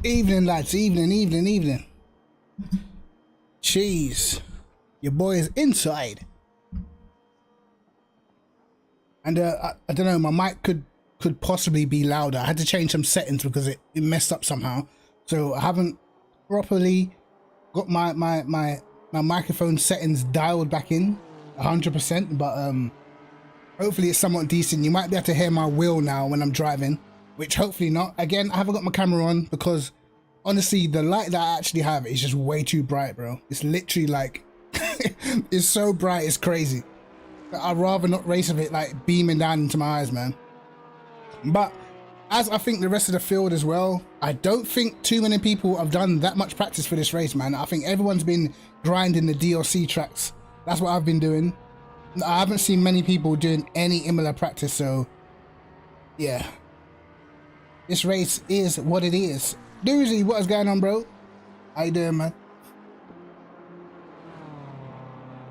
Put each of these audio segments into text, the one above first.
Evening, lads. Evening. Jeez. Your boy is inside. And I don't know, my mic could possibly be louder. I had to change some settings because it messed up somehow. So I haven't properly got my microphone settings dialed back in 100%, but hopefully it's somewhat decent. You might be able to hear my wheel now when I'm driving, which hopefully not. Again, I haven't got my camera on because honestly the light that I actually have is just way too bright, bro. It's literally like it's so bright, it's crazy. I'd rather not race with it like beaming down into my eyes, man. But as I think the rest of the field as well, I don't think too many people have done that much practice for this race, man. I think everyone's been grinding the DLC tracks. That's what I've been doing. I haven't seen many people doing any Imola practice, so yeah. This race is what it is. Doozy, what is going on, bro? How you doing, man?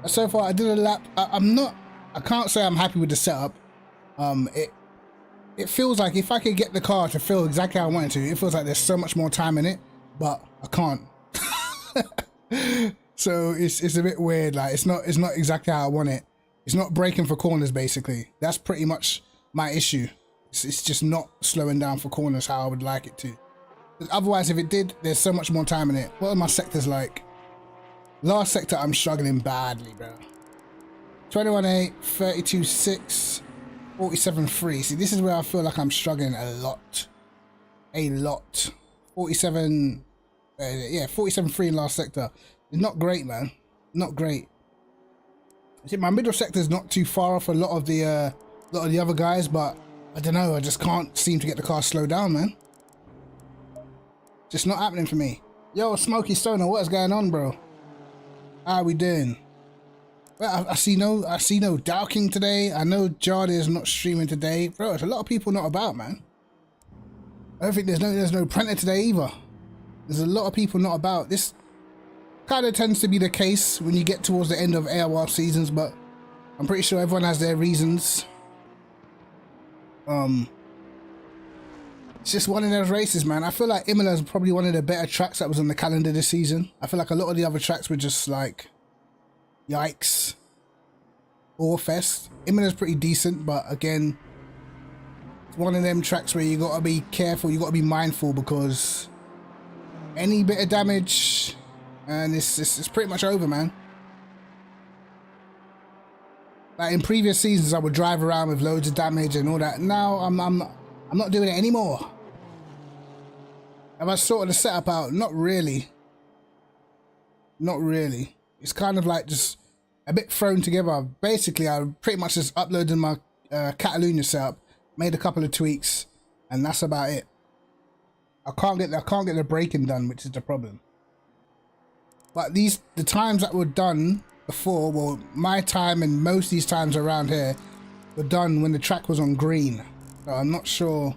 So far, I did a lap. I can't say I'm happy with the setup. It feels like if I could get the car to feel exactly how I want it to, it feels like there's so much more time in it, but I can't. So it's a bit weird. Like it's not exactly how I want it. It's not braking for corners, basically. That's pretty much my issue. It's just not slowing down for corners how I would like it to. Otherwise, if it did, there's so much more time in it. What are my sectors like? Last sector, I'm struggling badly, bro. 21.8, 32.6, 47.3. See, this is where I feel like I'm struggling a lot. 47, yeah, 47.3 in last sector. It's not great, man. Not great. I think my middle sector is not too far off a lot of the other guys, but I don't know. I just can't seem to get the car slowed down, man. Just not happening for me. Yo, Smokey Stoner, what is going on, bro? How are we doing? Well, I see no Dowking today. I know Jardy is not streaming today, bro. There's a lot of people not about, man. I don't think there's no Prenter today either. There's a lot of people not about. This kind of tends to be the case when you get towards the end of AOR seasons, but I'm pretty sure everyone has their reasons. It's just one of those races, man. I feel like Imola is probably one of the better tracks that was on the calendar this season. I feel like a lot of the other tracks were just like, yikes. Or fest. Imola's pretty decent, but again, it's one of them tracks where you gotta be careful, you gotta be mindful, because any bit of damage and it's pretty much over, man. Like in previous seasons, I would drive around with loads of damage and all that. Now I'm not doing it anymore. Have I sorted the setup out? Not really. Not really. It's kind of like just a bit thrown together. Basically, I pretty much just uploaded my Catalunya setup, made a couple of tweaks, and that's about it. I can't get the braking done, which is the problem. But the times that were done before, well, my time and most of these times around here were done when the track was on green. So I'm not sure.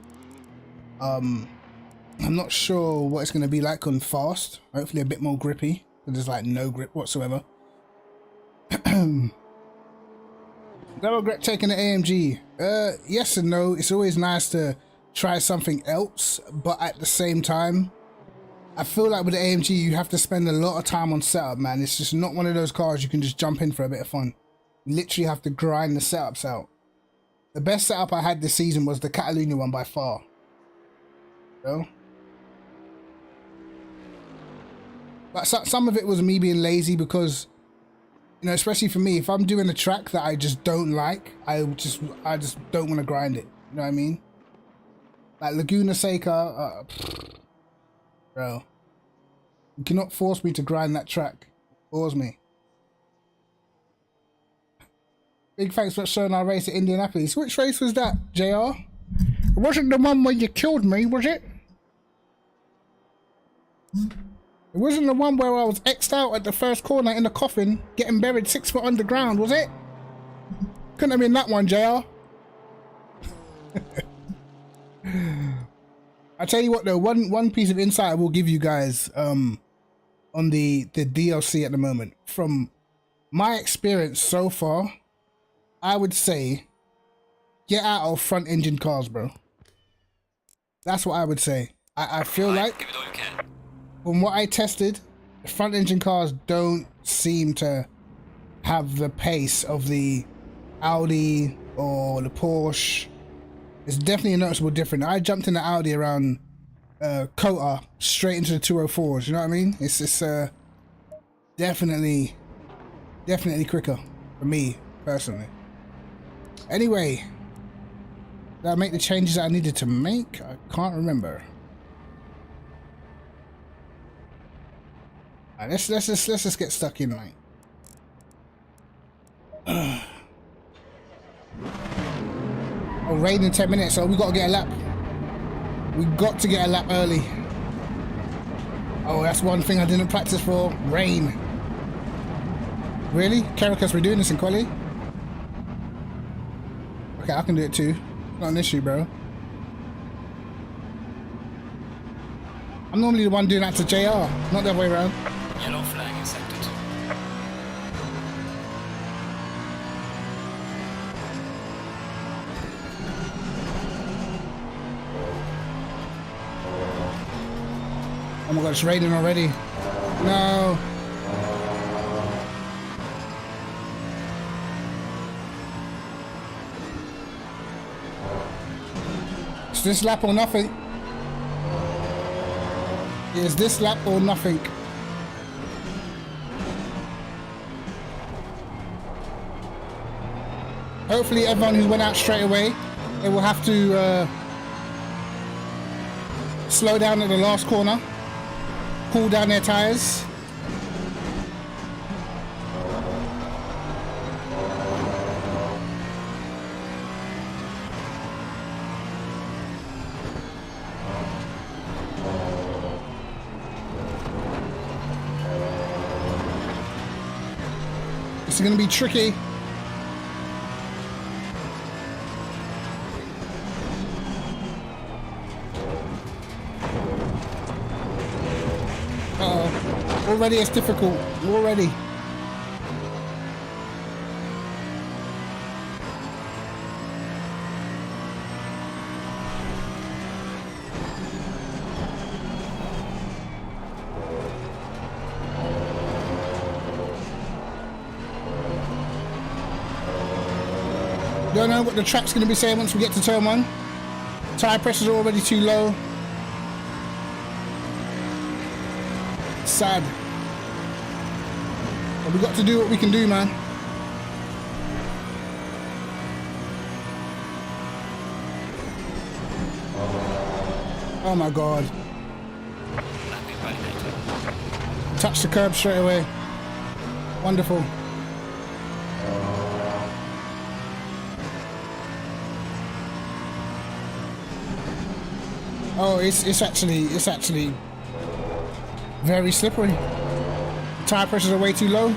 I'm not sure what it's going to be like on fast. Hopefully a bit more grippy. There's like no grip whatsoever. No regret taking the AMG. Yes and no. It's always nice to try something else, but at the same time, I feel like with the AMG you have to spend a lot of time on setup, man. It's just not one of those cars you can just jump in for a bit of fun. You literally have to grind the setups out. The best setup I had this season was the Catalunya one by far. So, but some of it was me being lazy because, you know, especially for me, if I'm doing a track that I just don't like, I just don't want to grind it. You know what I mean? Like Laguna Seca, bro, you cannot force me to grind that track. Force me. Big thanks for showing our race at Indianapolis. Which race was that, JR? It wasn't the one where you killed me, was it? It wasn't the one where I was X'd out at the first corner in the coffin, getting buried 6 foot underground, was it? Couldn't have been that one, JR. I tell you what though, one piece of insight I will give you guys on the DLC at the moment. From my experience so far, I would say get out of front engine cars, bro. That's what I would say. I feel like, give it all you can. from what I tested, the front engine cars don't seem to have the pace of the Audi or the Porsche. It's definitely a noticeable difference. I jumped in the Audi around Kota straight into the 204s, you know what I mean? It's definitely quicker for me personally. Anyway, did I make the changes that I needed to make? I can't remember. Alright, let's just get stuck in, mate. Oh, rain in 10 minutes, so we gotta get a lap. We got to get a lap early. Oh, that's one thing I didn't practice for. Rain. Really? Caracas, we're doing this in quali? Okay, I can do it too. Not an issue, bro. I'm normally the one doing that to JR, not the other way around. Yellow flag in sector 2. Oh my god, it's raining already. No. It's this lap or nothing. It's this lap or nothing. Hopefully everyone who went out straight away, they will have to slow down at the last corner, cool down their tires. It's going to be tricky. Already it's difficult. Already. Don't know what the track's going to be saying once we get to turn 1. Tire pressures are already too low. Sad. But we got to do what we can do, man. Oh my god. Touch the curb straight away. Wonderful. Oh, it's actually very slippery. Tire pressures are way too low.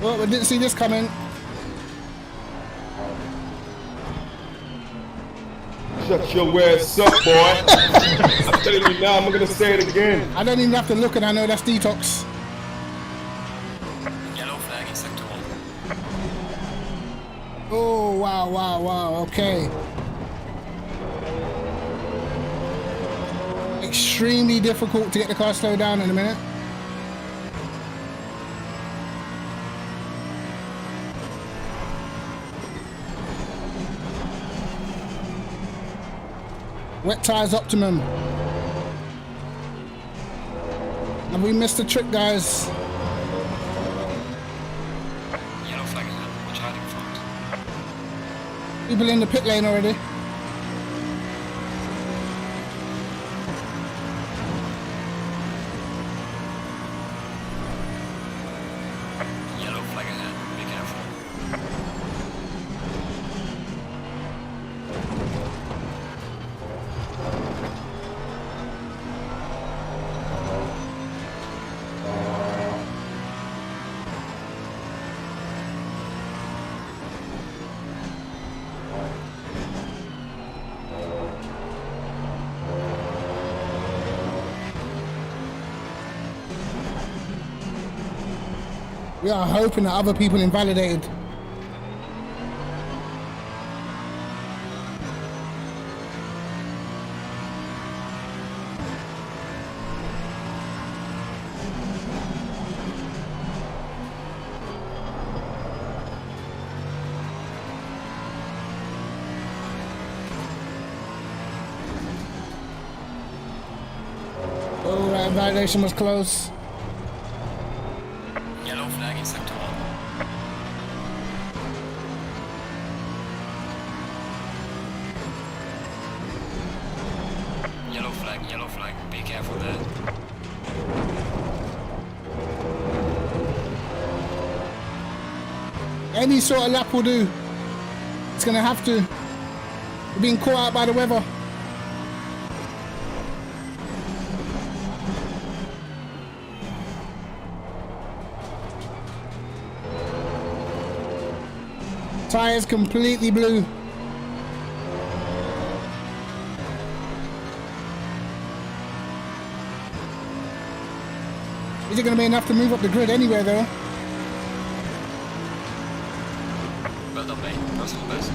Well, I didn't see this coming. Shut your ass up, boy. I'm telling you now, I'm gonna say it again. I don't even have to look and I know that's detox. Yellow flag in sector 1. Oh, wow, okay. Extremely difficult to get the car slowed down in a minute. Wet tires optimum. Have we missed a trick, guys? Yellow flag in hand. Watch out in front. People in the pit lane already. Yellow flag in hand. Be careful. We are hoping that other people invalidated. Oh, that invalidation was close. Yellow flag in sector 1. Yellow flag. Be careful there. Any sort of lap will do. It's gonna have to. We're being caught out by the weather. Tires completely blue. Is it going to be enough to move up the grid anywhere though? Well done, mate. Personal best.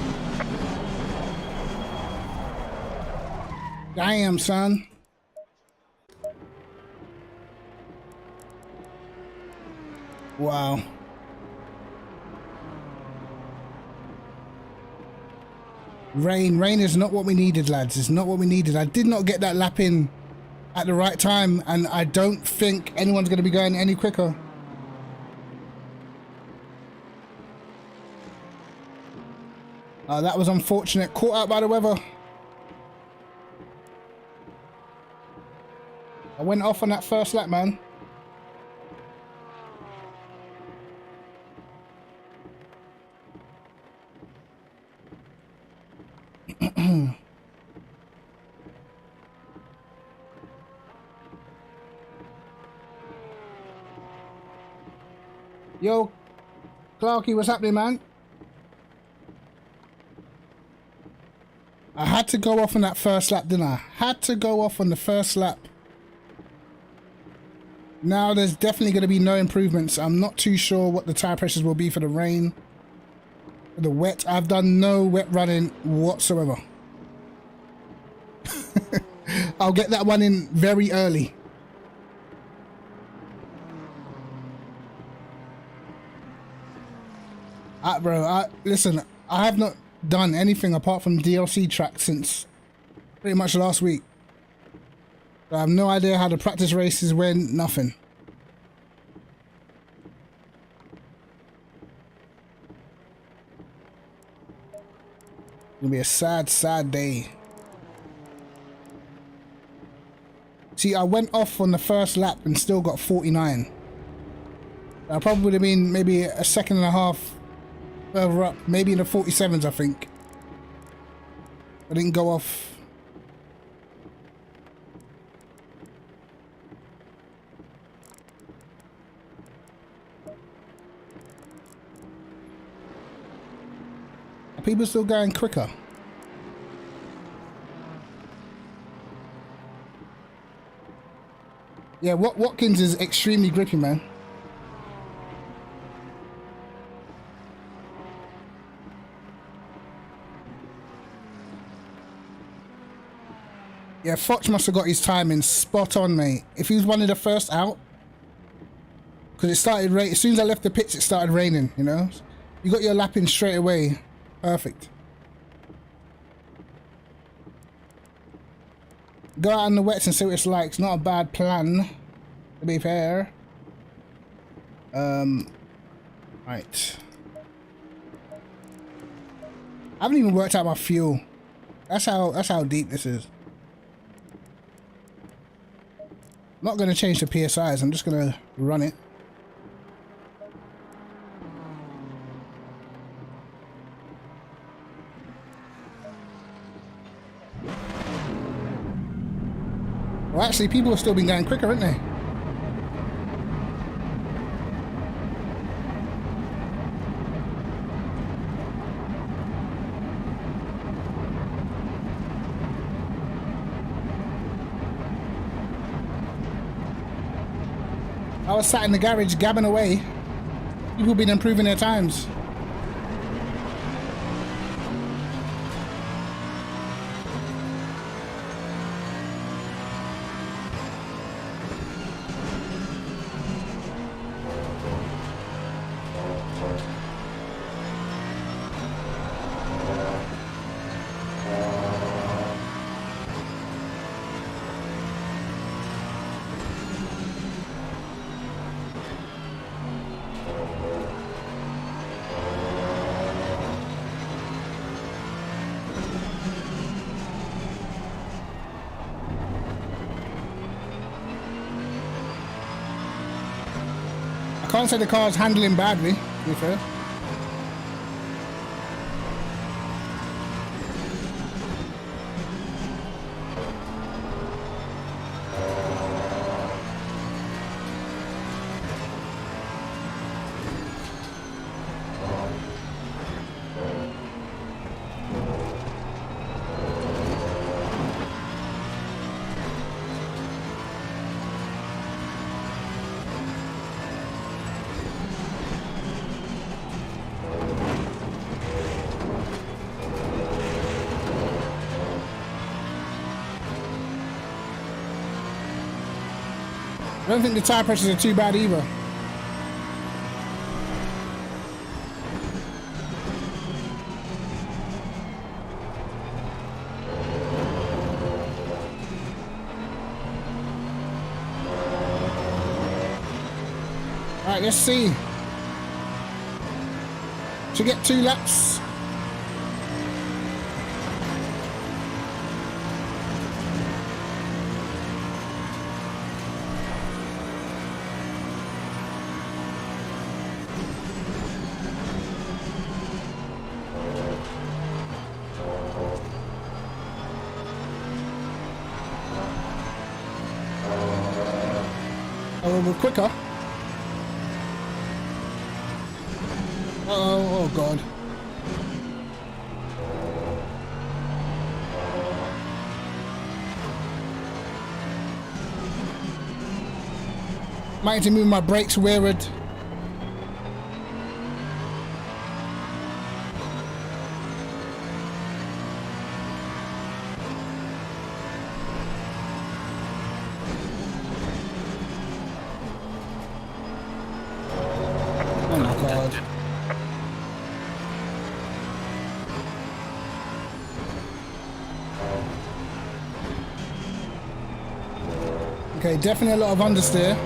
Damn, son. Wow. Rain is not what we needed, lads. It's not what we needed. I did not get that lap in at the right time, and I don't think anyone's going to be going any quicker. That was unfortunate. Caught out by the weather. I went off on that first lap, man. Yo, Clarky, what's happening, man? I had to go off on that first lap, didn't I? Had to go off on the first lap. Now there's definitely going to be no improvements. I'm not too sure what the tire pressures will be for the rain. For the wet, I've done no wet running whatsoever. I'll get that one in very early. Bro, listen, I have not done anything apart from DLC track since pretty much last week. I have no idea how the practice races went, nothing. It'll be a sad, sad day. See, I went off on the first lap and still got 49. I probably would have been maybe a second and a half further up, maybe in the 47s, I think. I didn't go off. Are people still going quicker? Yeah, Watkins is extremely grippy, man. Yeah, Fox must have got his timing spot on, mate. If he was one of the first out, because it started raining. As soon as I left the pits, it started raining, you know? You got your lap in straight away. Perfect. Go out in the wets and see what it's like. It's not a bad plan, to be fair. Right. I haven't even worked out my fuel. That's how deep this is. I'm not going to change the PSIs. I'm just going to run it. Well, actually, people have still been going quicker, haven't they? I was sat in the garage gabbing away. People been improving their times. I can't say the car's handling badly, to be fair. I don't think the tire pressures are too bad either. All right, let's see. To get 2 laps. A little bit quicker. Oh God. Might have to move my brakes rearward. Oh my God. Okay, definitely a lot of understeer.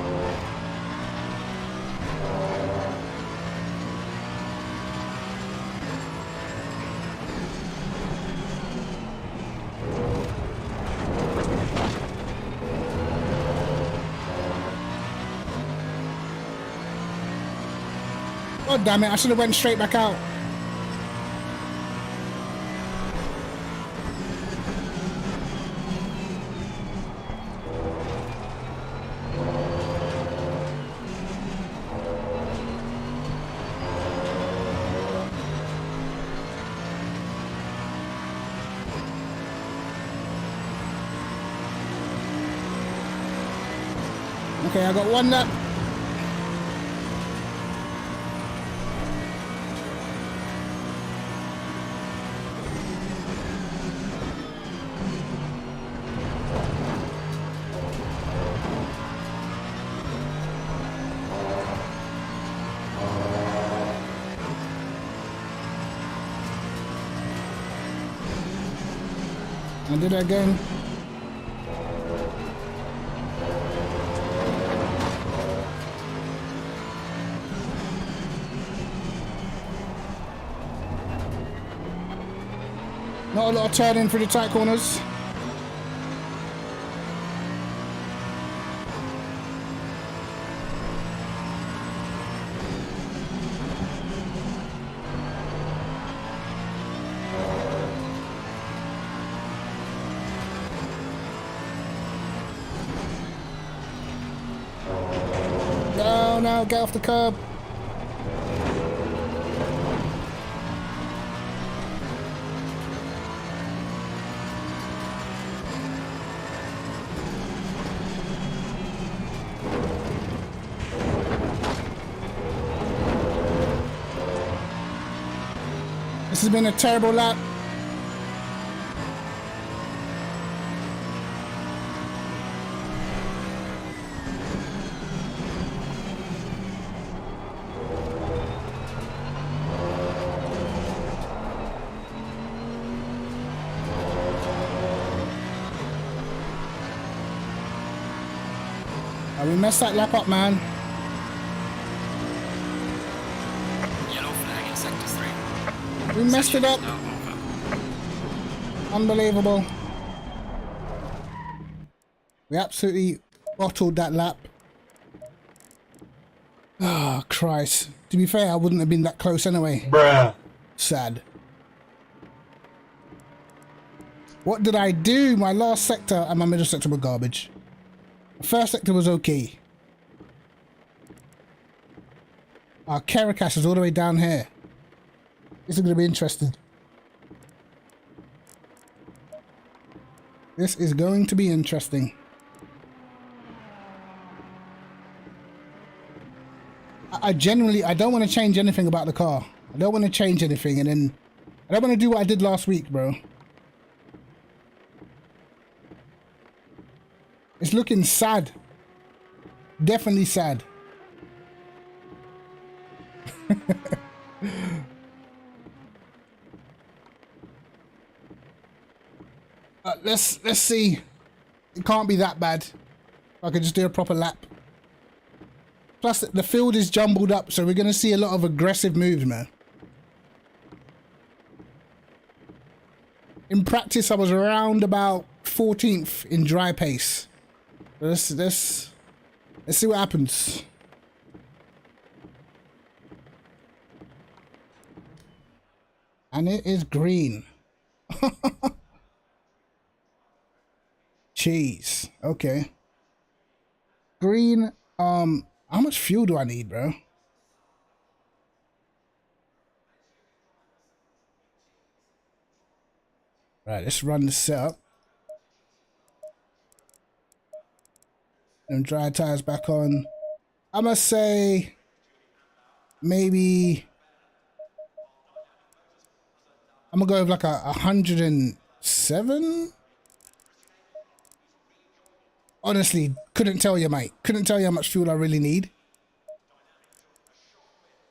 God damn it, I should have went straight back out. Okay, I got 1 lap. I did it again. Not a lot of turning through the tight corners. No, get off the curb. This has been a terrible lap. We messed that lap up, man. Yellow flag in sector 3. We messed it up. Now over. Unbelievable. We absolutely bottled that lap. Oh, Christ. To be fair, I wouldn't have been that close anyway. Bruh. Sad. What did I do? My last sector and my middle sector were garbage. The first sector was okay. Our Caracas is all the way down here. This is going to be interesting. This is going to be interesting. I genuinely, I don't want to change anything about the car. I don't want to change anything, and then I don't want to do what I did last week, bro. It's looking sad. Definitely sad. Let's see. It can't be that bad. I could just do a proper lap. Plus, the field is jumbled up, so we're going to see a lot of aggressive moves, man. In practice, I was around about 14th in dry pace. Let's see what happens. And it is green. Jeez. Okay. Green. How much fuel do I need, bro? Right, let's run the setup. And dry tires back on. I must say, maybe I'm gonna go with like a 107. Honestly, couldn't tell you, mate. Couldn't tell you how much fuel I really need.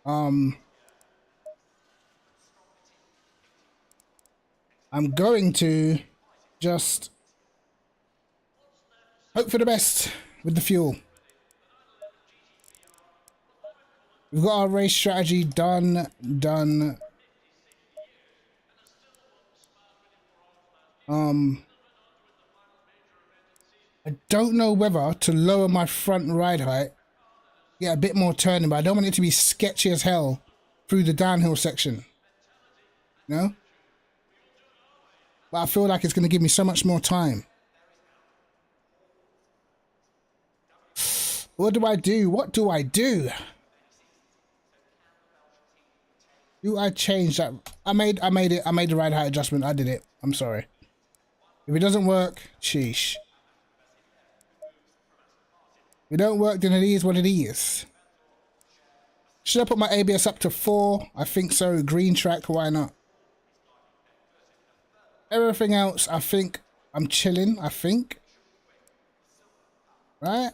I'm going to just hope for the best with the fuel. We've got our race strategy done. I don't know whether to lower my front ride height, get a bit more turning, but I don't want it to be sketchy as hell through the downhill section. No? But I feel like it's going to give me so much more time. What do I do? What do I do? Do I change that? I made the ride height adjustment. I did it. I'm sorry. If it doesn't work, sheesh. If it don't work, then it is what it is. Should I put my ABS up to 4? I think so. Green track, why not? Everything else, I think I'm chilling, I think. Right?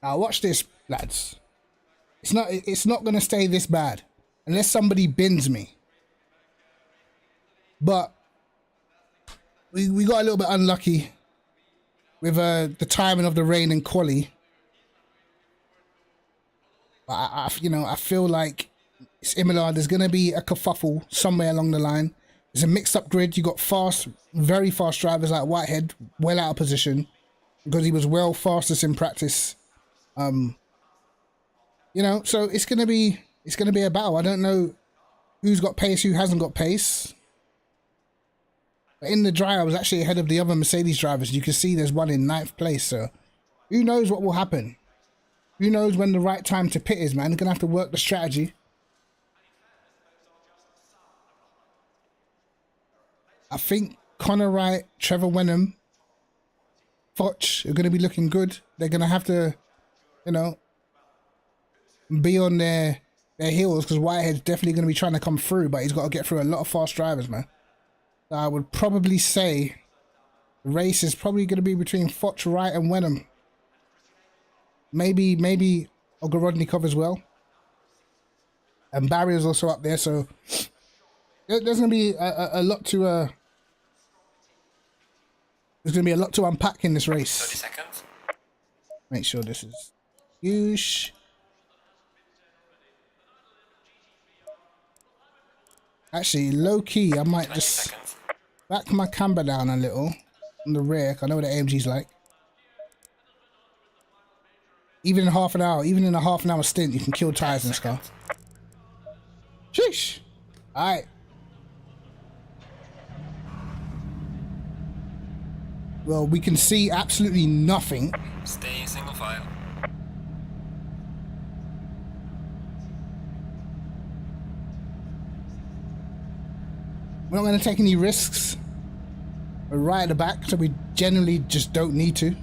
Now watch this, lads. It's not gonna stay this bad unless somebody bins me. But we got a little bit unlucky with the timing of the rain and quali. But I feel like it's Imola. There's gonna be a kerfuffle somewhere along the line. It's a mixed up grid. You got fast, very fast drivers like Whitehead, well out of position because he was well fastest in practice. So it's gonna be a battle. I don't know who's got pace, who hasn't got pace. But in the dry, I was actually ahead of the other Mercedes drivers. You can see there's one in 9th place. So who knows what will happen? Who knows when the right time to pit is, man? You're gonna have to work the strategy. I think Connor Wright, Trevor Wenham, Foch are going to be looking good. They're going to have to, you know, be on their heels because Whitehead's definitely going to be trying to come through, but he's got to get through a lot of fast drivers, man. So I would probably say the race is probably going to be between Foch, Wright, and Wenham. Maybe Ogorodnikov as well. And Barry is also up there, so there's going to be a lot to there's going to be a lot to unpack in this race. 30 seconds. Make sure this is huge. Actually, low key, I might just seconds. back my camber down a little on the rear. I know what the AMG's like. Even in half an hour, even in a half an hour stint, you can kill tires in this car. Sheesh. All right. Well, we can see absolutely nothing. Stay single file. We're not going to take any risks. We're right at the back, so we generally just don't need to.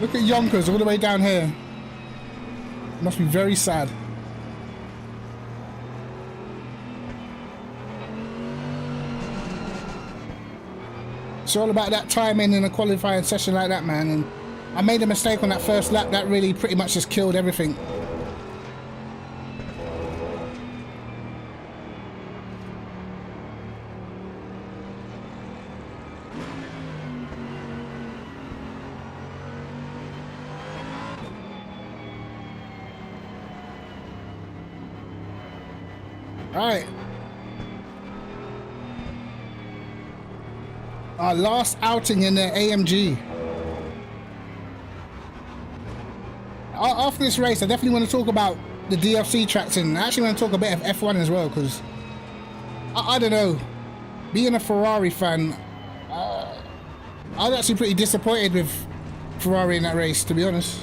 Look at Yonkers all the way down here. Must be very sad. It's all about that timing in a qualifying session like that, man. And I made a mistake on that first lap. That really pretty much just killed everything. Alright. Our last outing in the AMG. After this race, I definitely want to talk about the DLC tracks, and I actually want to talk a bit of F1 as well, because I don't know, being a Ferrari fan, I was actually pretty disappointed with Ferrari in that race, to be honest.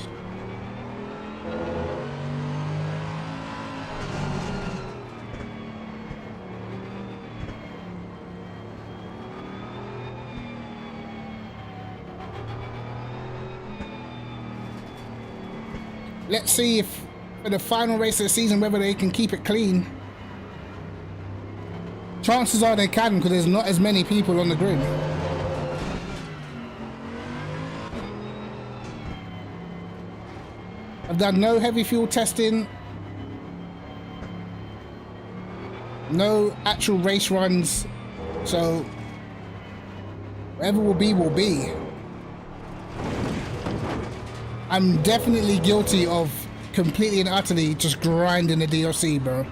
Let's see if for the final race of the season whether they can keep it clean. Chances are they can, because there's not as many people on the grid. I've done no heavy fuel testing, no actual race runs, so whatever will be will be. I'm definitely guilty of completely and utterly just grinding the DLC, bro.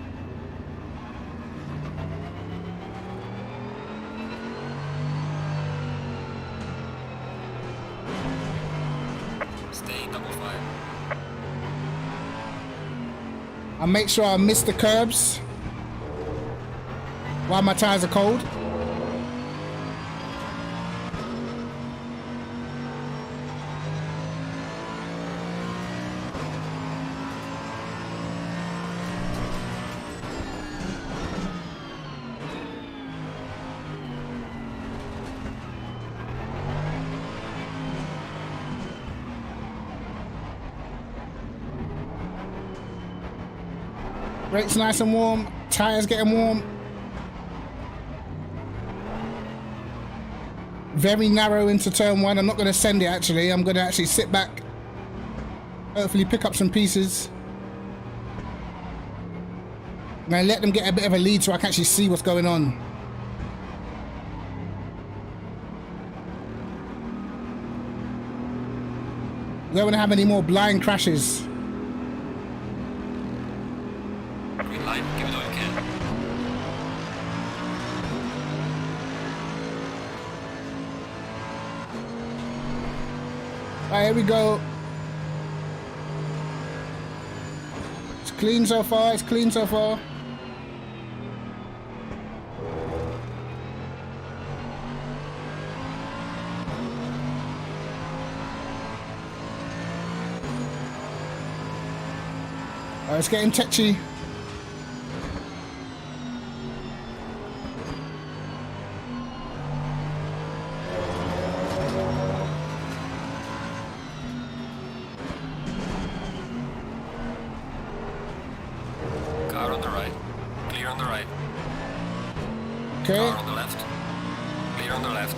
Stay double file. I make sure I miss the curbs while my tires are cold. Brakes nice and warm, tires getting warm. Very narrow into turn one. I'm not going to send it actually. I'm going to actually sit back, hopefully pick up some pieces. I'm going to let them get a bit of a lead so I can actually see what's going on. I don't want to have any more blind crashes. Green light, give it all you can. Alright, here we go. It's clean so far, it's clean so far. It's getting tetchy. Car on the right. Clear on the right. Okay. Car on the left. Clear on the left.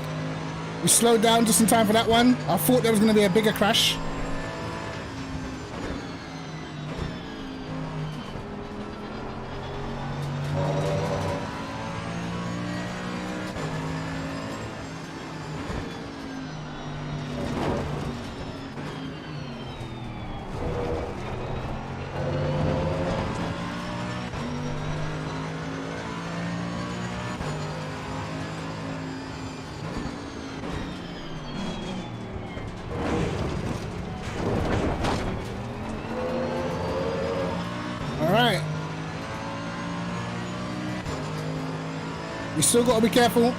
We slowed down just in time for that one. I thought there was going to be a bigger crash. Alright. We still got to be careful.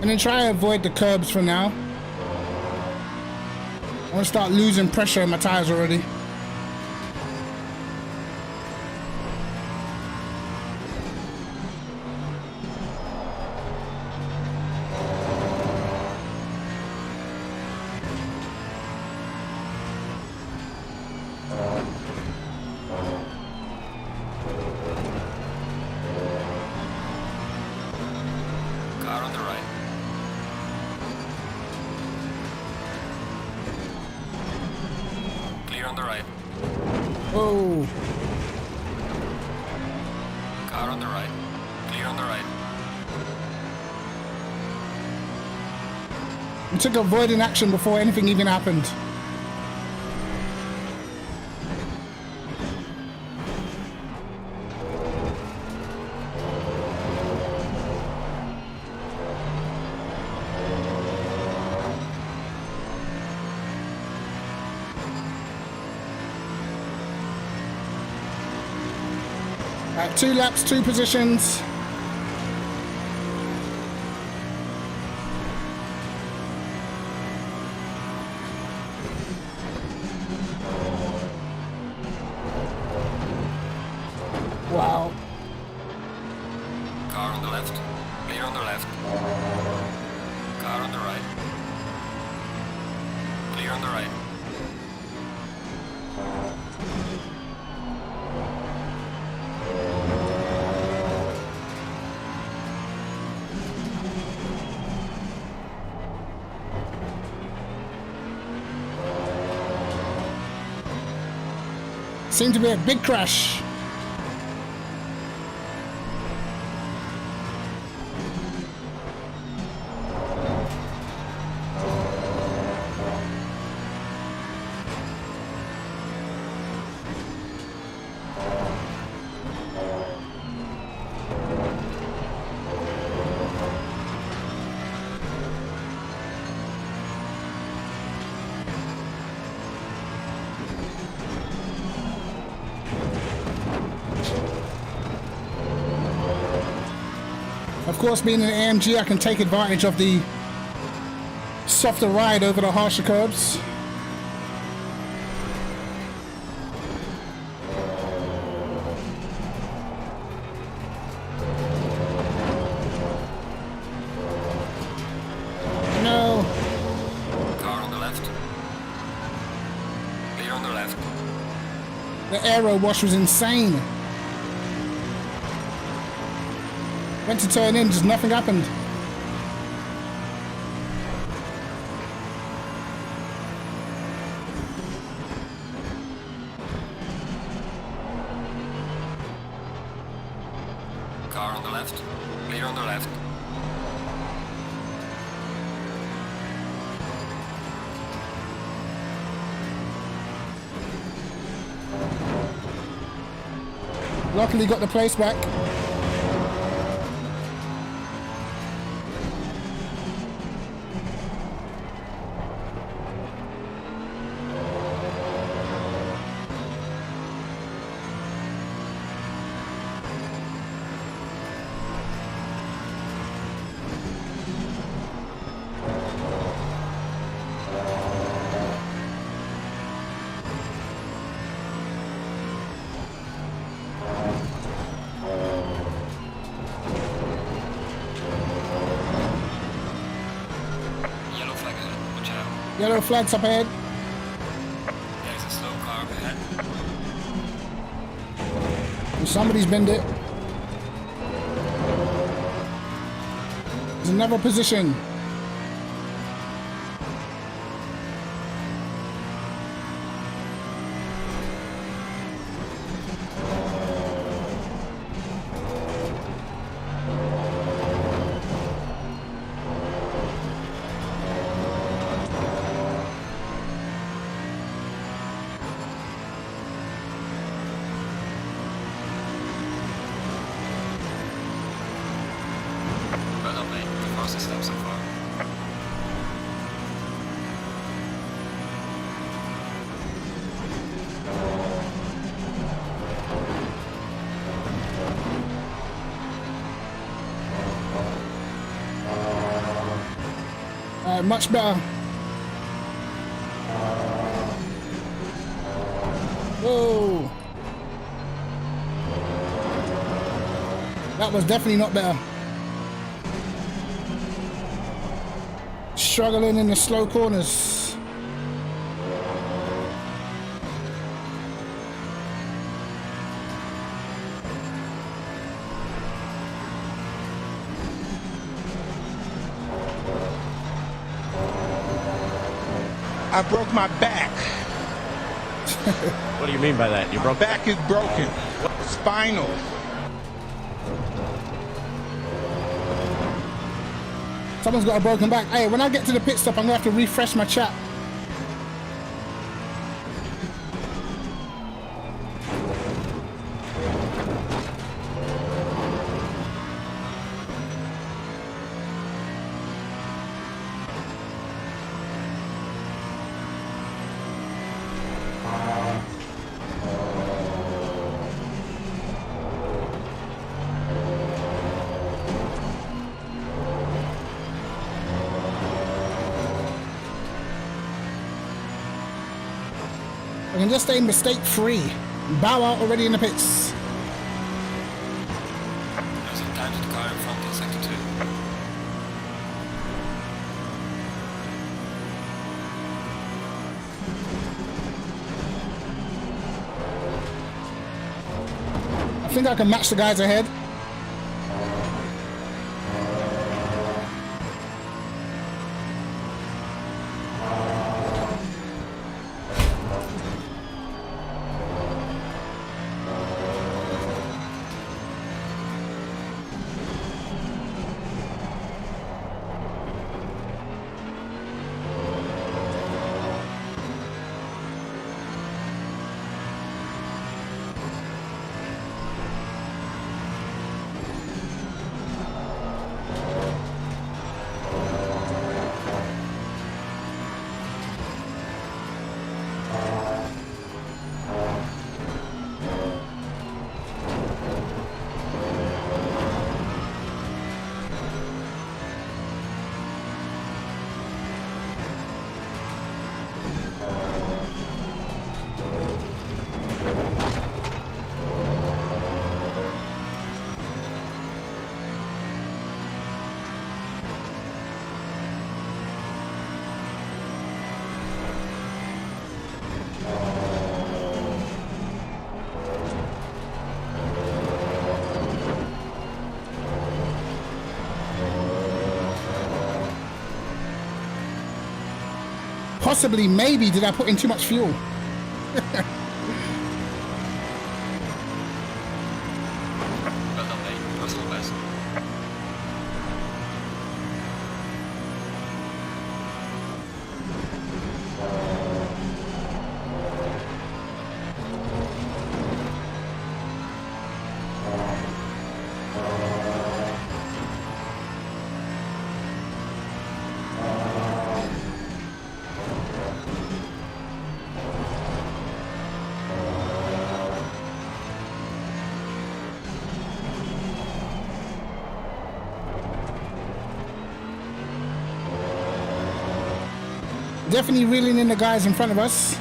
And then try to avoid the curbs for now. I want to start losing pressure in my tires already. Car on the right. Clear on the right. Oh, Car on the right. Clear on the right. we took avoiding action before anything even happened. Right, 2 laps, 2 positions. Wow. Car on the left. Clear on the left. Car on the right. Clear on the right. Seemed to be a big crash. Of course, being an AMG, I can take advantage of the softer ride over the harsher curbs. No. Car on the left. Clear on the left. The aero wash was insane. Went to turn in, just nothing happened. Car on the left. Clear on the left. Luckily got the place back. Yellow flag ahead. Watch out. Yellow flags up ahead. There's a slow car up ahead. Somebody's bend it. There's another position. Well done, mate. The fastest lap so far. Much better. Whoa. That was definitely not better. Struggling in the slow corners. I broke my back. What do you mean by that? You broke Back is broken. Spinal. Someone's got a broken back. Hey, when I get to the pit stop, I'm gonna have to refresh my chat. I can just stay mistake-free. Bow out already in the pits. Losing time to the car in front in sector 2. I think I can match the guys ahead. possibly, maybe, did I put in too much fuel? Well done, mate. Personal best. Definitely reeling in the guys in front of us.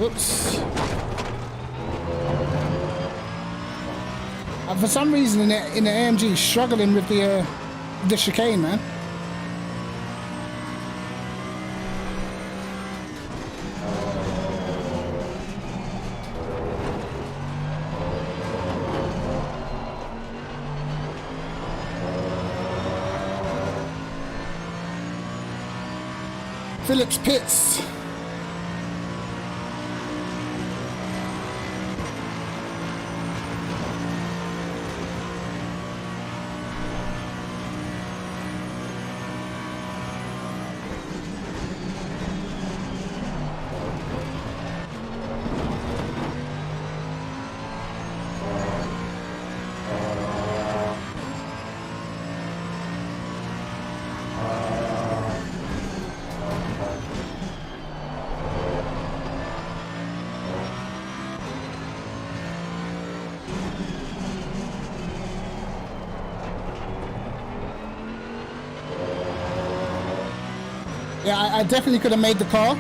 Oops. For some reason in the AMG, struggling with the chicane, man. Phillips pits. Yeah, I definitely could have made the car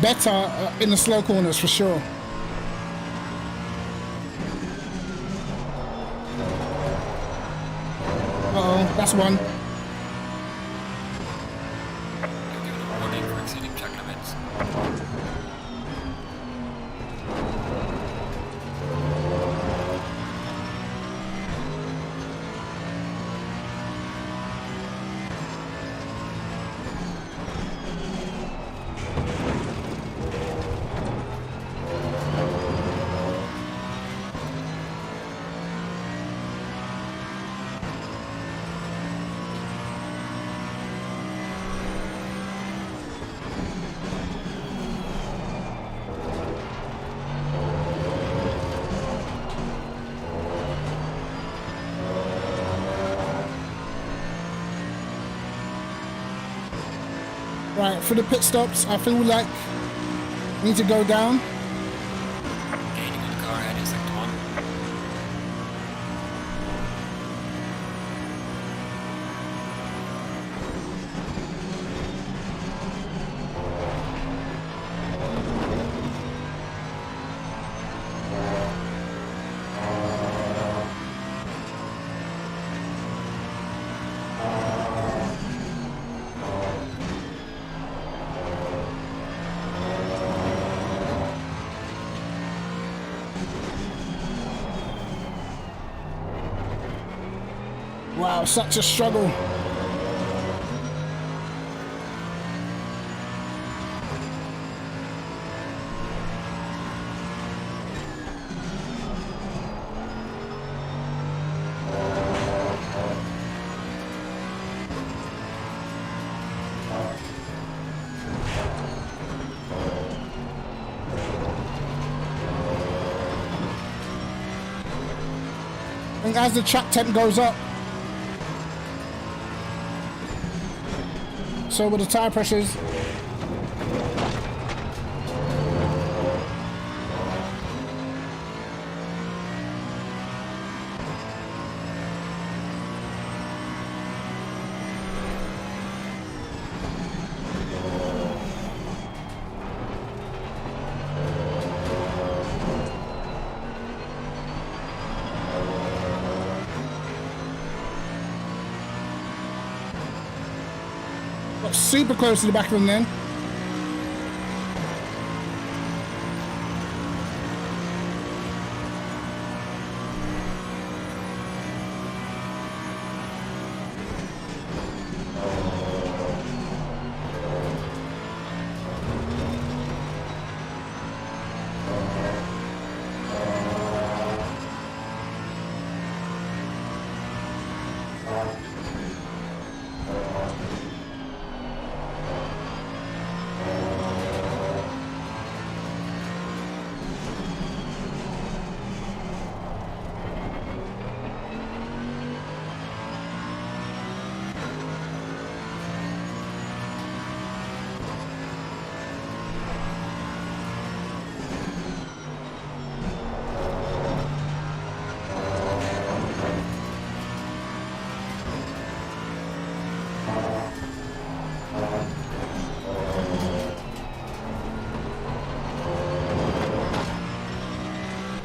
better in the slow corners for sure. Uh-oh, that's one. You're given a warning for exceeding track limits. Right, for the pit stops, I feel like we need to go down. Gaining on the car ahead in sector 1. Wow, such a struggle. I think as the track temp goes up, so with the tire pressures. got super close to the back of him then.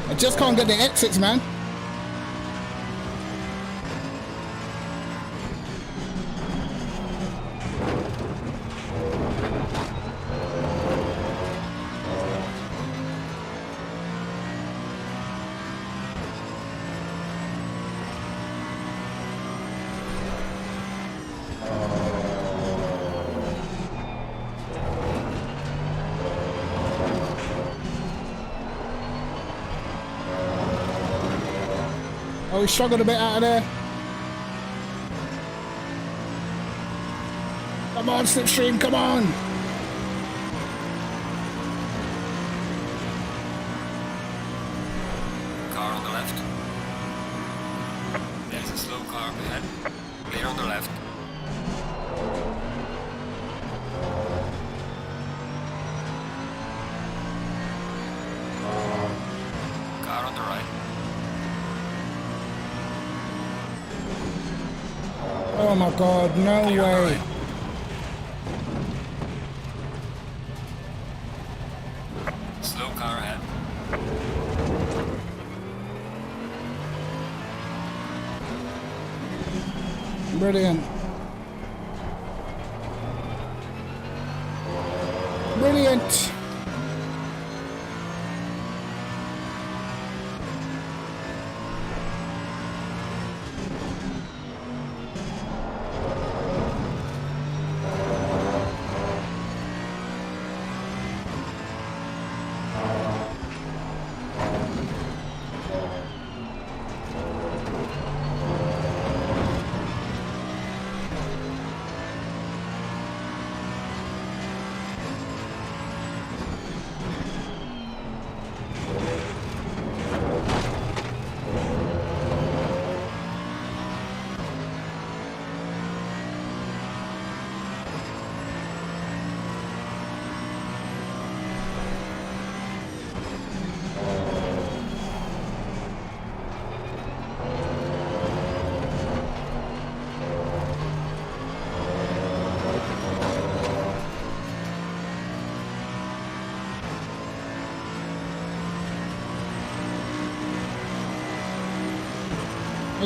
I just can't get the exits, man. Oh, he struggled a bit out of there. Come on, Slipstream, come on! Car on the left. There's a slow car ahead. Clear on the left. Car on the right. Oh my god, no Clear on the way. right. Slow car ahead. Brilliant. Brilliant.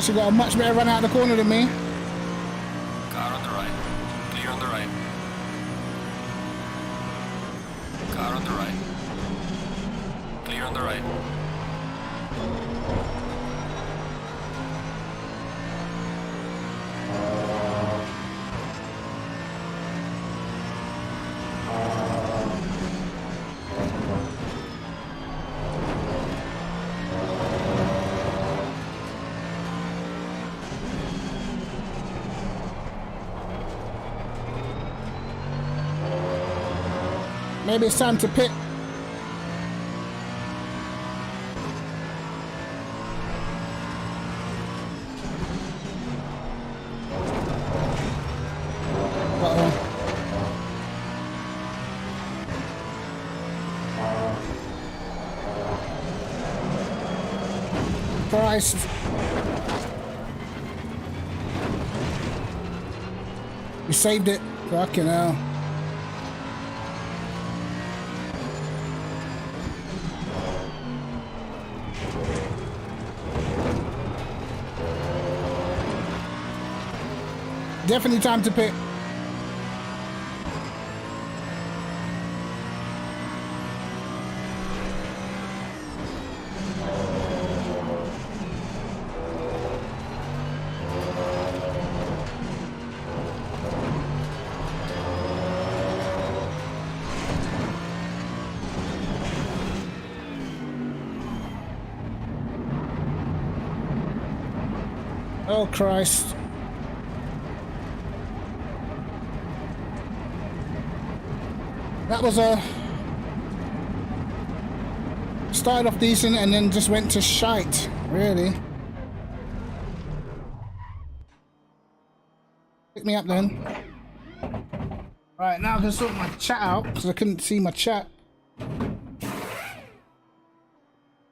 She got a much better run out of the corner than me. Car on the right. Clear on the right. Car on the right. Clear on the right. Maybe it's time to pit. Uh-oh. Christ. You saved it. Fucking hell. Definitely time to pit. Oh, Christ. That was a... Started off decent and then just went to shite, really. Pick me up then. Right, now I'm gonna sort my chat out because I couldn't see my chat.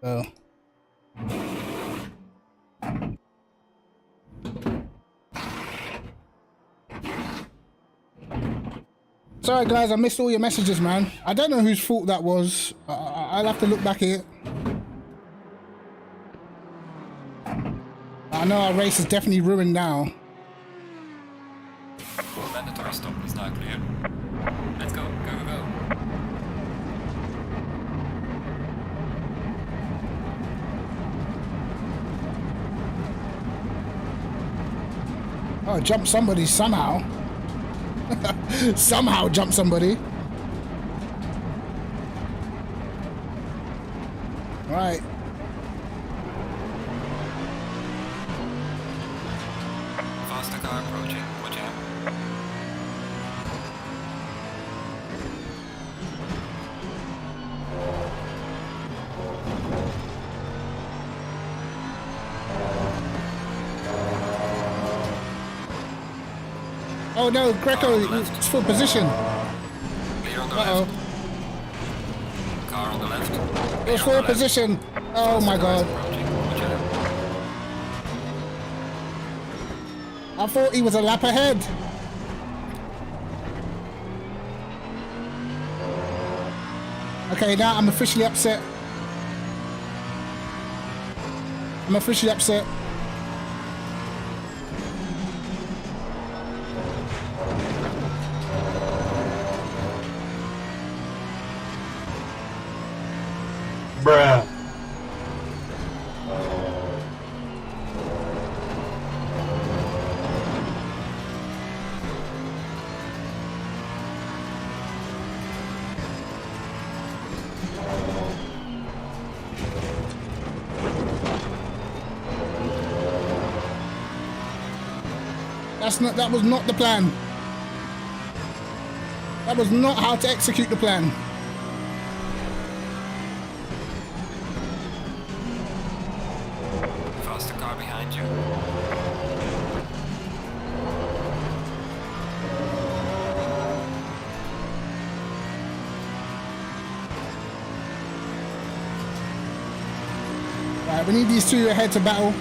So. Sorry guys, I missed all your messages, man. I don't know whose fault that was. I'll have to look back at it. I know our race is definitely ruined now. Mandatory stop is now clear. Let's go, go, go, go. Oh, I jumped somebody somehow. Somehow jumped somebody. Right. Faster car approaching, watch out. Oh no, Greco, it's full position. Clear on the Uh-oh. left. Car on the left. It was full position. Oh my god. I thought he was a lap ahead. Okay, now I'm officially upset. I'm officially upset. Bruh. That was not the plan. That was not how to execute the plan. Faster car behind you. Right, we need these two ahead to battle.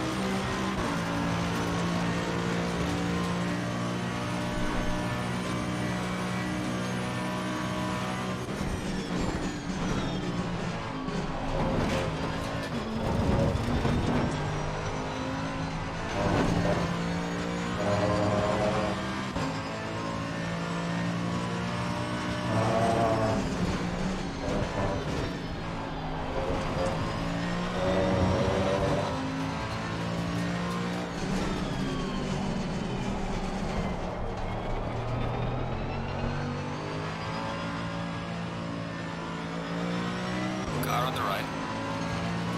Car on the right.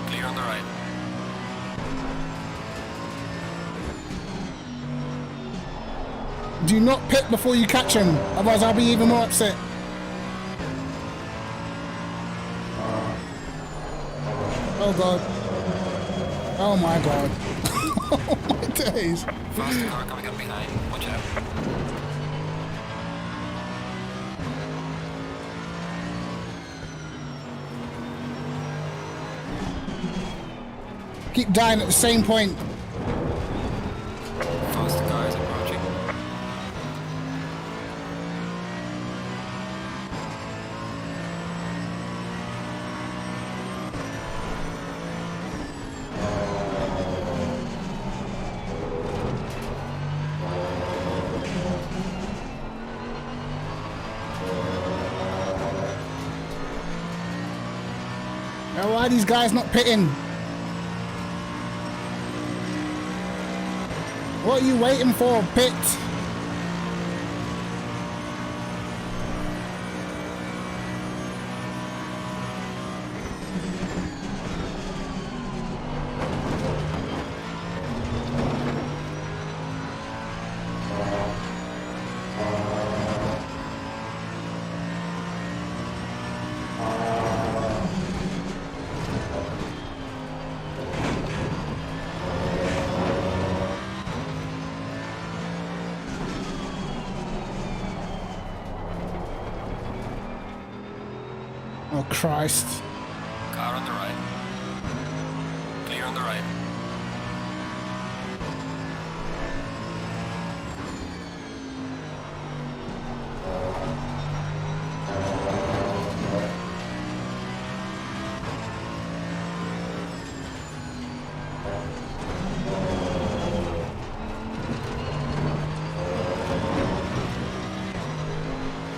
Clear on the right. Do not pit before you catch him, otherwise I'll be even more upset. Oh god. Oh my god. Oh my days. Faster car coming up behind. Watch out. Keep dying at the same point. Faster car is approaching. Now why are these guys not pitting? What are you waiting for, pit? Oh, Christ. Car on the right. Clear on the right.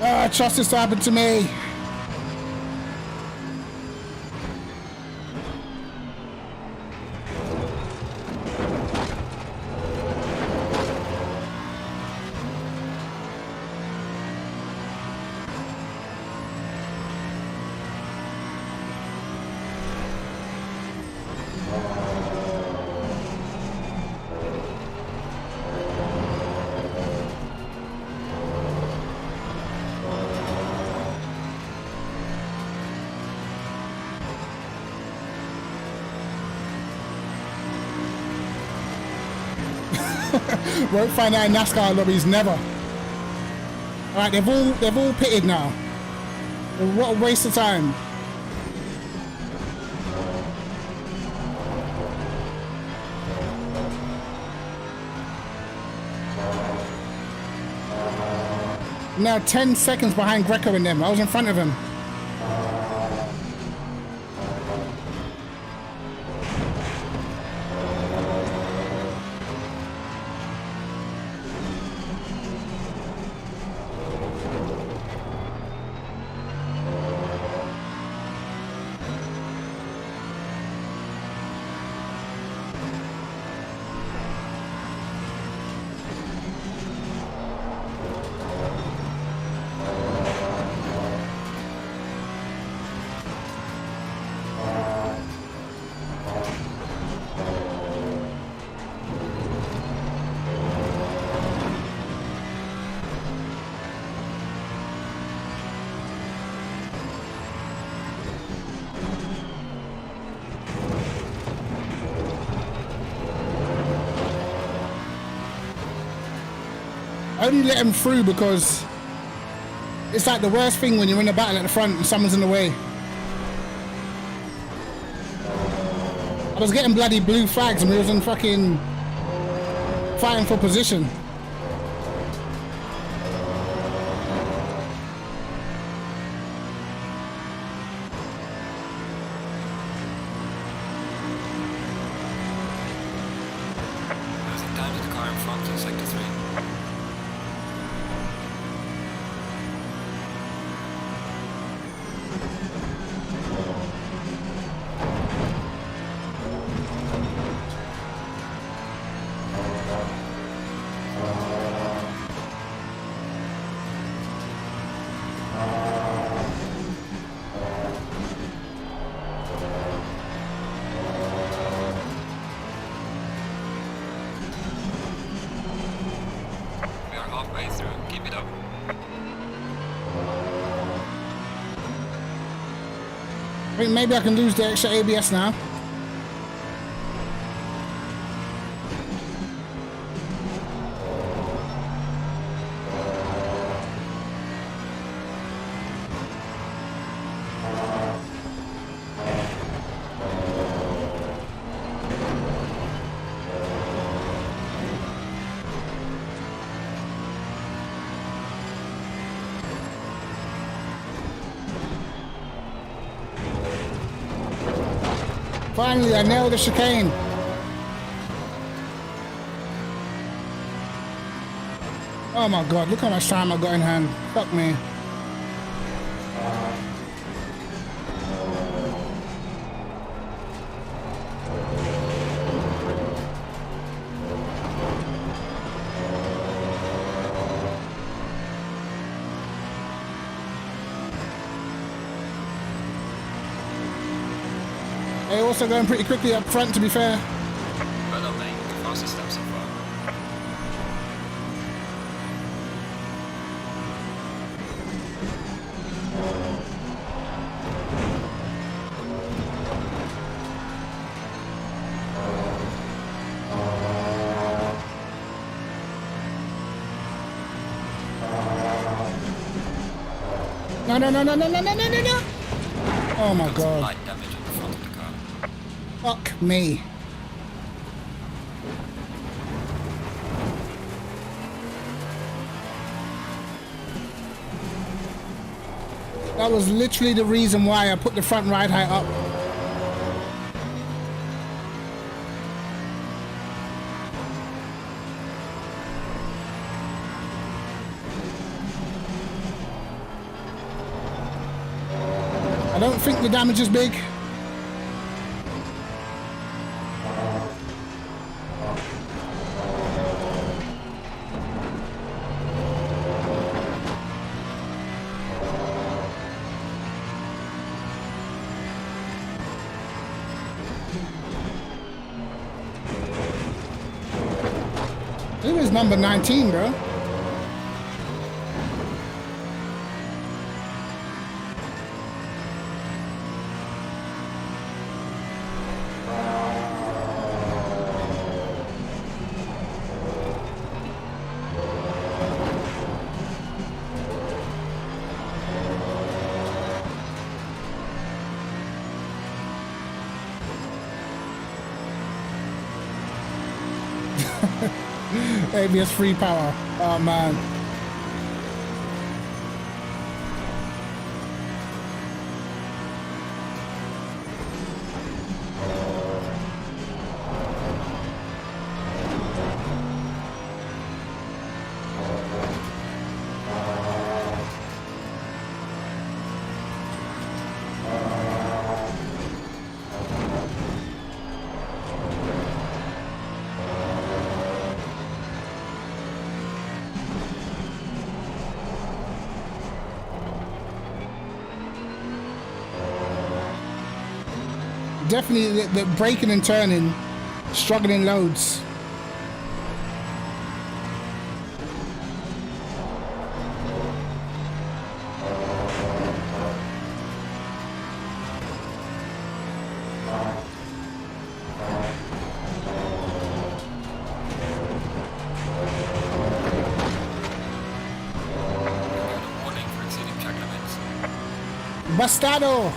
Ah, trust this to happen to me. Won't find out in NASCAR lobbies, never. Alright, they've all pitted now. What a waste of time. Now 10 seconds behind Greco and them. I was in front of him. I only let him through because it's like the worst thing when you're in a battle at the front and someone's in the way. I was getting bloody blue flags and we was in fucking fighting for position. Losing time to the car in front in sector 3. We are halfway through. Keep it up. I think maybe I can lose the extra ABS now. Finally, I nailed the chicane. Oh my god, look how much time I got in hand. Fuck me. They're also going pretty quickly up front, to be fair. But not making the fastest step so far. No, no, no, no, no, no, no, no, no, no. Oh my Got some god. light damage on the front of the car. Fuck me. That was literally the reason why I put the front ride height up. I don't think the damage is big. It was number 19, bro. ABS free power. Oh man. Definitely the braking and turning, struggling loads. Warning for exceeding track limits. Bastardo!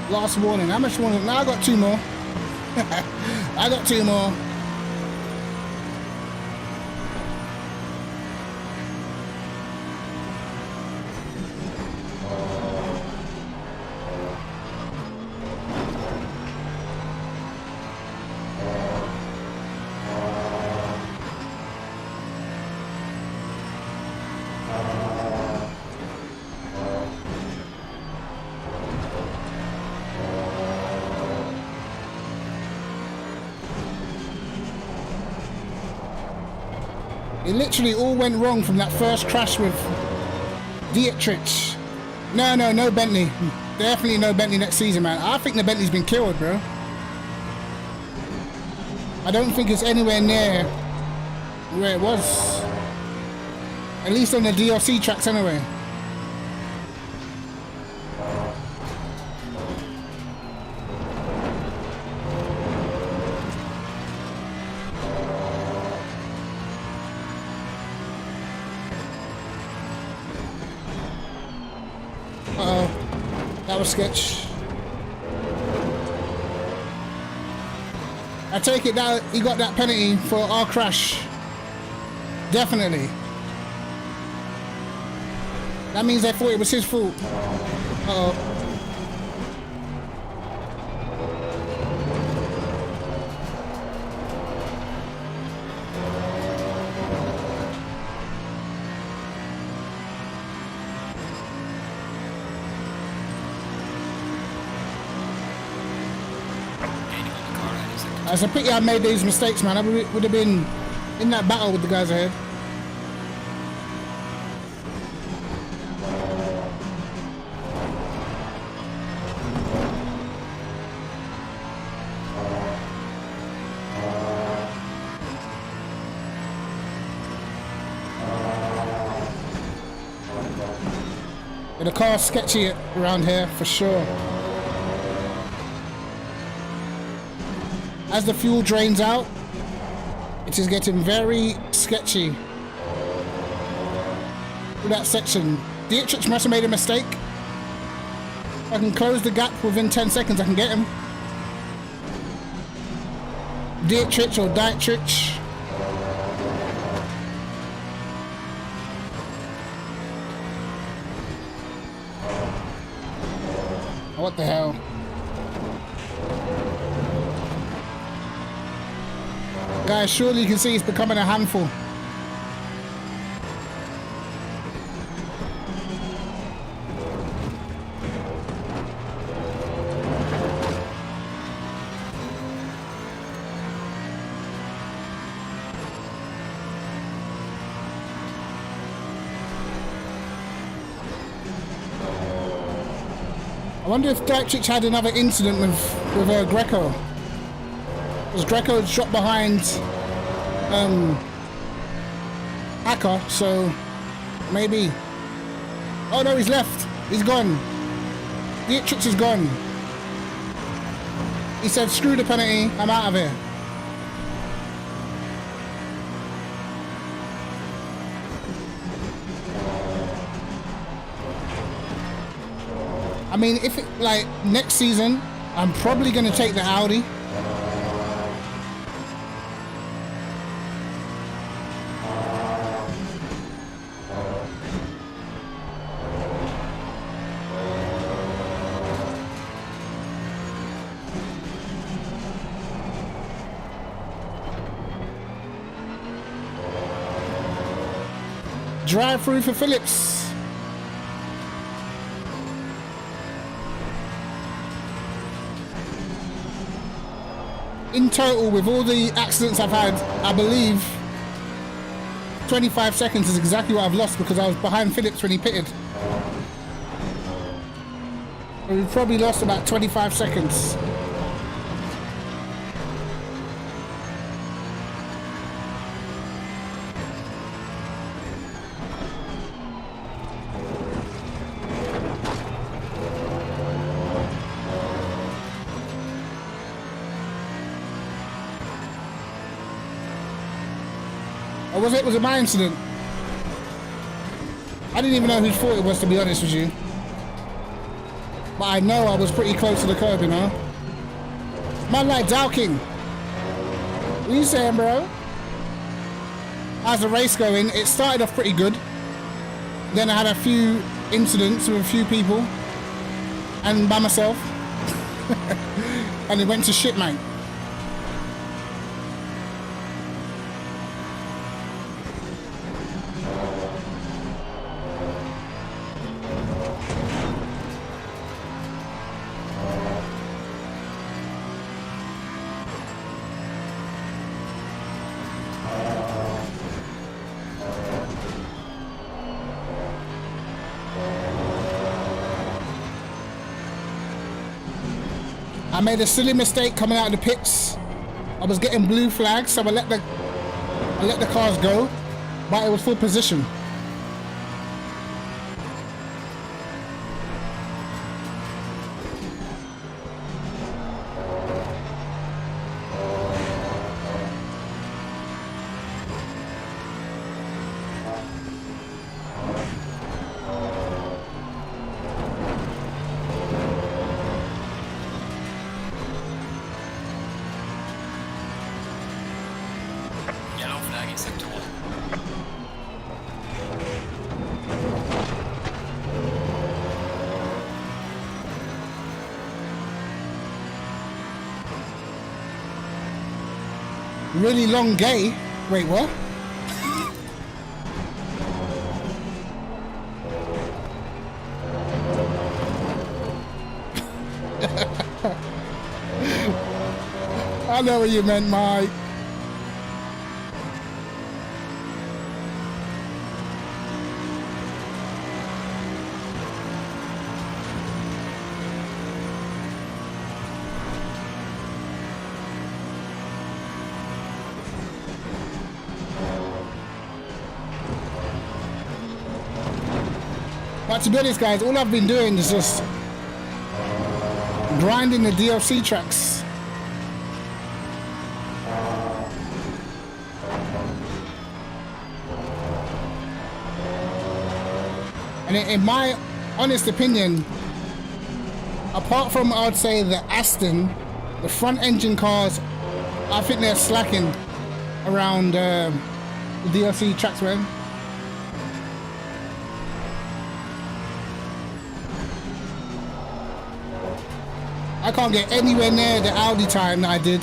Last warning. How much warning? Now I got two more. I got two more. It literally all went wrong from that first crash with Dietrich. No Bentley. Definitely no Bentley next season, man. I think the Bentley's been killed, bro. I don't think it's anywhere near where it was. At least on the DLC tracks anyway. That was sketch. I take it that he got that penalty for our crash. Definitely. That means they thought it was his fault. Uh-oh. It's a pity I made these mistakes, man. I would have been in that battle with the guys ahead. But the car's sketchy around here for sure. As the fuel drains out, it is getting very sketchy through that section. Dietrich must have made a mistake. If I can close the gap within 10 seconds, I can get him. Dietrich or Dietrich. What the hell? Guys, surely you can see it's becoming a handful. I wonder if Dietrich had another incident with Greco. Because Greco dropped behind Hacker, so maybe. Oh no, he's left. He's gone. Dietrich is gone. He said, screw the penalty, I'm out of here. I mean, if it, like, next season, I'm probably going to take the Audi. Drive through for Phillips. In total, with all the accidents I've had, I believe 25 seconds is exactly what I've lost because I was behind Phillips when he pitted. We've probably lost about 25 seconds. Or was it my incident? I didn't even know whose fault it was, to be honest with you. But I know I was pretty close to the curb, you know. Man like Dowking. What are you saying, bro? How's the race going? It started off pretty good. Then I had a few incidents with a few people. And by myself. And it went to shit, mate. I made a silly mistake coming out of the pits. I was getting blue flags, so I let the cars go, but it was full position. Really long gay. Wait, what? I know what you meant, Mike. But to be honest, guys, all I've been doing is just grinding the DLC tracks. And in my honest opinion, apart from, I'd say, the Aston, the front engine cars, I think they're slacking around the DLC tracks, man. I can't get anywhere near the Audi time that I did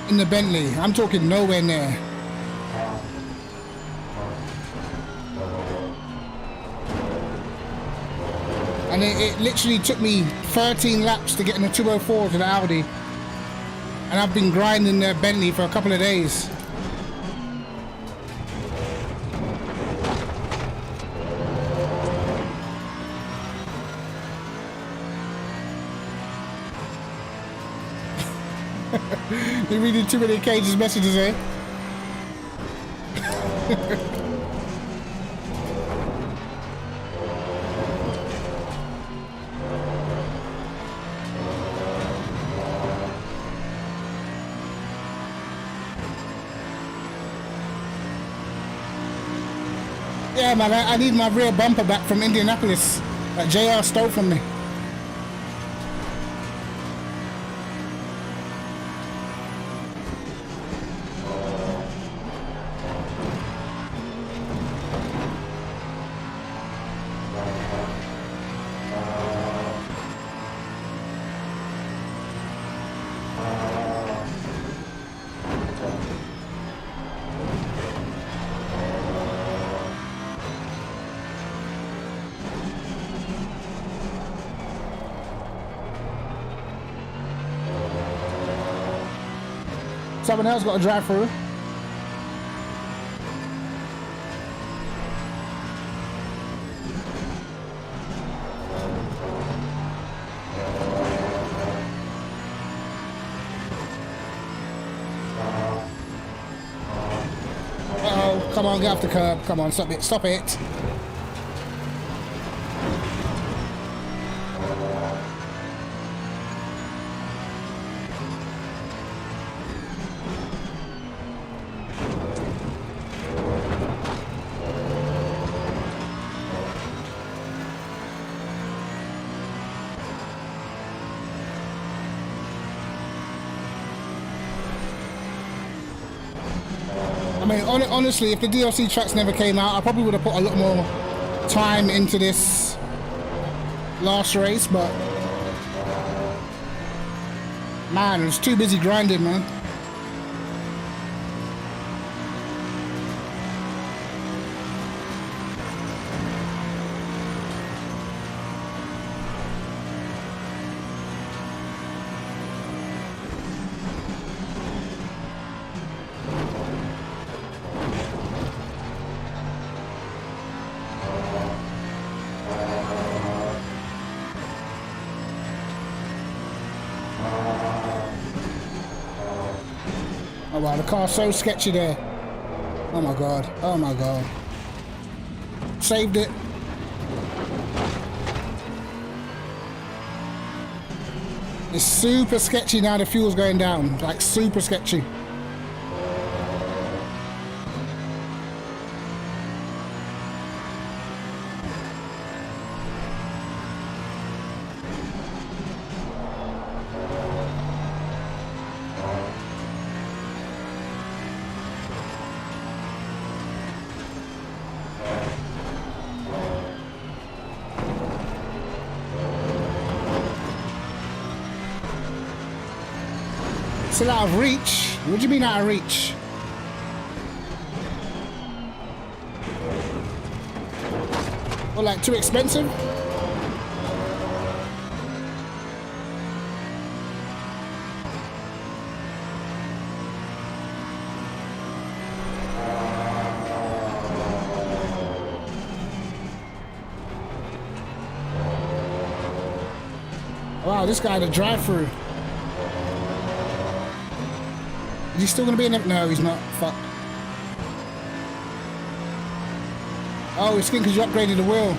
in the Bentley. I'm talking nowhere near. And it literally took me 13 laps to get in the 204 to the Audi. And I've been grinding the Bentley for a couple of days. You're reading too many Cage's messages, eh? Yeah, man, I need my rear bumper back from Indianapolis that JR stole from me. Someone else got to drive through. Uh-oh, come on, get off the curb. Come on, stop it, stop it. I mean, honestly, if the DLC tracks never came out, I probably would have put a lot more time into this last race, but man, I was too busy grinding, man. Oh wow, the car's so sketchy there. Oh my god, oh my god. Saved it. It's super sketchy now, the fuel's going down. Like super sketchy. Still out of reach? What do you mean out of reach? Or like too expensive? Wow, this guy had a drive-through. Is he still going to be in it? No, he's not. Fuck. Oh, it's skin because you upgraded the wheel.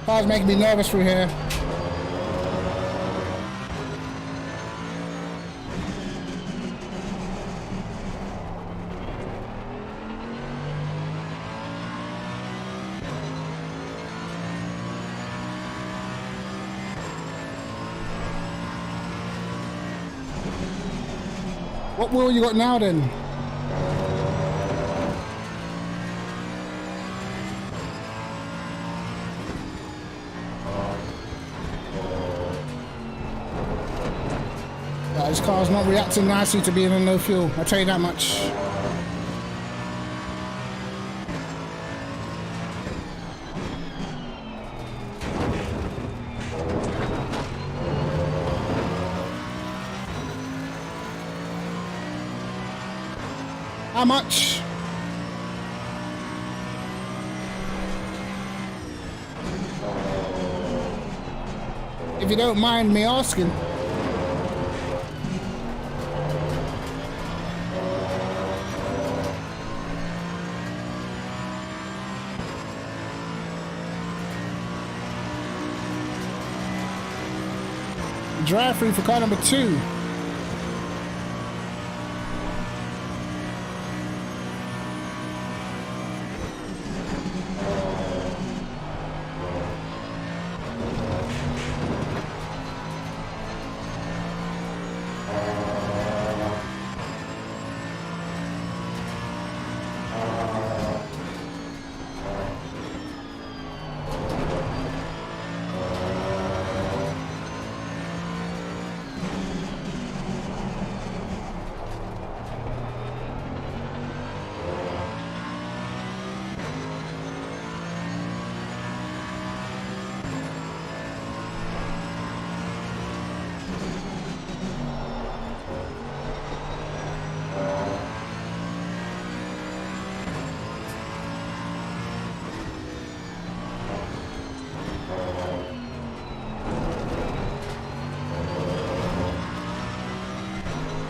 Car's making me nervous through here. What wheel you got now then? This car's not reacting nicely to being on no fuel, I'll tell you that much. How much? If you don't mind me asking. Drive-through for car number 2.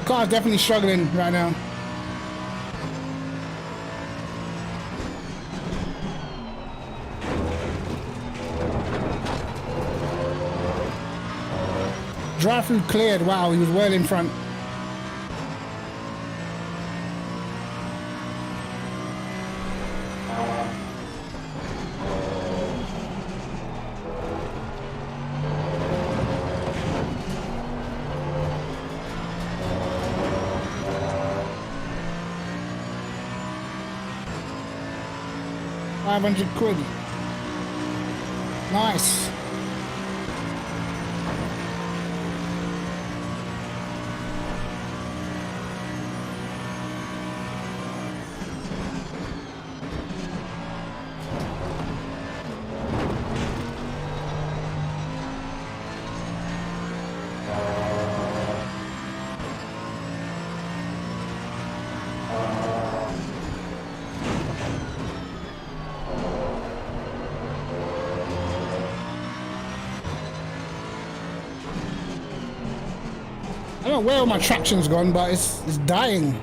Car's definitely struggling right now. Drive-through cleared. Wow, he was well in front. £500. Nice. I don't know where all my traction's gone, but it's dying.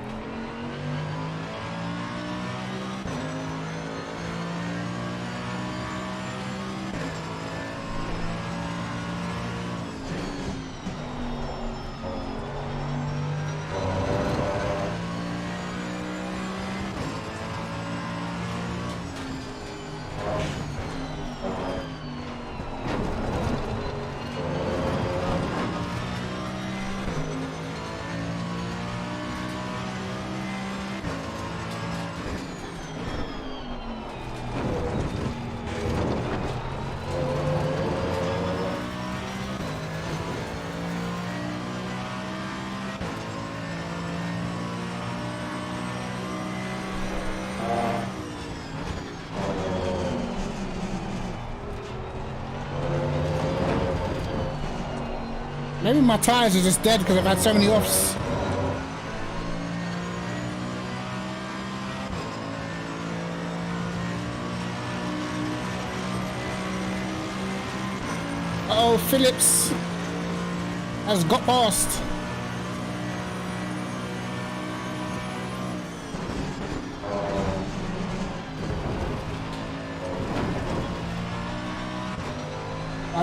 Maybe my tires are just dead because I've had so many offs. Uh-oh, Phillips has got past.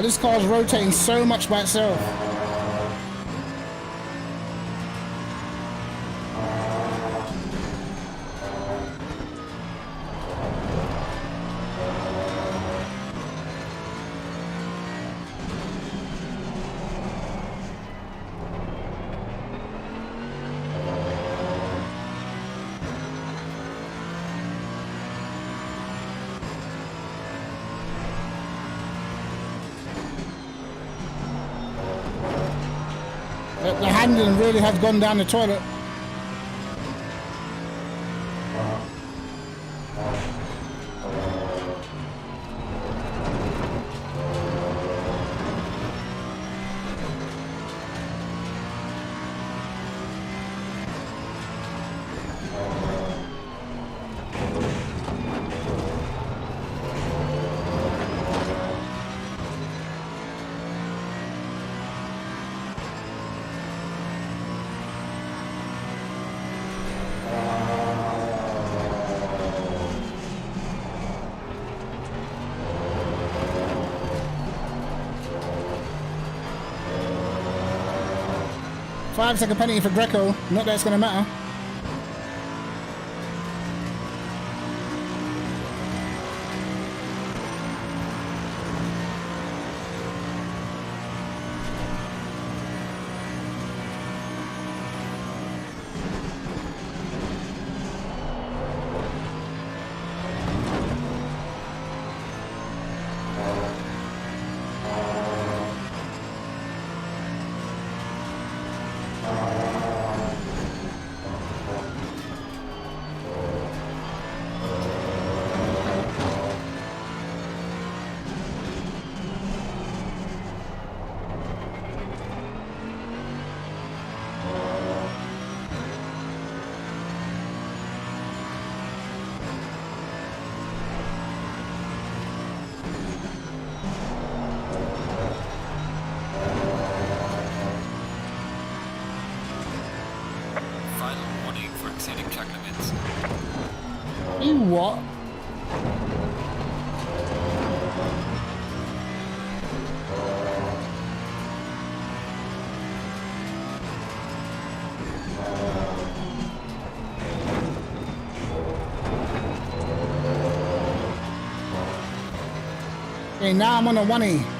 This car's rotating so much by itself. The handling really has gone down the toilet. Five-second penalty for Greco. Not that it's going to matter. You what? Okay, now I'm on a 1E.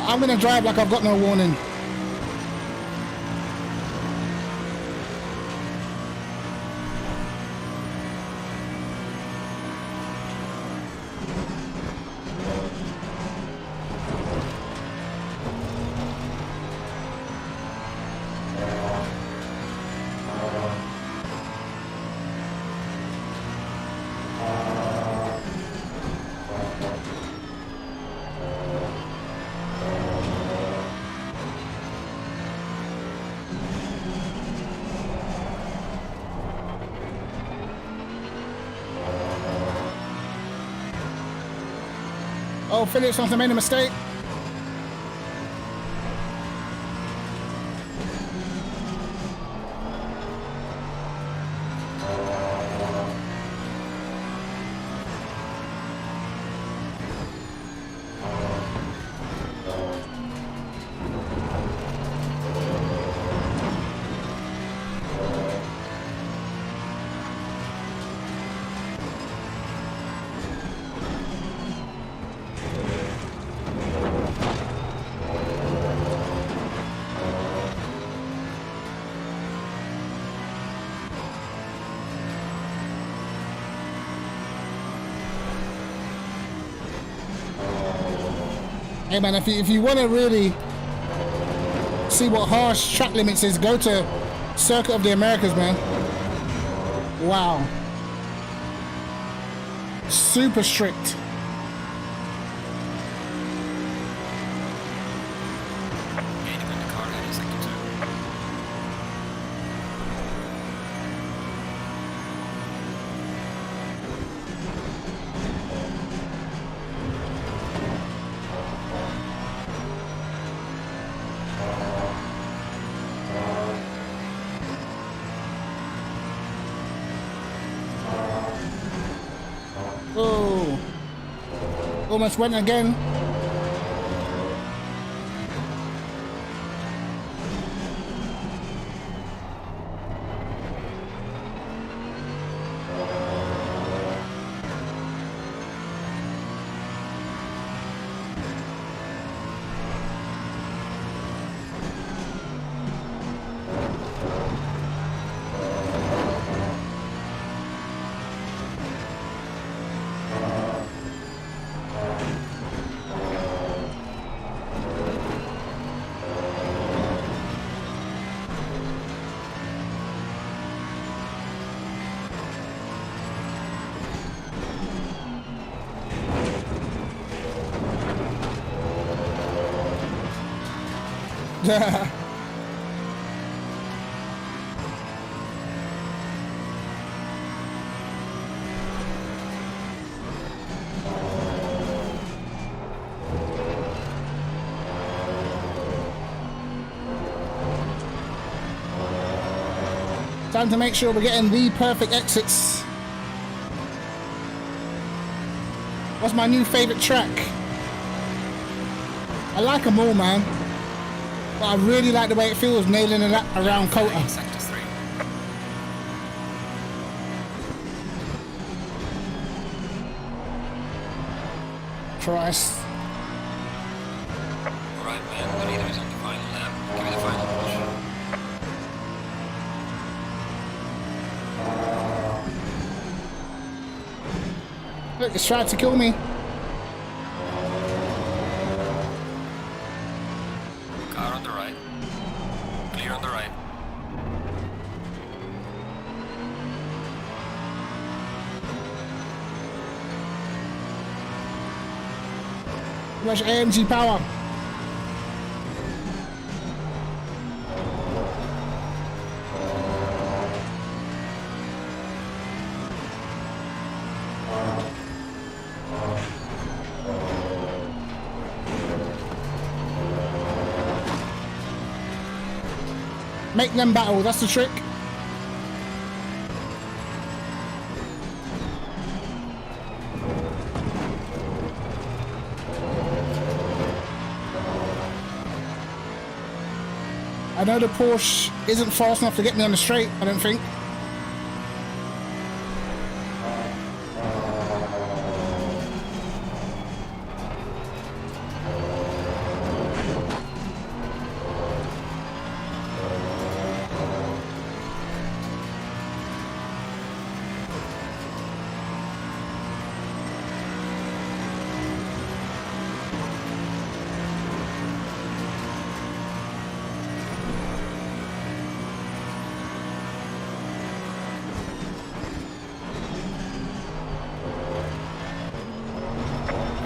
I'm gonna drive like I've got no warning. Oh, Phillips must have made a mistake. Hey man, if you want to really see what harsh track limits is, go to Circuit of the Americas, man. Wow. Super strict. Almost went again. Time to make sure we're getting the perfect exits. What's my new favorite track? I like them all, man. But I really like the way it feels nailing a lap around Kota. Sector 3. Christ. Alright, man, the leader is on the final lap. Give me the final push. Look, it's trying to kill me. Car on the right. Clear on the right. Too much AMG power. Make them battle, that's the trick. I know the Porsche isn't fast enough to get me on the straight, I don't think.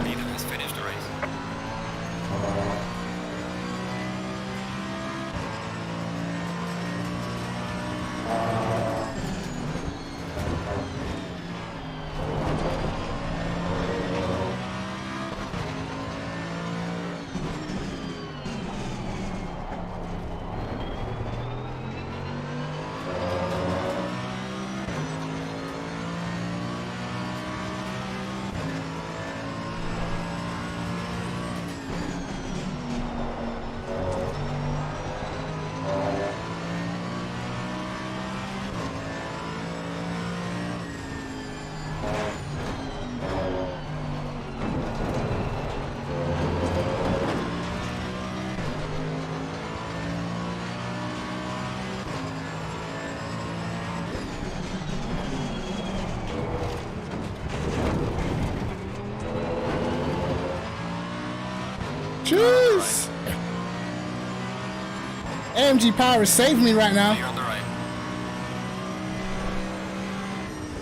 Leader has finished the race. Jeez! AMG power is saving me right now. Clear on the right.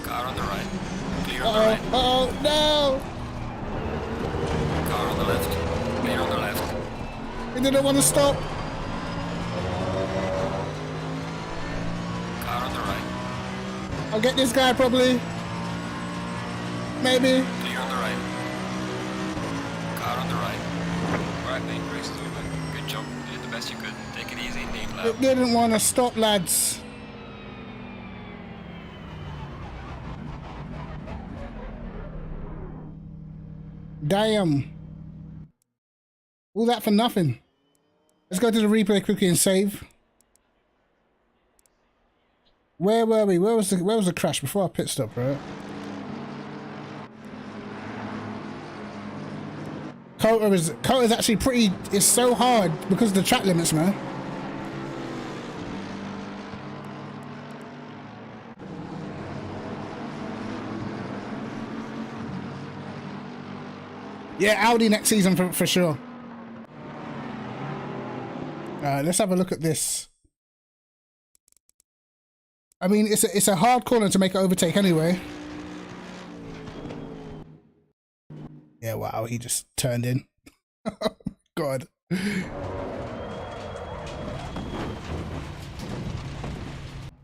Car on the right. Clear on the right. Oh no! Car on the left. Clear on the left. He didn't want to stop. Car on the right. I'll get this guy probably. Maybe. Clear on the right. Car on the right. Alright, mate. Race is over. Good job. You did the best you could. Take it easy in the lap. It didn't want to stop, lads. Damn. All that for nothing. Let's go to the replay quickly and save. Where were we? Where was the crash before I pit stop, right? Kota is actually pretty. It's so hard because of the track limits, man. Yeah, Audi next season for sure. Let's have a look at this. I mean, it's a hard corner to make an overtake anyway. Yeah, wow, he just turned in. God.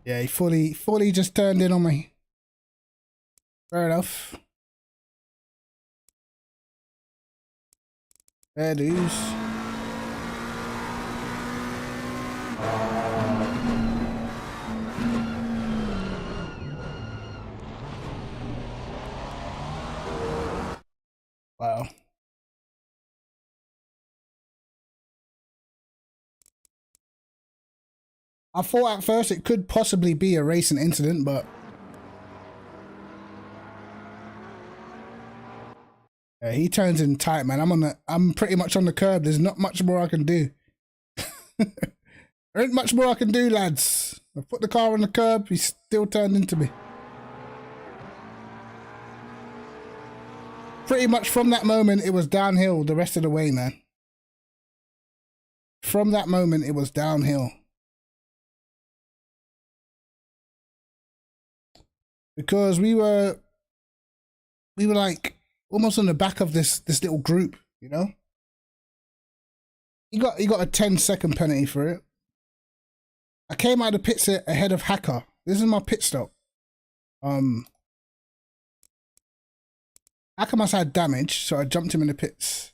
Yeah, he fully just turned in on me. Fair enough. There, dudes. Wow. I thought at first it could possibly be a racing incident, but yeah, he turns in tight, man. I'm pretty much on the curb. There's not much more I can do. There ain't much more I can do, lads. I put the car on the curb, he still turned into me. Pretty much from that moment, it was downhill the rest of the way, man. From that moment, it was downhill. Because we were like almost on the back of this little group, you know? He got a 10-second penalty for it. I came out of the pits ahead of Hacker. This is my pit stop. Hacker must have had damage, so I jumped him in the pits.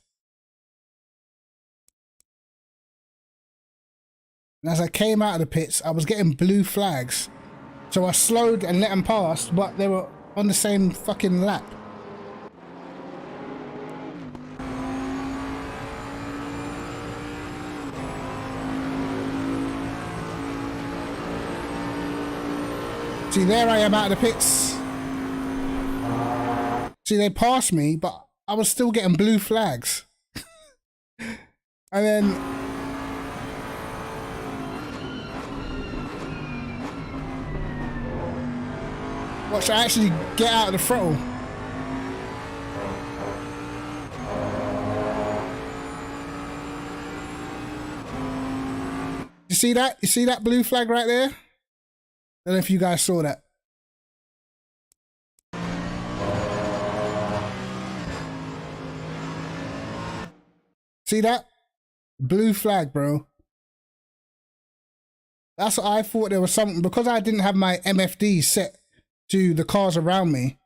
And as I came out of the pits, I was getting blue flags. So I slowed and let them pass, but they were on the same fucking lap. See, there I am out of the pits. See, they passed me, but I was still getting blue flags. And then watch, I actually get out of the throttle. You see that? You see that blue flag right there? I don't know if you guys saw that. See that? Blue flag, bro. That's what I thought. There was something, because I didn't have my MFD set to the cars around me.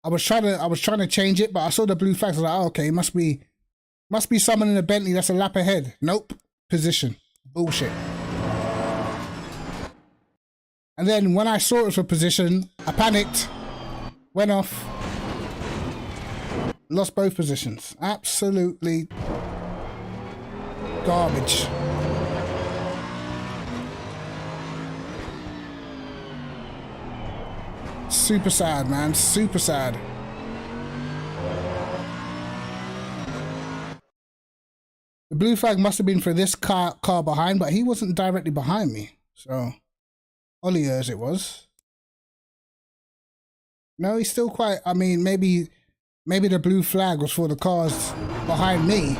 I was trying to change it, but I saw the blue flags. I was like, oh, okay, must be someone in a Bentley that's a lap ahead. Nope. Position. Bullshit. And then when I saw it for position, I panicked, went off, lost both positions. Absolutely garbage. Super sad, man. Super sad. The blue flag must have been for this car behind, but he wasn't directly behind me. So, Olier's it was. No, he's still quite... I mean, maybe the blue flag was for the cars behind me.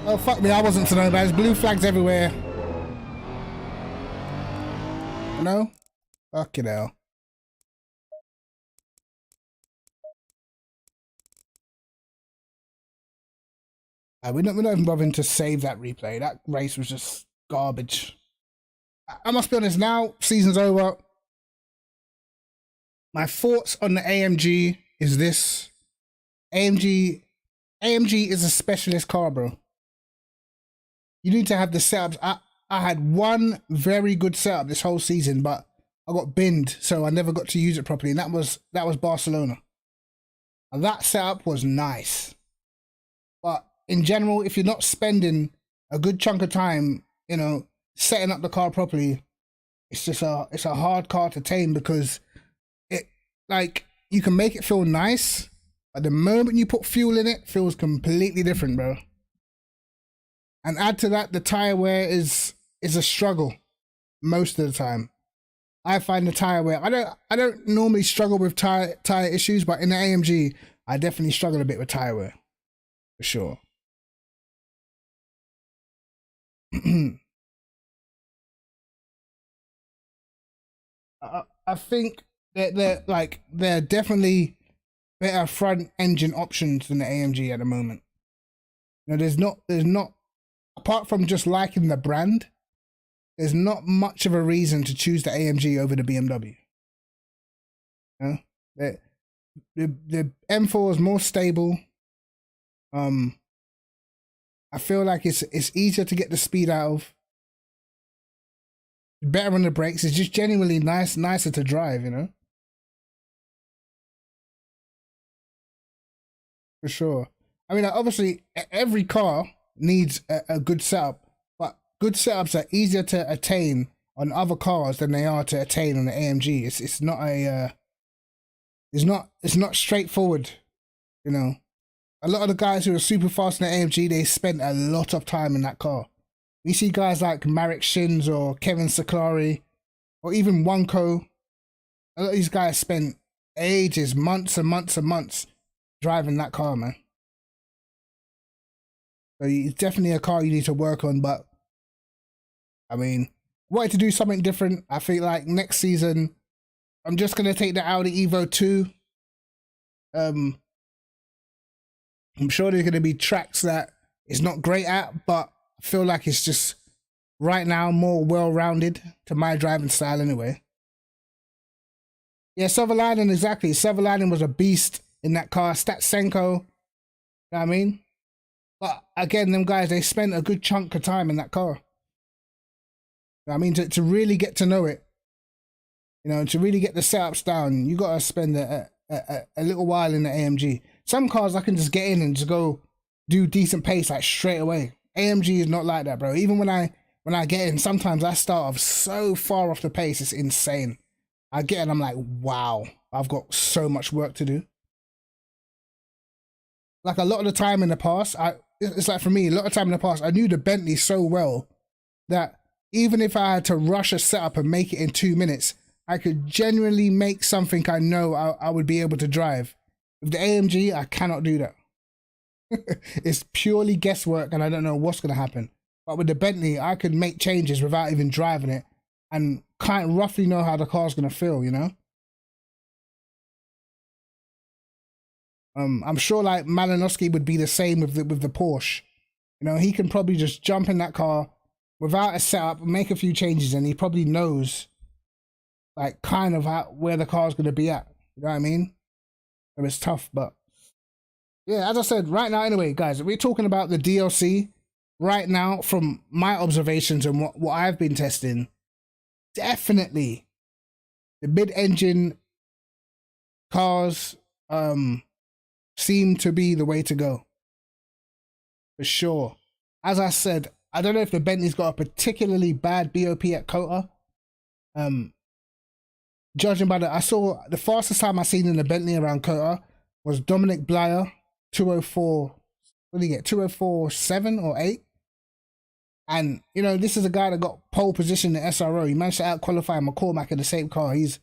Oh, fuck me, I wasn't to know, but there's blue flags everywhere. You know? Fuck it hell. We're not even bothering to save that replay. That race was just garbage. I must be honest, now season's over. My thoughts on the AMG is this. AMG AMG is a specialist car, bro. You need to have the setups. I had one very good setup this whole season, but I got binned, so I never got to use it properly. And that was Barcelona. And that setup was nice. But in general, if you're not spending a good chunk of time, you know, setting up the car properly, it's a hard car to tame, because it, like, you can make it feel nice, but the moment you put fuel in it, it feels completely different, bro. And add to that, the tire wear is a struggle most of the time. I find the tire wear, I don't normally struggle with tire issues, but in the AMG, I definitely struggle a bit with tire wear, for sure. I think that they're definitely better front engine options than the AMG at the moment. You know, there's not apart from just liking the brand, there's not much of a reason to choose the AMG over the BMW. You know? The M4 is more stable. I feel like it's easier to get the speed out of. Better on the brakes. It's just genuinely nicer to drive, you know? For sure. I mean, obviously, every car needs a good setup, but good setups are easier to attain on other cars than they are to attain on the AMG. It's not straightforward, you know. A lot of the guys who are super fast in the AMG, they spent a lot of time in that car. We see guys like Marek Shins or Kevin Saklari, or even Wonko. A lot of these guys spent ages, months and months and months driving that car, man. So it's definitely a car you need to work on, but I mean, wanted to do something different. I feel like next season, I'm just going to take the Audi Evo 2. I'm sure there's going to be tracks that it's not great at, but I feel like it's just right now more well-rounded to my driving style anyway. Yeah, Silverlining, exactly. Silverlining was a beast in that car. Statsenko, you know what I mean? But again, them guys, they spent a good chunk of time in that car. You know what I mean, to really get to know it, you know, to really get the setups down, you got to spend a little while in the AMG. Some cars I can just get in and just go do decent pace like straight away. AMG is not like that, bro. Even when I get in, sometimes I start off so far off the pace, it's insane. I get in, I'm like, wow, I've got so much work to do. Like a lot of the time in the past, it's like for me, a lot of time in the past, I knew the Bentley so well that even if I had to rush a setup and make it in 2 minutes, I could genuinely make something I know I would be able to drive. With the AMG, I cannot do that. It's purely guesswork and I don't know what's going to happen. But with the Bentley, I could make changes without even driving it and kind of roughly know how the car's going to feel, you know? I'm sure like Malinowski would be the same with the Porsche. You know, he can probably just jump in that car without a setup, make a few changes, and he probably knows like kind of where the car's going to be at. You know what I mean? So it's tough, but yeah, as I said, right now anyway, guys, we're talking about the DLC right now from my observations and what I've been testing. Definitely the mid-engine cars seem to be the way to go. For sure. As I said, I don't know if the Bentley's got a particularly bad BOP at COTA. Judging by I saw the fastest time I seen in the Bentley around COTA was Dominic Blyer, 204. What did he get? 204.7 or 8. And you know, this is a guy that got pole position in the SRO. He managed to out qualify McCormack in the same car. He's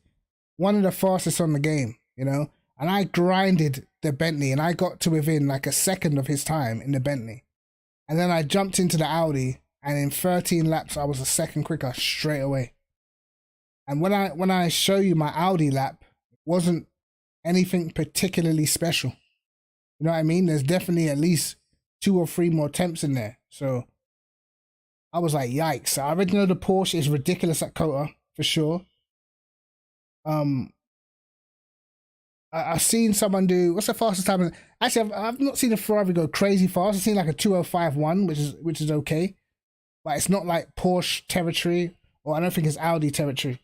one of the fastest on the game, you know. And I grinded the Bentley, and I got to within like a second of his time in the Bentley. And then I jumped into the Audi, and in 13 laps, I was a second quicker straight away. And when I show you my Audi lap, it wasn't anything particularly special. You know what I mean? There's definitely at least 2 or 3 more temps in there. So I was like, yikes. I already know the Porsche is ridiculous at COTA, for sure. I've seen someone do, what's the fastest time? Actually, I've not seen a Ferrari go crazy fast. I've seen like a 2:05.1, which is okay, but it's not like Porsche territory, or I don't think it's Audi territory.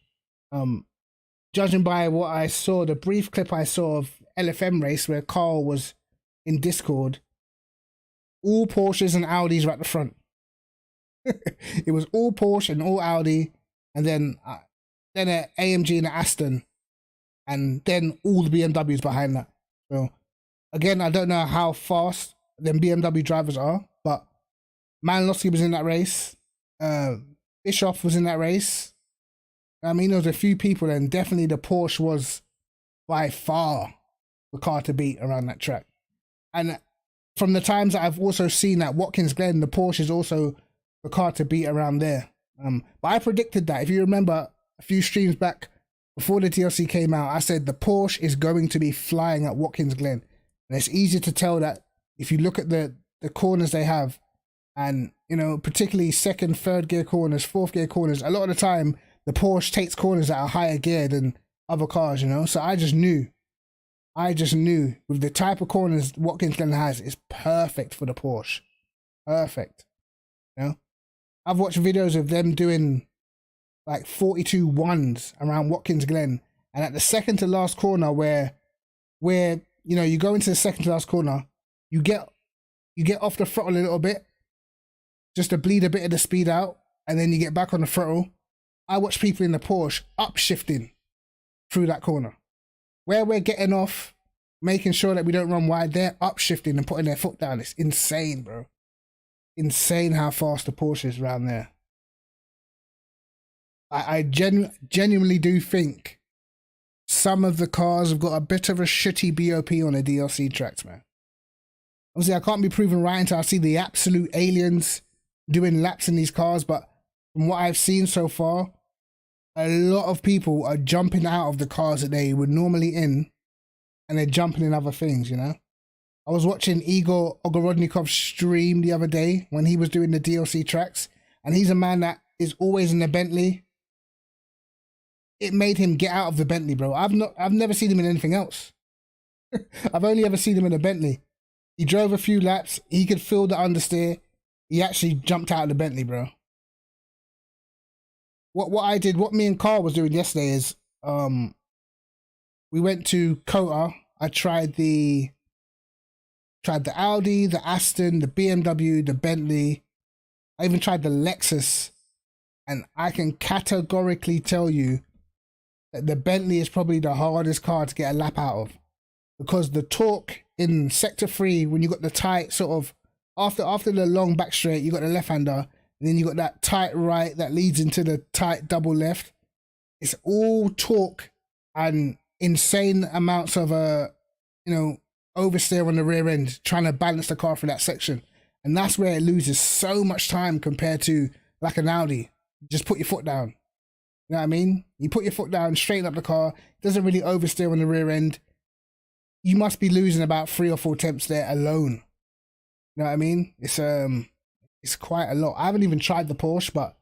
Judging by what I saw, the brief clip I saw of LFM race where Carl was in Discord, all Porsches and Audis were at the front. It was all Porsche and all Audi, and then an AMG and an Aston, and then all the BMWs behind that. So again, I don't know how fast them BMW drivers are, but Malinowski was in that race. Bischoff was in that race. I mean, there was a few people, and definitely the Porsche was by far the car to beat around that track. And from the times that I've also seen at Watkins Glen, the Porsche is also the car to beat around there. But I predicted that. If you remember a few streams back before the DLC came out, I said the Porsche is going to be flying at Watkins Glen. And it's easy to tell that if you look at the corners they have, and, you know, particularly second, third gear corners, fourth gear corners, a lot of the time, the Porsche takes corners at a higher gear than other cars, you know? So I just knew with the type of corners Watkins Glen has, it's perfect for the Porsche. Perfect. You know? I've watched videos of them doing like 42 ones around Watkins Glen. And at the second to last corner where, you know, you go into the second to last corner, you get off the throttle a little bit, just to bleed a bit of the speed out, and then you get back on the throttle. I watch people in the Porsche upshifting through that corner. Where we're getting off, making sure that we don't run wide, they're upshifting and putting their foot down. It's insane, bro. Insane how fast the Porsche is around there. I genuinely do think some of the cars have got a bit of a shitty BOP on the DLC tracks, man. Obviously, I can't be proven right until I see the absolute aliens doing laps in these cars, but from what I've seen so far, a lot of people are jumping out of the cars that they were normally in, and they're jumping in other things, you know? I was watching Igor Ogorodnikov's stream the other day when he was doing the DLC tracks, and he's a man that is always in the Bentley. It made him get out of the Bentley, bro. I've never seen him in anything else. I've only ever seen him in a Bentley. He drove a few laps, he could feel the understeer. He actually jumped out of the Bentley, bro. What me and Carl was doing yesterday is, we went to Kota. I tried the Audi, the Aston, the BMW, the Bentley. I even tried the Lexus, and I can categorically tell you that the Bentley is probably the hardest car to get a lap out of, because the torque in sector 3, when you got the tight sort of after the long back straight, you got the left hander. And then you got that tight right that leads into the tight double left. It's all torque and insane amounts of you know, oversteer on the rear end, trying to balance the car through that section. And that's where it loses so much time compared to like an Audi. Just put your foot down. You know what I mean? You put your foot down, straighten up the car. It doesn't really oversteer on the rear end. You must be losing about 3 or 4 tenths there alone. You know what I mean? It's quite a lot. I haven't even tried the Porsche, but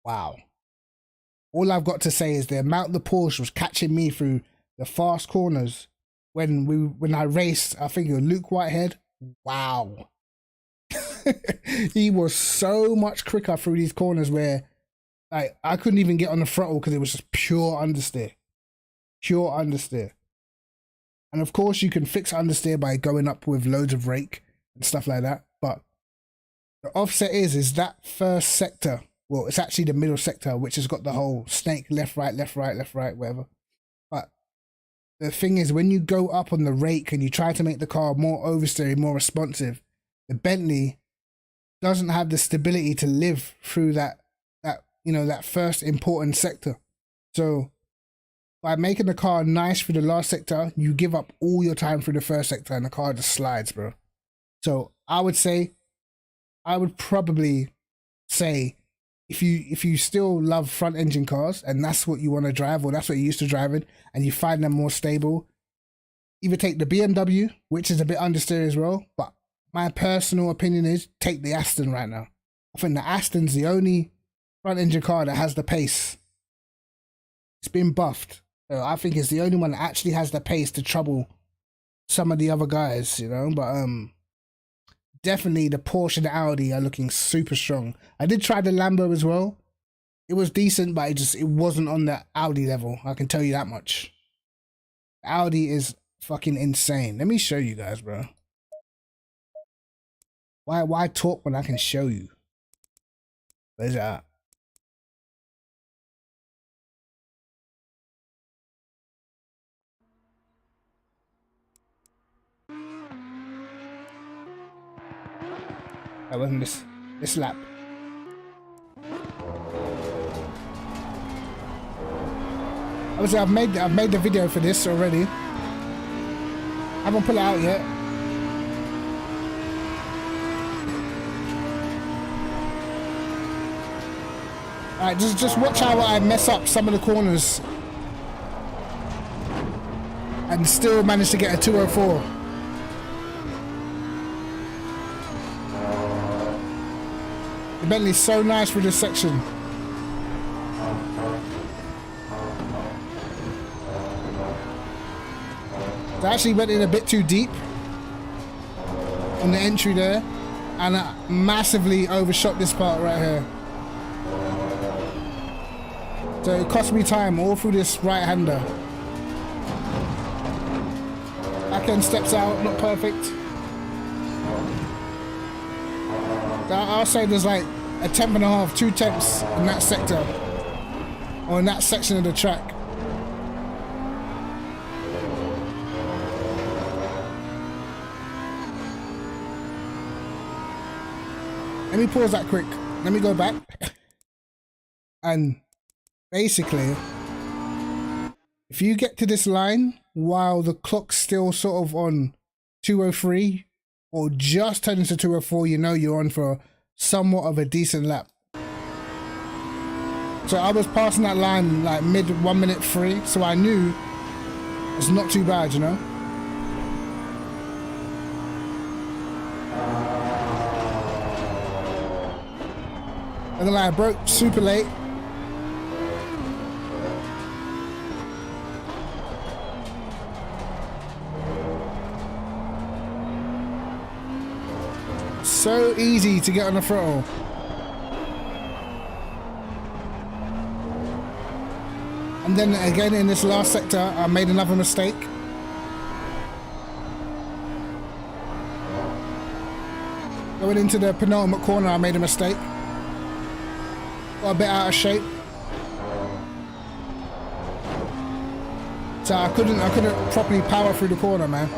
wow. All I've got to say is the amount the Porsche was catching me through the fast corners when I raced, I think it was Luke Whitehead. Wow. He was so much quicker through these corners where like I couldn't even get on the throttle because it was just pure understeer. Pure understeer. And of course you can fix understeer by going up with loads of rake and stuff like that, but the offset is that first sector. Well, it's actually the middle sector, which has got the whole snake left, right, whatever. But the thing is, when you go up on the rake and you try to make the car more oversteering, more responsive, the Bentley doesn't have the stability to live through that first important sector. So by making the car nice for the last sector, you give up all your time through the first sector and the car just slides, bro. So I would probably say if you still love front engine cars and that's what you want to drive, or that's what you're used to driving, and you find them more stable, either take the BMW, which is a bit understeer as well, but my personal opinion is take the Aston right now. I think the Aston's the only front engine car that has the pace. It's been buffed. So I think it's the only one that actually has the pace to trouble some of the other guys, you know. But definitely the Porsche and the Audi are looking super strong. I did try the Lambo as well. It was decent, but it wasn't on the Audi level. I can tell you that much. Audi is fucking insane. Let me show you guys, bro. Why talk when I can show you? Where's that? That wasn't this lap. Obviously, I've made the video for this already. I haven't put it out yet. Alright, just watch how I mess up some of the corners and still manage to get a 204. The Bentley's so nice for this section. So I actually went in a bit too deep on the entry there, and I massively overshot this part right here. So it cost me time all through this right-hander. Back end steps out, not perfect. So I'll say there's like a tenth and a half, 2 tenths in that sector, or in that section of the track. Let me pause that quick. Let me go back. And basically, if you get to this line while the clock's still sort of on 203 or just turning to 204, you know you're on for somewhat of a decent lap. So I was passing that line like mid 1 minute 3, so I knew it's not too bad, you know. And then I broke super late. So easy to get on the throttle. And then again in this last sector, I made another mistake. Going into the penultimate corner, I made a mistake. Got a bit out of shape. So I couldn't properly power through the corner, man.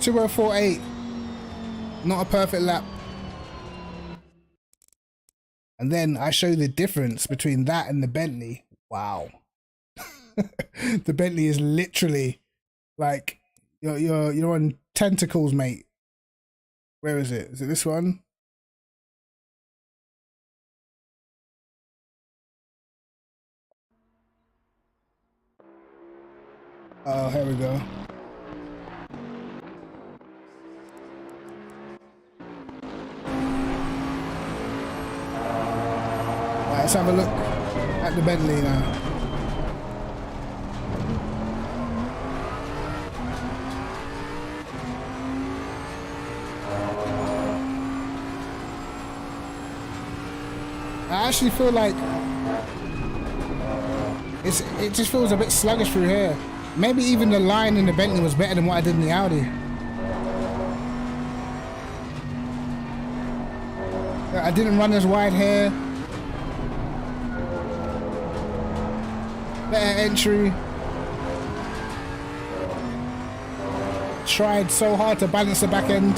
.204.8, not a perfect lap. And then I show the difference between that and the Bentley. Wow. The Bentley is literally like you're on tentacles, mate. Where is it? Is it this one? Oh, here we go. Right, let's have a look at the Bentley now. I actually feel like it just feels a bit sluggish through here. Maybe even the line in the Bentley was better than what I did in the Audi. I didn't run as wide here. Better entry. Tried so hard to balance the back end.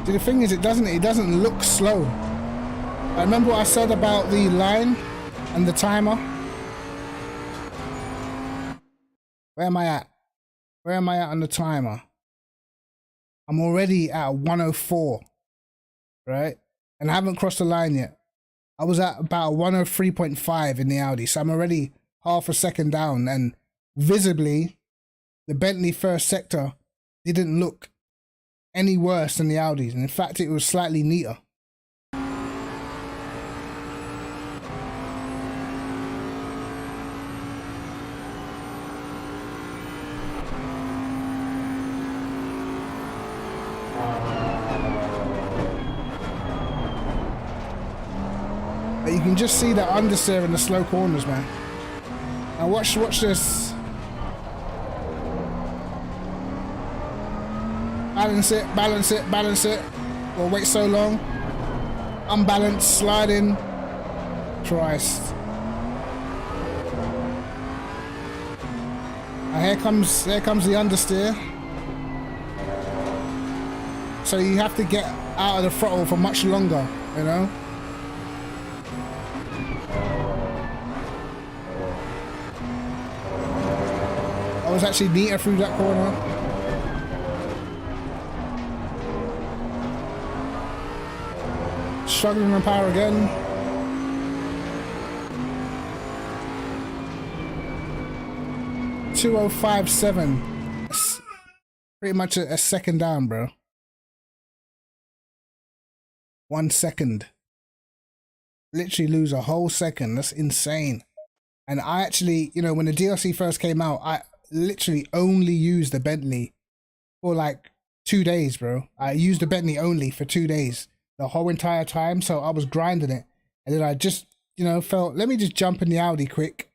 See, the thing is, it doesn't look slow. I remember what I said about the line and the timer. Where am I at? Where am I at on the timer? I'm already at 104, right? And I haven't crossed the line yet. I was at about 103.5 in the Audi, so I'm already half a second down, and visibly the Bentley first sector didn't look any worse than the Audis, and in fact it was slightly neater. But you can just see that understeer in the slow corners, man. Now watch this. Balance it, balance it, balance it. We'll wait so long. Unbalanced, sliding. Christ. Now here comes the understeer. So you have to get out of the throttle for much longer, you know? I was actually neater through that corner. Struggling on power again. .2057. That's pretty much a second down, bro. 1 second. Literally lose a whole second. That's insane. And I actually, you know, when the DLC first came out, I literally only used the Bentley for like 2 days, bro. I used the Bentley only for 2 days. The whole entire time, so I was grinding it, and then I just, you know, felt, let me just jump in the Audi quick,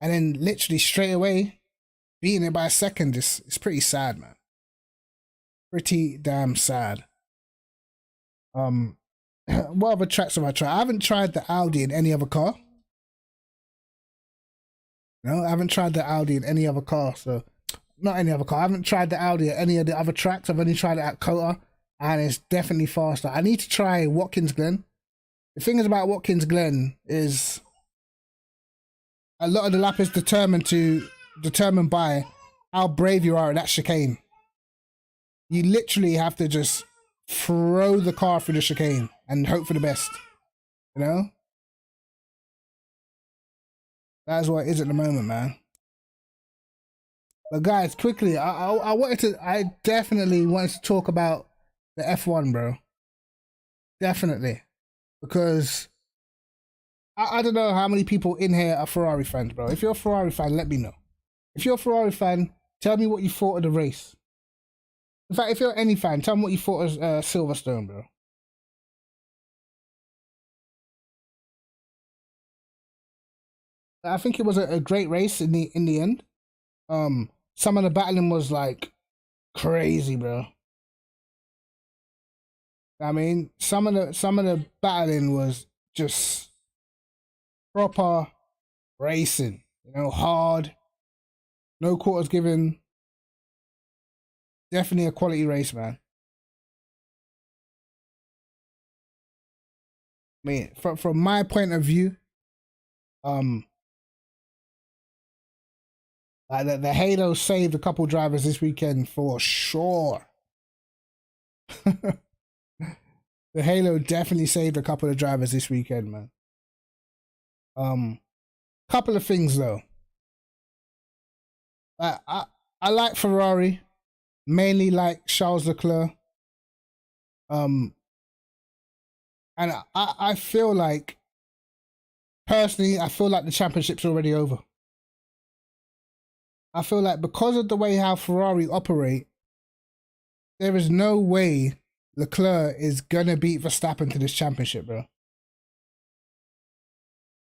and then literally straight away beating it by a second. It's pretty sad, man. Pretty damn sad. What other tracks have I tried? I haven't tried the Audi in any other car. No, I haven't tried the Audi in any other car. So not any other car. I haven't tried the Audi at any of the other tracks. I've only tried it at Kota. And it's definitely faster. I need to try Watkins Glen. The thing is about Watkins Glen is a lot of the lap is determined by how brave you are at that chicane. You literally have to just throw the car through the chicane and hope for the best. You know? That's what it is at the moment, man. But guys, quickly, I definitely wanted to talk about the F1, bro. Definitely. Because I don't know how many people in here are Ferrari fans, bro. If you're a Ferrari fan, let me know. If you're a Ferrari fan, tell me what you thought of the race. In fact, if you're any fan, tell me what you thought of Silverstone, bro. I think it was a great race in the end. Some of the battling was like crazy, bro. I mean, some of the battling was just proper racing, you know, hard, no quarters given. Definitely a quality race, man. I mean, from my point of view, the Halo saved a couple drivers this weekend for sure. The Halo definitely saved a couple of drivers this weekend, man. Couple of things though. I like Ferrari, mainly like Charles Leclerc. And I feel like, personally, I feel like the championship's already over. I feel like because of the way how Ferrari operate, there is no way Leclerc is gonna beat Verstappen to this championship, bro. You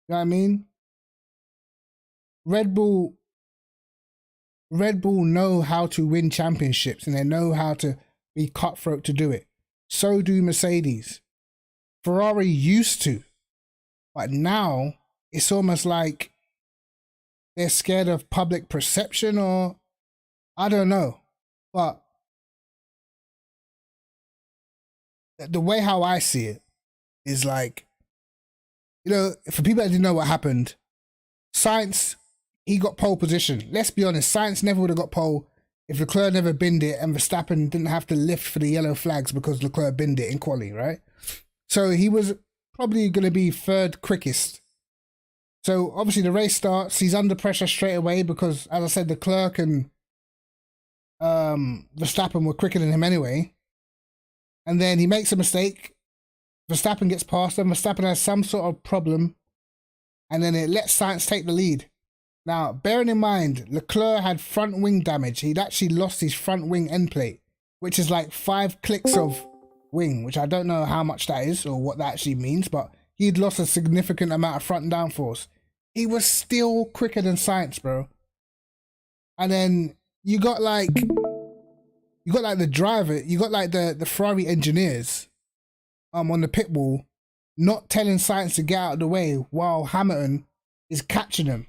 know what I mean? Red Bull know how to win championships, and they know how to be cutthroat to do it. So do Mercedes. Ferrari used to, but now it's almost like they're scared of public perception, or I don't know. But the way how I see it is like, you know, for people that didn't know what happened, Sainz, he got pole position. Let's be honest, Sainz never would have got pole if Leclerc never binned it and Verstappen didn't have to lift for the yellow flags because Leclerc binned it in quali, right? So he was probably going to be third quickest So obviously the race starts. He's under pressure straight away because, as I said, Leclerc and Verstappen were quicker than him anyway. And then he makes a mistake. Verstappen gets past him. Verstappen has some sort of problem. And then it lets Sainz take the lead. Now, bearing in mind, Leclerc had front wing damage. He'd actually lost his front wing end plate, which is like 5 clicks of wing, which I don't know how much that is or what that actually means, but he'd lost a significant amount of front and downforce. He was still quicker than Sainz, bro. And then you got like the driver, you got like the Ferrari engineers on the pit wall not telling Sainz to get out of the way while Hamilton is catching him.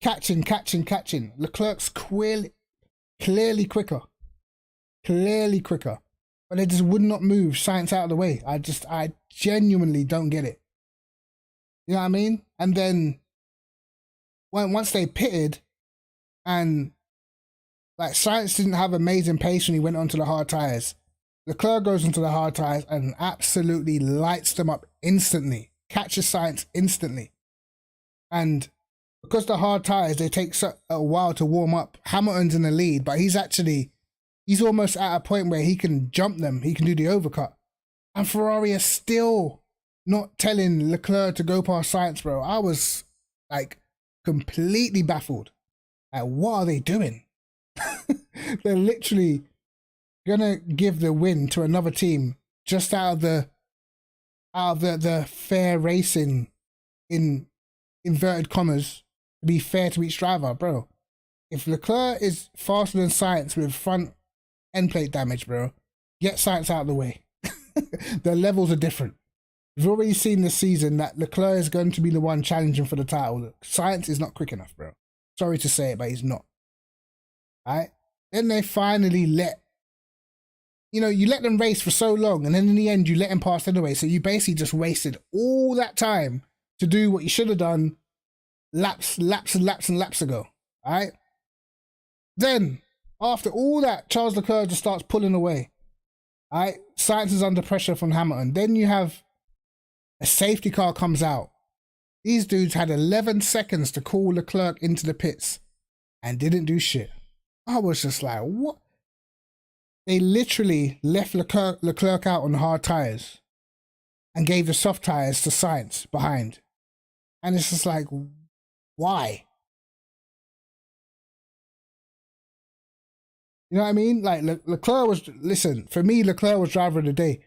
Catching. Leclerc's clearly quicker. Clearly quicker. But they just would not move Sainz out of the way. I genuinely don't get it. You know what I mean? And then once they pitted and like Sainz didn't have amazing pace when he went onto the hard tires. Leclerc goes into the hard tires and absolutely lights them up instantly. Catches Sainz instantly. And because the hard tires, they take a while to warm up. Hamilton's in the lead, but he's almost at a point where he can jump them. He can do the overcut. And Ferrari is still not telling Leclerc to go past Sainz, bro. I was like completely baffled. Like, what are they doing? They're literally gonna give the win to another team just out of the fair racing, in inverted commas, to be fair to each driver, bro. If Leclerc is faster than Sainz with front end plate damage, bro, get Sainz out of the way. The levels are different. We've already seen this season that Leclerc is going to be the one challenging for the title. Sainz is not quick enough, bro. Sorry to say it, but he's not. Alright? Then they finally you let them race for so long, and then in the end you let him pass anyway. So you basically just wasted all that time to do what you should have done laps ago. Alright? Then, after all that, Charles Leclerc just starts pulling away. Alright? Sainz is under pressure from Hamilton. Then you have a safety car comes out. These dudes had 11 seconds to call Leclerc into the pits and didn't do shit. I was just like, what? They literally left Leclerc out on hard tires and gave the soft tires to Sainz behind. And it's just like, why? You know what I mean? Like, Leclerc was, listen, for me, Leclerc was driver of the day.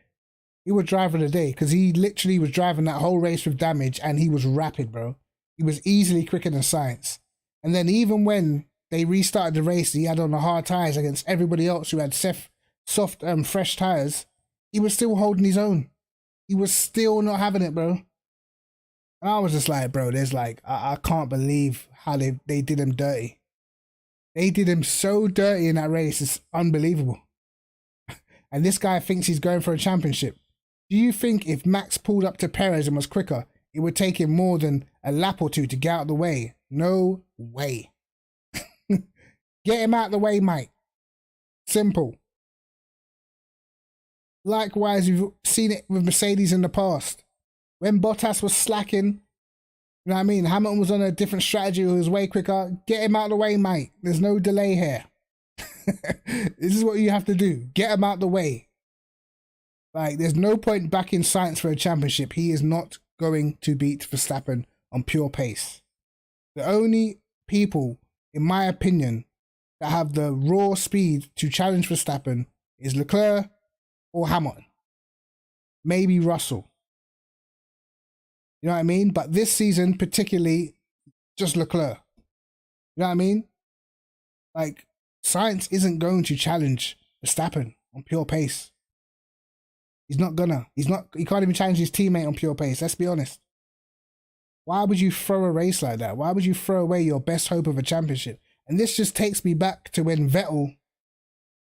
He was driver of the day because he literally was driving that whole race with damage and he was rapid, bro. He was easily quicker than Sainz. And then even when they restarted the race, he had on the hard tires against everybody else who had soft, fresh tires. He was still holding his own. He was still not having it, bro. And I was just like, bro, there's like, I can't believe how they did him dirty. They did him so dirty in that race. It's unbelievable. And this guy thinks he's going for a championship. Do you think if Max pulled up to Perez and was quicker, it would take him more than a lap or two to get out of the way? No way. Get him out of the way, mate. Simple. Likewise, you've seen it with Mercedes in the past. When Bottas was slacking, you know what I mean? Hamilton was on a different strategy, who was way quicker. Get him out of the way, mate. There's no delay here. This is what you have to do. Get him out of the way. Like, there's no point backing Sainz for a championship. He is not going to beat Verstappen on pure pace. The only people, in my opinion, that have the raw speed to challenge Verstappen is Leclerc or Hamilton. Maybe Russell. You know what I mean? But this season, particularly, just Leclerc. You know what I mean? Like, Sainz isn't going to challenge Verstappen on pure pace. He's not gonna. He can't even challenge his teammate on pure pace. Let's be honest. Why would you throw a race like that? Why would you throw away your best hope of a championship? And this just takes me back to when Vettel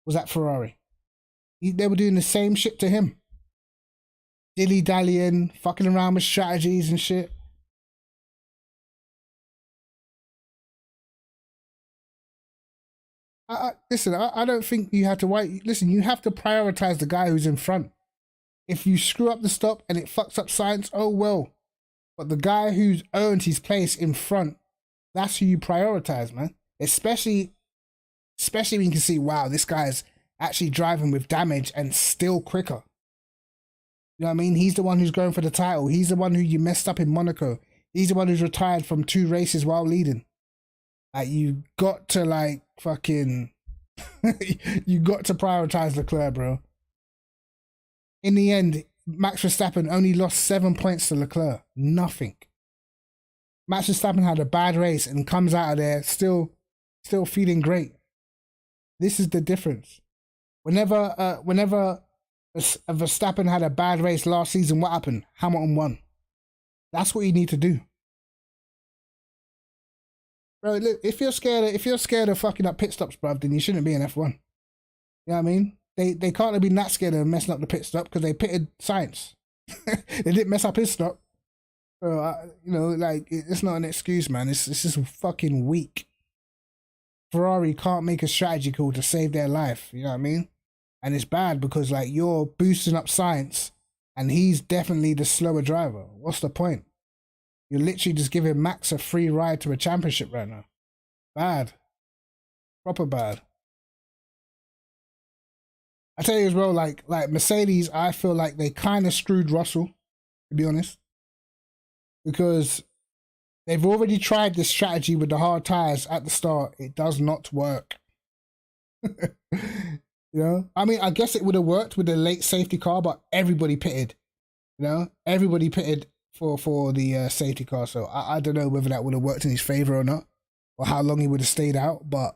was at Ferrari. They were doing the same shit to him. Dilly-dallying, fucking around with strategies and shit. Listen, I don't think you have to wait. Listen, you have to prioritize the guy who's in front. If you screw up the stop and it fucks up Sainz, oh well. But the guy who's earned his place in front, that's who you prioritize, man. Especially when you can see, wow, this guy's actually driving with damage and still quicker. You know what I mean? He's the one who's going for the title. He's the one who you messed up in Monaco. He's the one who's retired from 2 races while leading. Like, you got to, like, fucking... you got to prioritize Leclerc, bro. In the end, Max Verstappen only lost 7 points to Leclerc. Nothing. Max Verstappen had a bad race and comes out of there still feeling great. This is the difference. Whenever Verstappen had a bad race last season, what happened? Hamilton won. That's what you need to do. Bro, look, if you're scared of fucking up pit stops, bruv, then you shouldn't be in F1. You know what I mean? They can't have been that scared of messing up the pit stop because they pitted Sainz. They didn't mess up his stop. So, you know, like, it's not an excuse, man. It's just fucking weak. Ferrari can't make a strategy call to save their life. You know what I mean? And it's bad because, like, you're boosting up Sainz and he's definitely the slower driver. What's the point? You're literally just giving Max a free ride to a championship right now. Bad. Proper bad. I tell you as well, like Mercedes, I feel like they kind of screwed Russell, to be honest. Because they've already tried this strategy with the hard tires at the start. It does not work. You know? I mean, I guess it would have worked with the late safety car, but everybody pitted. You know? Everybody pitted for the safety car. So I don't know whether that would have worked in his favor or not, or how long he would have stayed out, but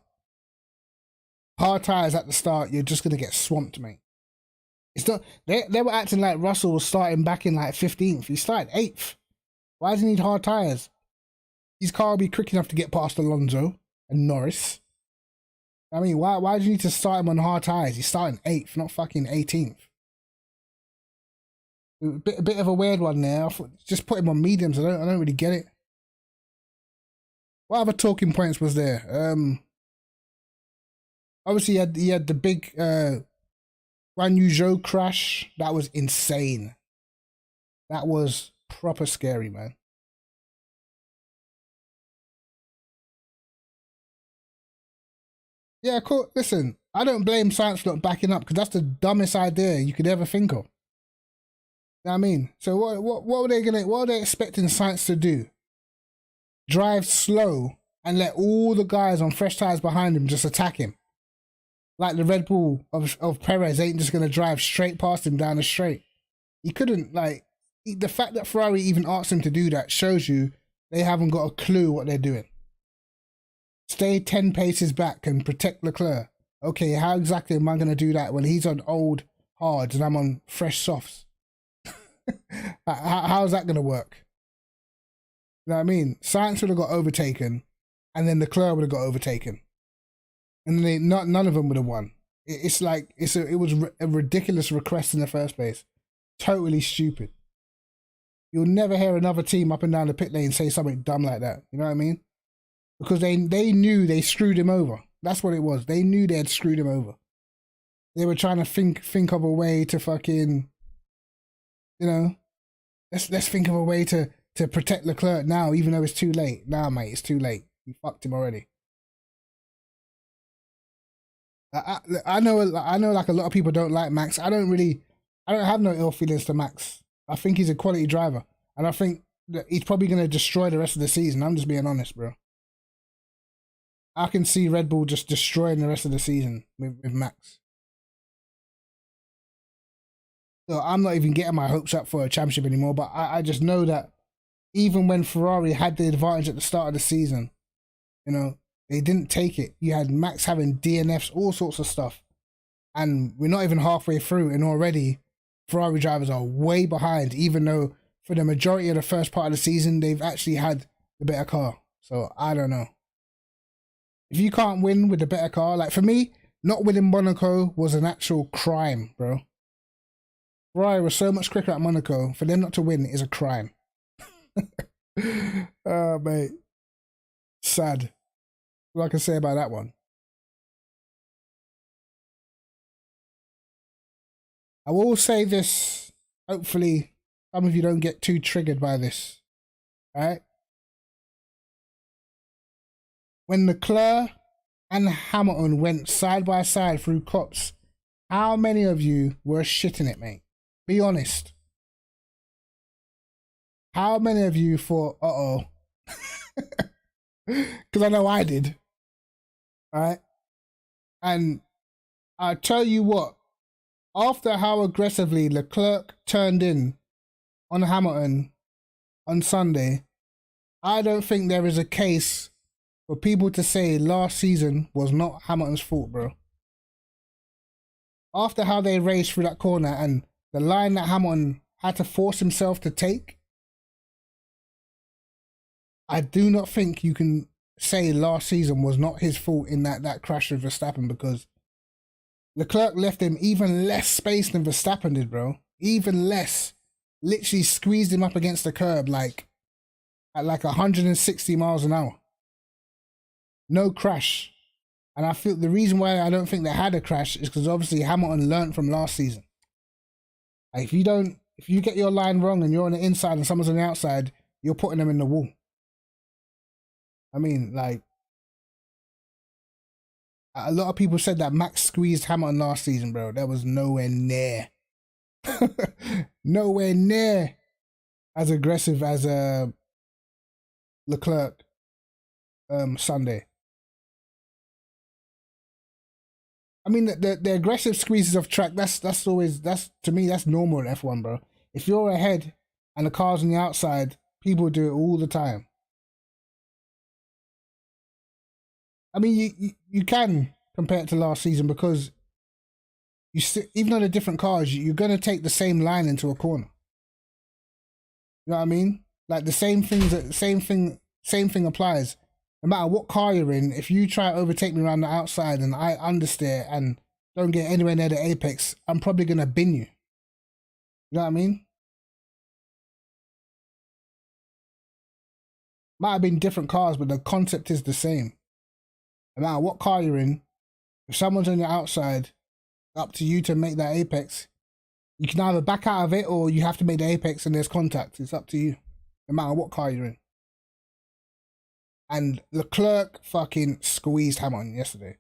hard tires at the start, you're just gonna get swamped, mate. It's not they were acting like Russell was starting back in like 15th. He started 8th. Why does he need hard tires? His car will be quick enough to get past Alonso and Norris. I mean, why do you need to start him on hard tires? He's starting 8th, not fucking 18th. A bit of a weird one there. Just put him on mediums. I don't really get it. What other talking points was there? Obviously he had the big Guan Yu Zhou crash. That was insane. That was proper scary, man. Yeah, cool. Listen, I don't blame Sainz for not backing up because that's the dumbest idea you could ever think of. You know what I mean? So what are they expecting Sainz to do? Drive slow and let all the guys on fresh tires behind him just attack him? Like the Red Bull of Perez ain't just gonna drive straight past him down the straight. He couldn't, like, the fact that Ferrari even asked him to do that shows you they haven't got a clue what they're doing. Stay 10 paces back and protect Leclerc. Okay, how exactly am I gonna do that when he's on old hards and I'm on fresh softs? How's that gonna work? You know what I mean? Sainz would have got overtaken, and then Leclerc would have got overtaken, and then none of them would have won. It's like it was a ridiculous request in the first place. Totally stupid. You'll never hear another team up and down the pit lane say something dumb like that. You know what I mean? Because they knew they screwed him over. That's what it was. They knew they had screwed him over. They were trying to think of a way to fucking, you know, let's think of a way to protect Leclerc now, even though it's too late. Nah, mate, it's too late. You fucked him already. I know like a lot of people don't like Max. I don't have no ill feelings to Max. I think he's a quality driver, and I think that he's probably going to destroy the rest of the season. I'm just being honest, bro. I can see Red Bull just destroying the rest of the season with Max. So I'm not even getting my hopes up for a championship anymore, but I just know that even when Ferrari had the advantage at the start of the season, you know, they didn't take it. You had Max having DNFs, all sorts of stuff. And we're not even halfway through, and already Ferrari drivers are way behind, even though for the majority of the first part of the season, they've actually had the better car. So I don't know. If you can't win with the better car, like for me, not winning Monaco was an actual crime, bro. Ferrari was so much quicker at Monaco. For them not to win is a crime. Oh, mate. Sad. What I can say about that one. I will say this. Hopefully, some of you don't get too triggered by this. right? When Leclerc and Hamilton went side by side through Cops, how many of you were shitting it, mate? Be honest. How many of you thought, uh-oh? Because I know I did. All right? And I tell you what, after how aggressively Leclerc turned in on Hamilton on Sunday, I don't think there is a case for people to say last season was not Hamilton's fault, bro. After how they raced through that corner and the line that Hamilton had to force himself to take, I do not think you can say last season was not his fault in that crash with Verstappen, because Leclerc left him even less space than Verstappen did, bro. Even less. Literally squeezed him up against the curb at 160 miles an hour. No crash. And I feel the reason why I don't think they had a crash is because obviously Hamilton learned from last season. Like if you get your line wrong and you're on the inside and someone's on the outside, you're putting them in the wall. I mean, like, a lot of people said that Max squeezed Hamilton last season, bro. That was nowhere near. Nowhere near as aggressive as Leclerc Sunday. I mean, the aggressive squeezes of track, that's to me, that's normal in F1, bro. If you're ahead and the car's on the outside, people do it all the time. I mean, you can compare it to last season because even on the different cars, you're going to take the same line into a corner. You know what I mean? Like the same thing applies. No matter what car you're in, if you try to overtake me around the outside and I understeer and don't get anywhere near the apex, I'm probably going to bin you. You know what I mean? Might have been different cars, but the concept is the same. No matter what car you're in, if someone's on the outside, up to you to make that apex. You can either back out of it or you have to make the apex and there's contact. It's up to you, no matter what car you're in. And Leclerc fucking squeezed Hamilton yesterday.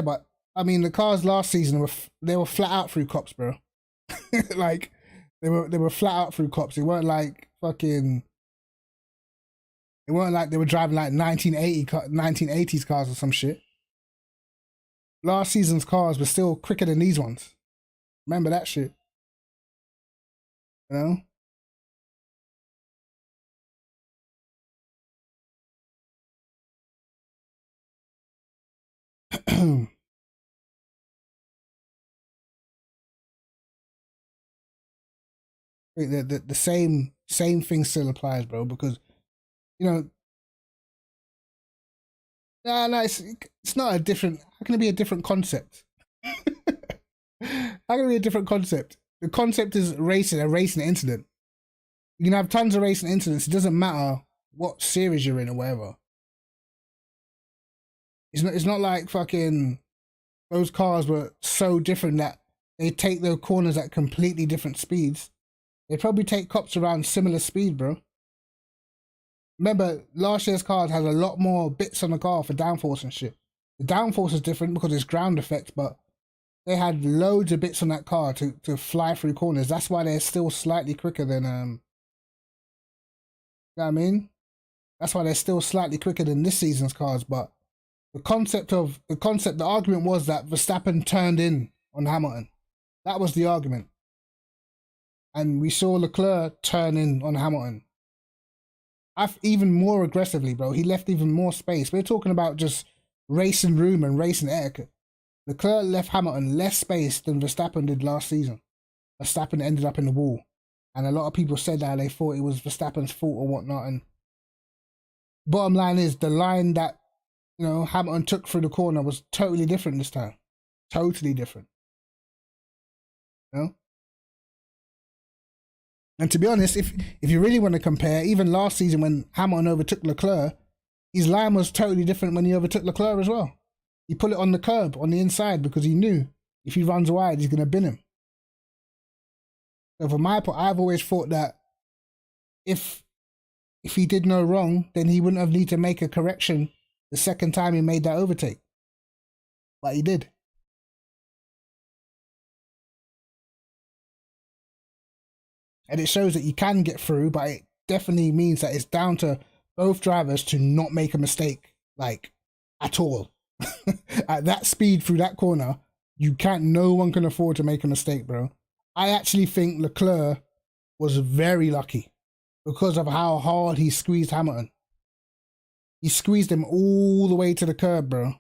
But I mean, the cars last season they were flat out through cops, bro. Like they were flat out through cops. They weren't like fucking. It weren't like they were driving like 1980s cars or some shit. Last season's cars were still quicker than these ones. Remember that shit. You know? the same thing still applies, bro, because you know, no, it's not a different. How can it be a different concept? How can it be a different concept? The concept is a racing incident. You can have tons of racing incidents. It doesn't matter what series you're in or whatever. It's not like fucking those cars were so different that they take their corners at completely different speeds. They probably take cops around similar speed, bro. Remember, last year's cars had a lot more bits on the car for downforce and shit. The downforce is different because it's ground effect, but they had loads of bits on that car to fly through corners. That's why they're still slightly quicker than, you know what I mean? That's why they're still slightly quicker than this season's cars, but the argument was that Verstappen turned in on Hamilton. That was the argument. And we saw Leclerc turn in on Hamilton. Even more aggressively, bro. He left even more space. We're talking about just racing room and racing etiquette. Leclerc left Hamilton less space than Verstappen did last season. Verstappen ended up in the wall. And a lot of people said that they thought it was Verstappen's fault or whatnot. And bottom line is, the line that, you know, Hamilton took through the corner was totally different this time. Totally different. You know? And to be honest, if you really want to compare, even last season when Hamilton overtook Leclerc, his line was totally different when he overtook Leclerc as well. He put it on the curb, on the inside, because he knew if he runs wide, he's going to bin him. So for my part, I've always thought that if he did no wrong, then he wouldn't have need to make a correction the second time he made that overtake. But he did. And it shows that you can get through, but it definitely means that it's down to both drivers to not make a mistake, like, at all. At that speed through that corner, no one can afford to make a mistake, bro. I actually think Leclerc was very lucky because of how hard he squeezed Hamilton. He squeezed him all the way to the curb, bro.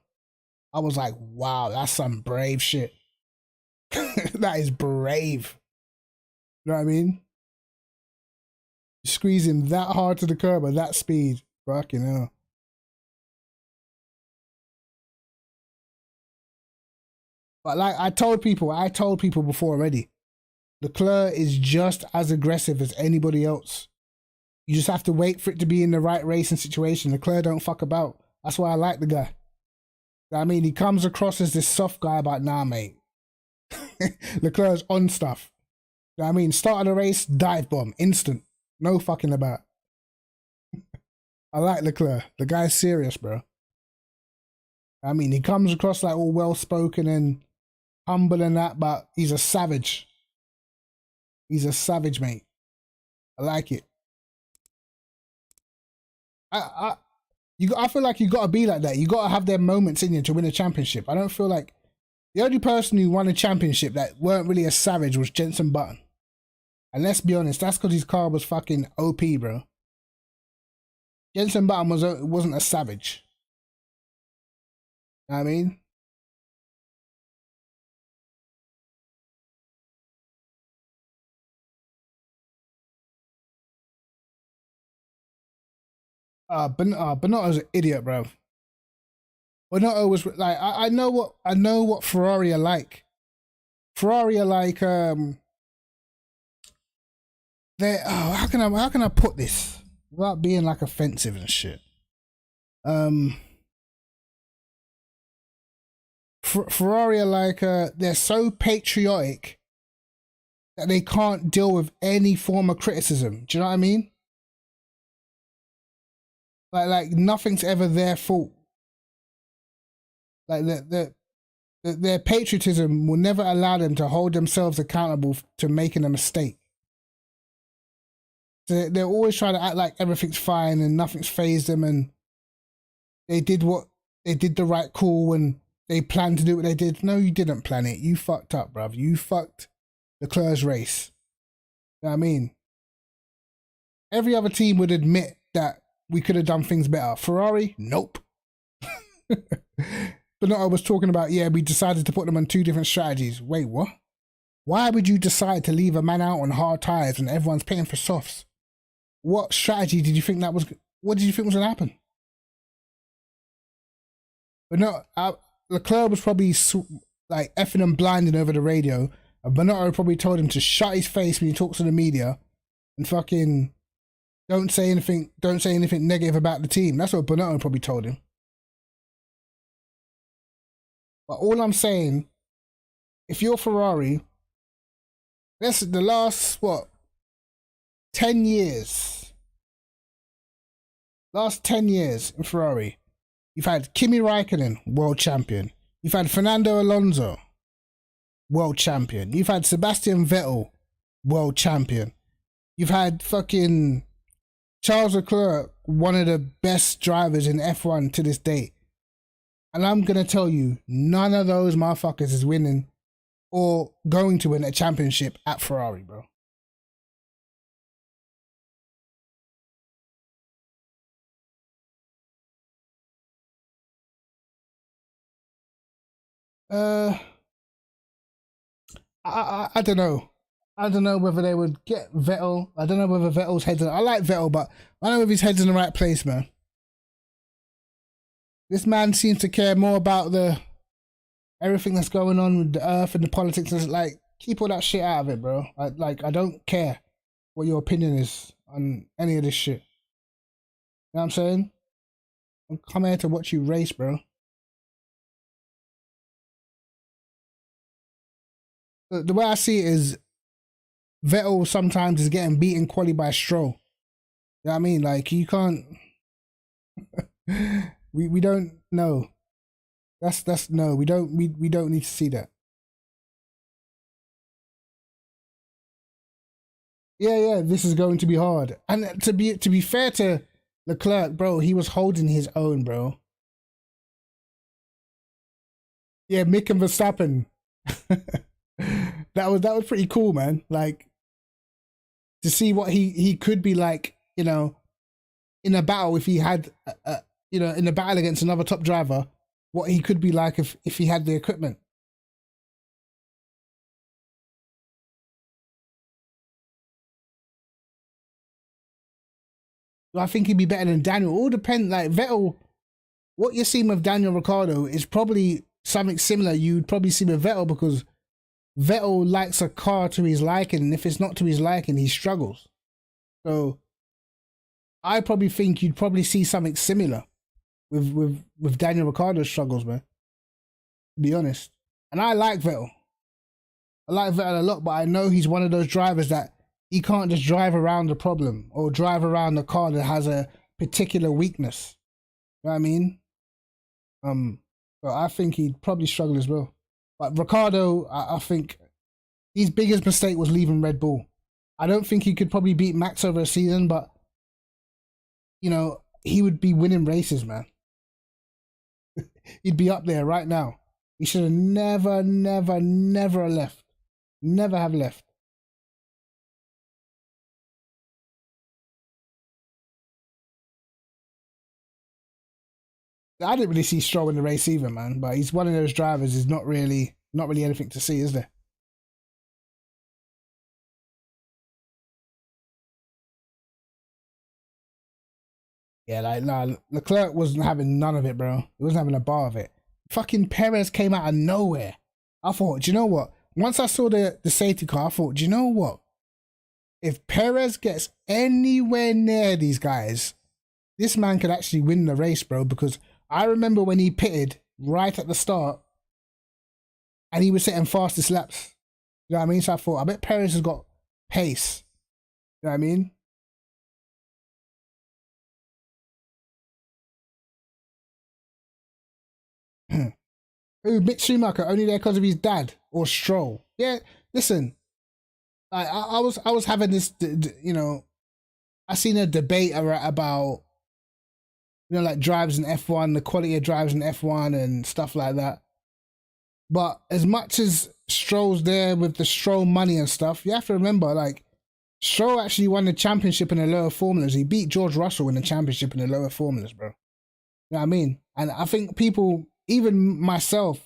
I was like, wow, that's some brave shit. That is brave. You know what I mean? Squeeze him that hard to the curb at that speed. Fucking hell. But like I told people before already, Leclerc is just as aggressive as anybody else. You just have to wait for it to be in the right racing situation. Leclerc don't fuck about. That's why I like the guy. I mean, he comes across as this soft guy, but nah, mate. Leclerc's on stuff. I mean, start of the race, dive bomb, instant. No fucking about. I like Leclerc. The guy's serious, bro. I mean, he comes across like all well-spoken and humble and that, but he's a savage. He's a savage, mate. I like it. I feel like you gotta be like that. You gotta have their moments in you to win a championship. I don't feel like the only person who won a championship that weren't really a savage was Jenson Button. And let's be honest, that's because his car was fucking OP, bro. Jenson Button wasn't a savage. You know what I mean? Bonotto's an idiot, bro. Bonotto was like, I know what Ferrari are like. Ferrari are like, they're, how can I put this without being like offensive and shit? Ferrari are like, they're so patriotic that they can't deal with any form of criticism. Do you know what I mean? Like nothing's ever their fault. Like their patriotism will never allow them to hold themselves accountable to making a mistake. So they're always trying to act like everything's fine and nothing's fazed them, and they did the right call and they planned to do what they did. No, you didn't plan it. You fucked up, bruv. You fucked Leclerc's race. You know what I mean? Every other team would admit that we could have done things better. Ferrari, nope. Bonotto was talking about, yeah, we decided to put them on two different strategies. Wait, what? Why would you decide to leave a man out on hard tires when everyone's paying for softs? What strategy did you think that was? What did you think was going to happen? But no, Leclerc was probably like effing and blinding over the radio. And Bonotto probably told him to shut his face when he talks to the media and fucking don't say anything negative about the team. That's what Bonotto probably told him. But all I'm saying, if you're Ferrari, that's the last, 10 years. Last 10 years in Ferrari. You've had Kimi Raikkonen, world champion. You've had Fernando Alonso, world champion. You've had Sebastian Vettel, world champion. You've had fucking Charles Leclerc, one of the best drivers in F1 to this day. And I'm going to tell you, none of those motherfuckers is winning or going to win a championship at Ferrari, bro. I don't know. I don't know whether they would get Vettel. I don't know whether Vettel's head's... I like Vettel, but I don't know if his head's in the right place, man. This man seems to care more about everything that's going on with the earth and the politics. It's like, keep all that shit out of it, bro. I don't care what your opinion is on any of this shit. You know what I'm saying? I'm coming here to watch you race, bro. The way I see it is Vettel sometimes is getting beaten quali by Stroll. You know what I mean? Like you can't. we don't know. That's no. We don't need to see that. Yeah. This is going to be hard. And to be fair to Leclerc, bro, he was holding his own, bro. Yeah, Mick and Verstappen. that was pretty cool, man. Like to see what he could be like, you know, in a battle if he had, you know, in a battle against another top driver, what he could be like if he had the equipment. I think he'd be better than Daniel. All depends. Like Vettel, what you're seeing with Daniel Ricciardo is probably something similar you'd probably see with Vettel, because Vettel likes a car to his liking, and if it's not to his liking, he struggles. So I probably think you'd probably see something similar with Daniel Ricciardo's struggles, man. To be honest. And I like Vettel. I like Vettel a lot, but I know he's one of those drivers that he can't just drive around the problem or drive around the car that has a particular weakness. You know what I mean? So I think he'd probably struggle as well. But Ricciardo, I think his biggest mistake was leaving Red Bull. I don't think he could probably beat Max over a season, but you know, he would be winning races, man. He'd be up there right now. He should have never left. Never have left. I didn't really see Stroll in the race either, man. But he's one of those drivers. Is not really anything to see, is there? Yeah, like nah, Leclerc wasn't having none of it, bro. He wasn't having a bar of it. Fucking Perez came out of nowhere. I thought, do you know what? Once I saw the safety car, I thought, do you know what? If Perez gets anywhere near these guys, this man could actually win the race, bro. Because I remember when he pitted right at the start and he was setting fastest laps. You know what I mean? So I thought, I bet Perez has got pace. You know what I mean? Ooh, Mick Schumacher only there because of his dad or Stroll. Yeah, listen, I was having this, you know, I seen a debate about, you know, like drives in F1, the quality of drives in F1 and stuff like that. But as much as Stroll's there with the Stroll money and stuff, you have to remember, like, Stroll actually won the championship in the lower formulas. He beat George Russell in the championship in the lower formulas, bro. You know what I mean? And I think people, even myself,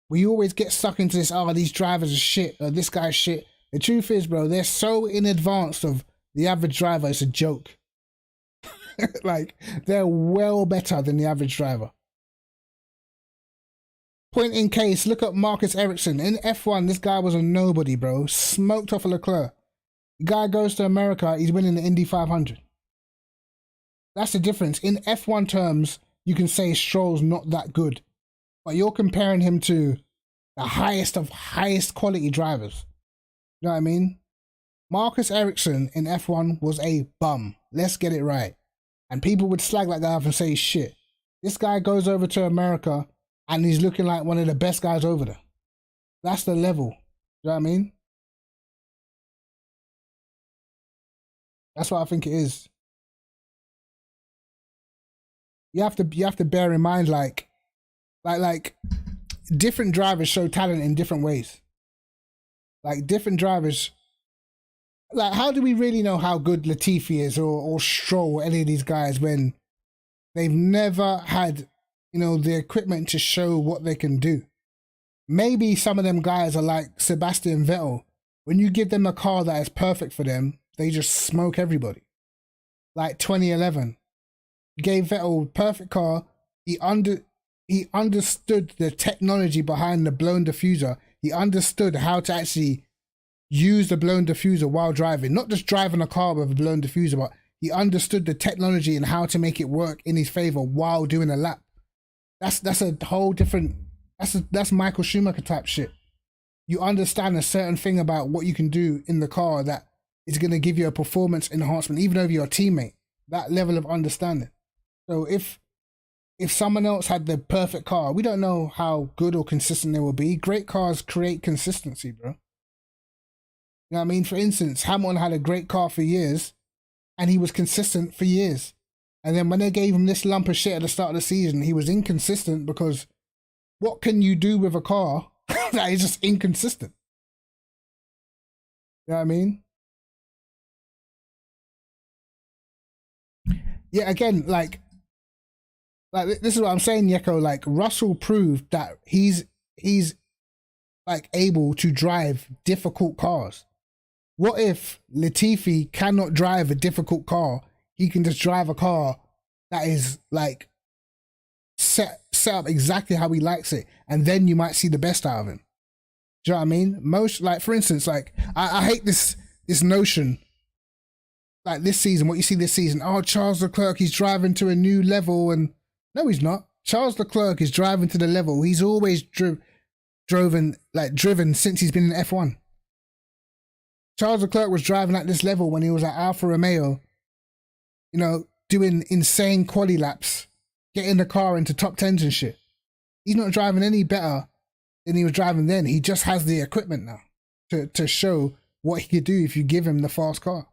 we always get stuck into this, oh, these drivers are shit, or this guy's shit. The truth is, bro, they're so in advance of the average driver, it's a joke. Like, they're well better than the average driver. Point in case, look at Marcus Ericsson. In F1, this guy was a nobody, bro. Smoked off a Leclerc. The guy goes to America, he's winning the Indy 500. That's the difference. In F1 terms, you can say Stroll's not that good. But you're comparing him to the highest of highest quality drivers. You know what I mean? Marcus Ericsson in F1 was a bum. Let's get it right. And people would slag that guy off and say, shit, this guy goes over to America and he's looking like one of the best guys over there. That's the level. You know what I mean? That's what I think it is. You have to bear in mind, like different drivers show talent in different ways. Like different drivers, like how do we really know how good Latifi is or Stroll or any of these guys when they've never had, you know, the equipment to show what they can do? Maybe some of them guys are like Sebastian Vettel. When you give them a car that is perfect for them, they just smoke everybody. Like 2011, you gave Vettel a perfect car. He understood the technology behind the blown diffuser. He understood how to actually use the blown diffuser while driving. Not just driving a car with a blown diffuser, but he understood the technology and how to make it work in his favor while doing a lap. That's a whole different, that's Michael Schumacher type shit. You understand a certain thing about what you can do in the car that is going to give you a performance enhancement, even over your teammate. that level of understanding. So if someone else had the perfect car, we don't know how good or consistent they will be. Great cars create consistency, bro. You know what I mean? For instance, Hamilton had a great car for years, and he was consistent for years. And then when they gave him this lump of shit at the start of the season, he was inconsistent because what can you do with a car that is just inconsistent? You know what I mean? Yeah, again, like this is what I'm saying, Yeko. Like, Russell proved that he's like able to drive difficult cars. What if Latifi cannot drive a difficult car? He can just drive a car that is like set up exactly how he likes it, and then you might see the best out of him. Do you know what I mean? Most, like, for instance, like I hate this notion, like this season, what you see this season. Oh, Charles Leclerc, he's driving to a new level, and no, he's not. Charles Leclerc is driving to the level he's always driven since he's been in F1. Charles Leclerc was driving at this level when he was at Alfa Romeo, you know, doing insane quali laps, getting the car into top 10s and shit. He's not driving any better than he was driving then. He just has the equipment now to show what he could do if you give him the fast car.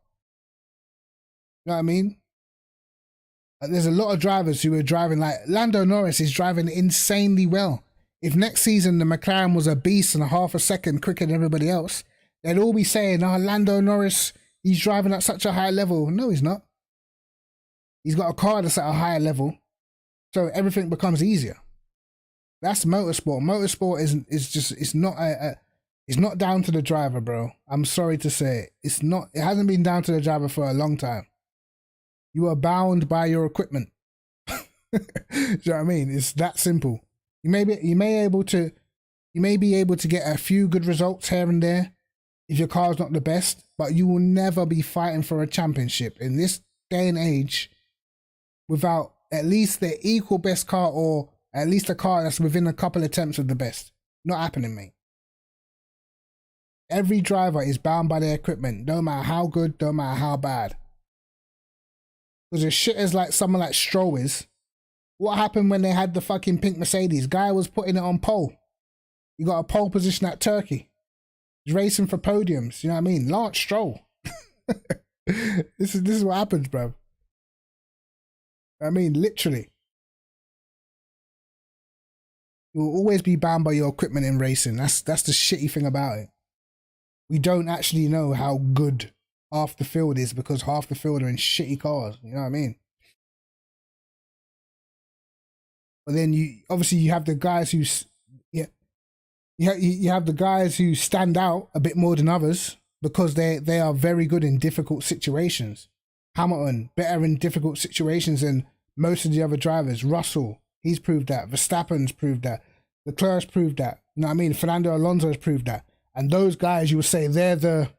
You know what I mean? There's a lot of drivers who are driving, like Lando Norris is driving insanely well. If next season the McLaren was a beast and a half a second quicker than everybody else, they'd all be saying, oh, Lando Norris, he's driving at such a high level. No, he's not. He's got a car that's at a higher level, so everything becomes easier. That's motorsport. Motorsport it's not down to the driver, bro. I'm sorry to say it. It hasn't been down to the driver for a long time. You are bound by your equipment. Do you know what I mean? It's that simple. You may be able to get a few good results here and there if your car's not the best, but you will never be fighting for a championship in this day and age without at least the equal best car, or at least a car that's within a couple attempts of the best. Not happening, mate. Every driver is bound by their equipment, no matter how good, no matter how bad. Because as shit as like someone like Stroll is, what happened when they had the fucking pink Mercedes? Guy was putting it on pole. He got a pole position at Turkey. He's racing for podiums. You know what I mean? Lance Stroll. This is what happens, bro. I mean, literally. You will always be bound by your equipment in racing. That's the shitty thing about it. We don't actually know how good half the field is because half the field are in shitty cars. You know what I mean? But then you have the guys who, you have the guys who stand out a bit more than others because they are very good in difficult situations. Hamilton, better in difficult situations than most of the other drivers. Russell, he's proved that. Verstappen's proved that. Leclerc's proved that. You know what I mean? Fernando Alonso has proved that. And those guys, you would say they're the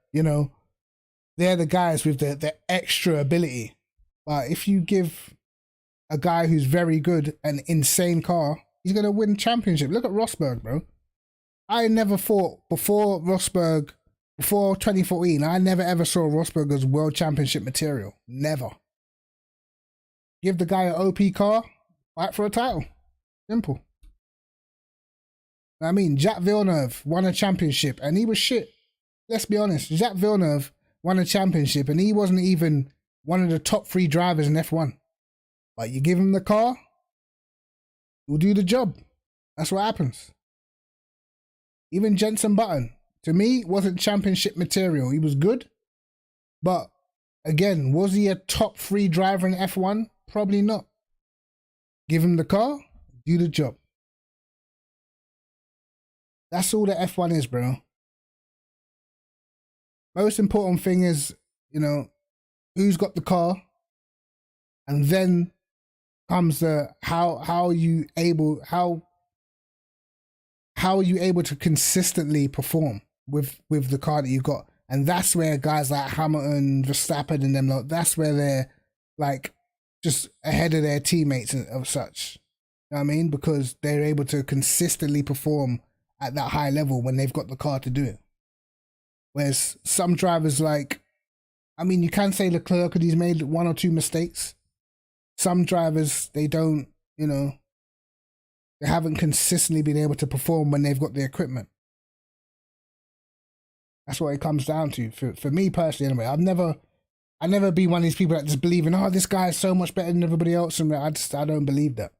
guys with the extra ability. But if you give a guy who's very good an insane car, he's going to win championship. Look at Rosberg, bro. I never thought before 2014, I never ever saw Rosberg as world championship material. Never. Give the guy an OP car, fight for a title. Simple. I mean, Jacques Villeneuve won a championship and he was shit. Let's be honest. Jacques Villeneuve won a championship and he wasn't even one of the top 3 drivers in F1. But you give him the car, he'll do the job. That's what happens. Even Jenson Button, to me, wasn't championship material. He was good. But again, was he a top 3 driver in F1? Probably not. Give him the car, do the job. That's all that F1 is, bro. Most important thing is, who's got the car, and then comes the how are you able to consistently perform with the car that you've got. And that's where guys like Hamilton, Verstappen and them, that's where they're like just ahead of their teammates and of such. You know what I mean? Because they're able to consistently perform at that high level when they've got the car to do it. Whereas some drivers like, I mean, you can say Leclerc because he's made 1 or 2 mistakes. Some drivers, they don't, you know, they haven't consistently been able to perform when they've got the equipment. That's what it comes down to. For me personally, anyway, I never be one of these people that just believe in, oh, this guy is so much better than everybody else, and I don't believe that.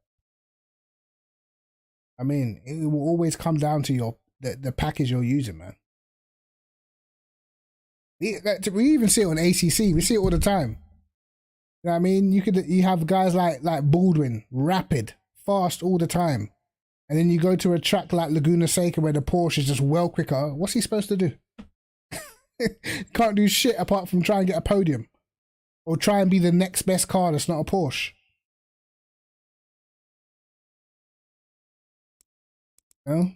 I mean, it will always come down to the package you're using, man. We even see it on ACC. We see it all the time. You know what I mean? You have guys like Baldwin, rapid, fast all the time, and then you go to a track like Laguna Seca where the Porsche is just well quicker. What's he supposed to do? Can't do shit apart from try and get a podium or try and be the next best car that's not a Porsche. You know?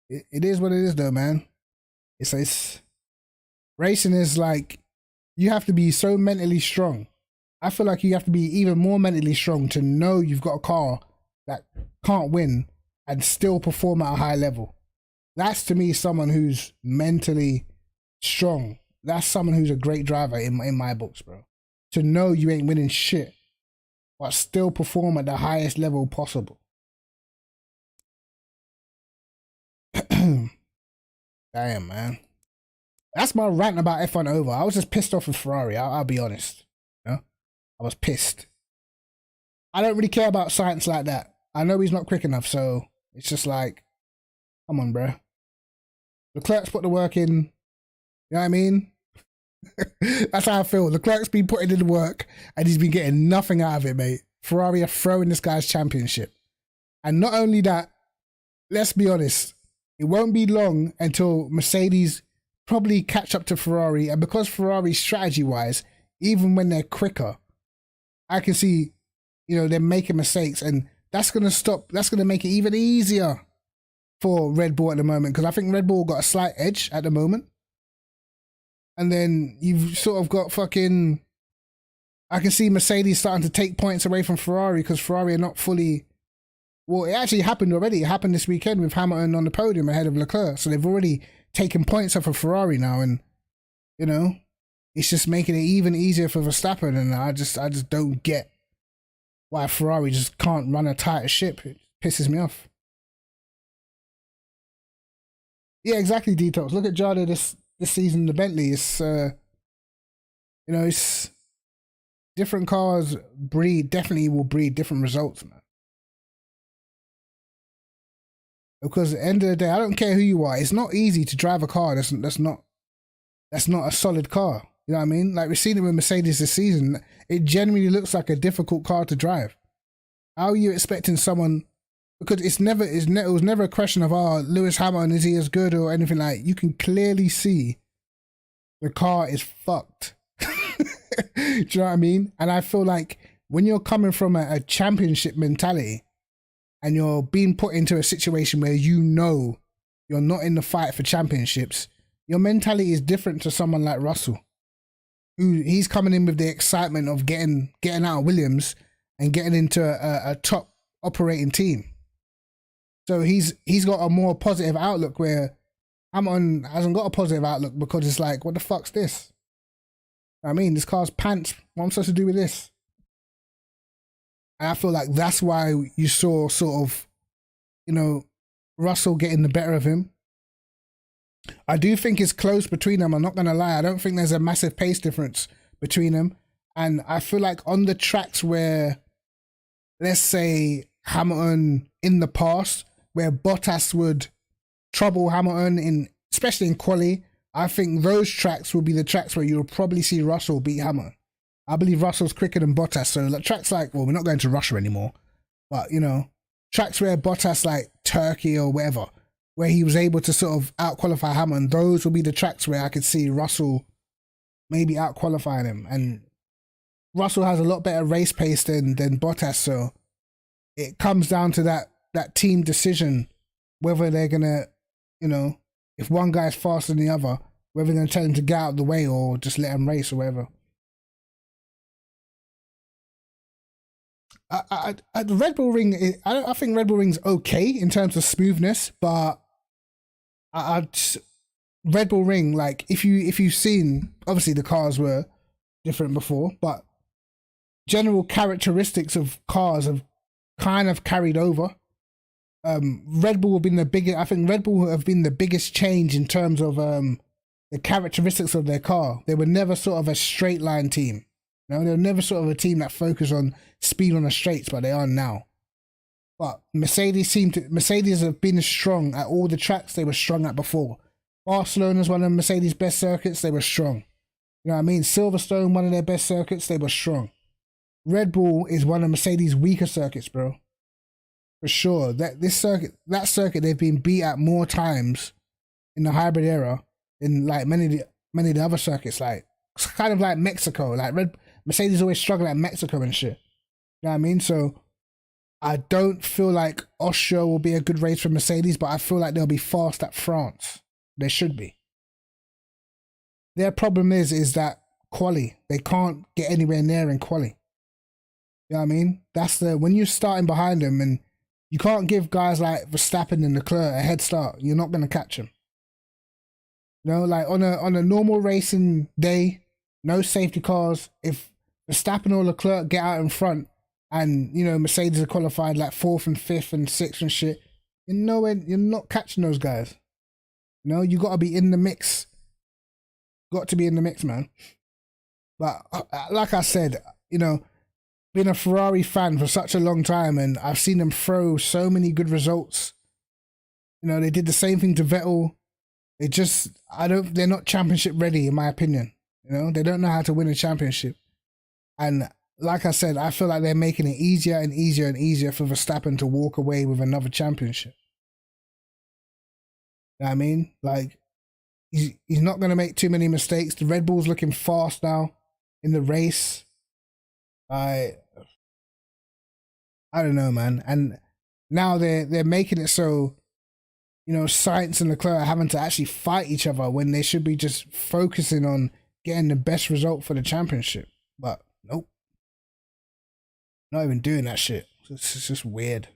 It is what it is though, man. It's racing is like, you have to be so mentally strong. I feel like you have to be even more mentally strong to know you've got a car that can't win and still perform at a high level. That's to me someone who's mentally strong. That's someone who's a great driver in my books, bro. To know you ain't winning shit, but still perform at the highest level possible. Damn, man. That's my rant about F1 over. I was just pissed off with Ferrari. I'll be honest. You know? I was pissed. I don't really care about science like that. I know he's not quick enough, so it's just like, come on, bro. Leclerc's put the work in. You know what I mean? That's how I feel. Leclerc's been putting in the work and he's been getting nothing out of it, mate. Ferrari are throwing this guy's championship. And not only that, let's be honest, it won't be long until Mercedes probably catch up to Ferrari. And because Ferrari, strategy-wise, even when they're quicker, I can see, you know, they're making mistakes. And that's going to stop. That's going to make it even easier for Red Bull at the moment. Because I think Red Bull got a slight edge at the moment. And then you've sort of got fucking, I can see Mercedes starting to take points away from Ferrari because Ferrari are not fully, well, it actually happened already. It happened this weekend with Hamilton on the podium ahead of Leclerc. So they've already taken points off of Ferrari now. And, you know, it's just making it even easier for Verstappen. And I just don't get why Ferrari just can't run a tighter ship. It pisses me off. Yeah, exactly, Detox. Look at Jada this season, the Bentley. It's you know, it's different cars definitely will breed different results, man. Because at the end of the day, I don't care who you are, it's not easy to drive a car that's not a solid car. You know what I mean? Like we've seen it with Mercedes this season. It genuinely looks like a difficult car to drive. How are you expecting someone, because it was never a question of, oh, Lewis Hamilton, is he as good or anything like that. You can clearly see the car is fucked. Do you know what I mean? And I feel like when you're coming from a championship mentality and you're being put into a situation where you know you're not in the fight for championships, your mentality is different to someone like Russell, who he's coming in with the excitement of getting out of Williams and getting into a top operating team. So he's got a more positive outlook, where Hamilton hasn't got a positive outlook because it's like, what the fuck's this? I mean, this car's pants. What am I supposed to do with this? And I feel like that's why you saw sort of, you know, Russell getting the better of him. I do think it's close between them. I'm not going to lie. I don't think there's a massive pace difference between them. And I feel like on the tracks where, let's say, Hamilton in the past, where Bottas would trouble Hamilton, especially in quali, I think those tracks will be the tracks where you'll probably see Russell beat Hamilton. I believe Russell's quicker than Bottas. So like tracks like, well, we're not going to Russia anymore, but, you know, tracks where Bottas, like Turkey or whatever, where he was able to sort of out-qualify Hamilton, those will be the tracks where I could see Russell maybe out-qualifying him. And Russell has a lot better race pace than Bottas, so it comes down to that team decision, whether they're going to, you know, if one guy's faster than the other, whether they're going to tell him to get out of the way or just let him race or whatever. The Red Bull Ring, I think Red Bull Ring's okay in terms of smoothness, but Red Bull Ring, like if you've seen, obviously the cars were different before, but general characteristics of cars have kind of carried over. Red Bull have been the biggest. I think Red Bull have been the biggest change in terms of the characteristics of their car. They were never sort of a straight line team. You know, they were never sort of a team that focused on speed on the straights, but they are now. But Mercedes have been strong at all the tracks they were strong at before. Barcelona is one of Mercedes' best circuits. They were strong. You know what I mean? Silverstone, one of their best circuits. They were strong. Red Bull is one of Mercedes' weaker circuits, bro. For sure. That circuit, they've been beat at more times in the hybrid era than like many of the other circuits. Like it's kind of like Mexico. Like Mercedes always struggle at Mexico and shit. You know what I mean? So I don't feel like Austria will be a good race for Mercedes, but I feel like they'll be fast at France. They should be. Their problem is that quali. They can't get anywhere near in quali. You know what I mean? That's when you're starting behind them, and you can't give guys like Verstappen and Leclerc a head start. You're not going to catch them. You know, like on a normal racing day, no safety cars. If Verstappen or Leclerc get out in front, and you know Mercedes are qualified like 4th and 5th and 6th and shit, you're not catching those guys. You know, you got to be in the mix. Got to be in the mix, man. But like I said, you know, been a Ferrari fan for such a long time, and I've seen them throw so many good results. You know, they did the same thing to Vettel. They're not championship ready, in my opinion. You know, they don't know how to win a championship. And like I said, I feel like they're making it easier and easier and easier for Verstappen to walk away with another championship. You know what I mean? Like, he's not going to make too many mistakes. The Red Bull's looking fast now in the race. I don't know, man. And now they're making it so, you know, Sainz and Leclerc are having to actually fight each other when they should be just focusing on getting the best result for the championship. But nope. Not even doing that shit. It's just weird.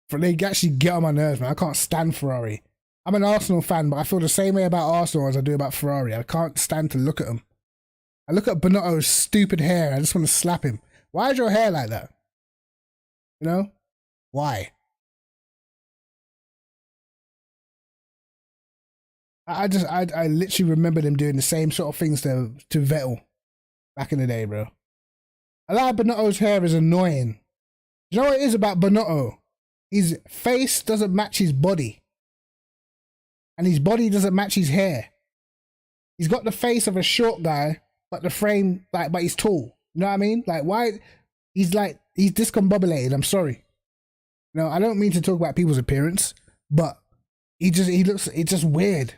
But they actually get on my nerves, man. I can't stand Ferrari. I'm an Arsenal fan, but I feel the same way about Arsenal as I do about Ferrari. I can't stand to look at them. I look at Bonotto's stupid hair. I just want to slap him. Why is your hair like that? You know? Why? I literally remember them doing the same sort of things to Vettel back in the day, bro. I like Bonotto's hair is annoying. You know what it is about Bonotto? His face doesn't match his body. And his body doesn't match his hair. He's got the face of a short guy, but the frame, but he's tall. You know what I mean? Like, why? He's discombobulated. I'm sorry. No, I don't mean to talk about people's appearance, but it's just weird.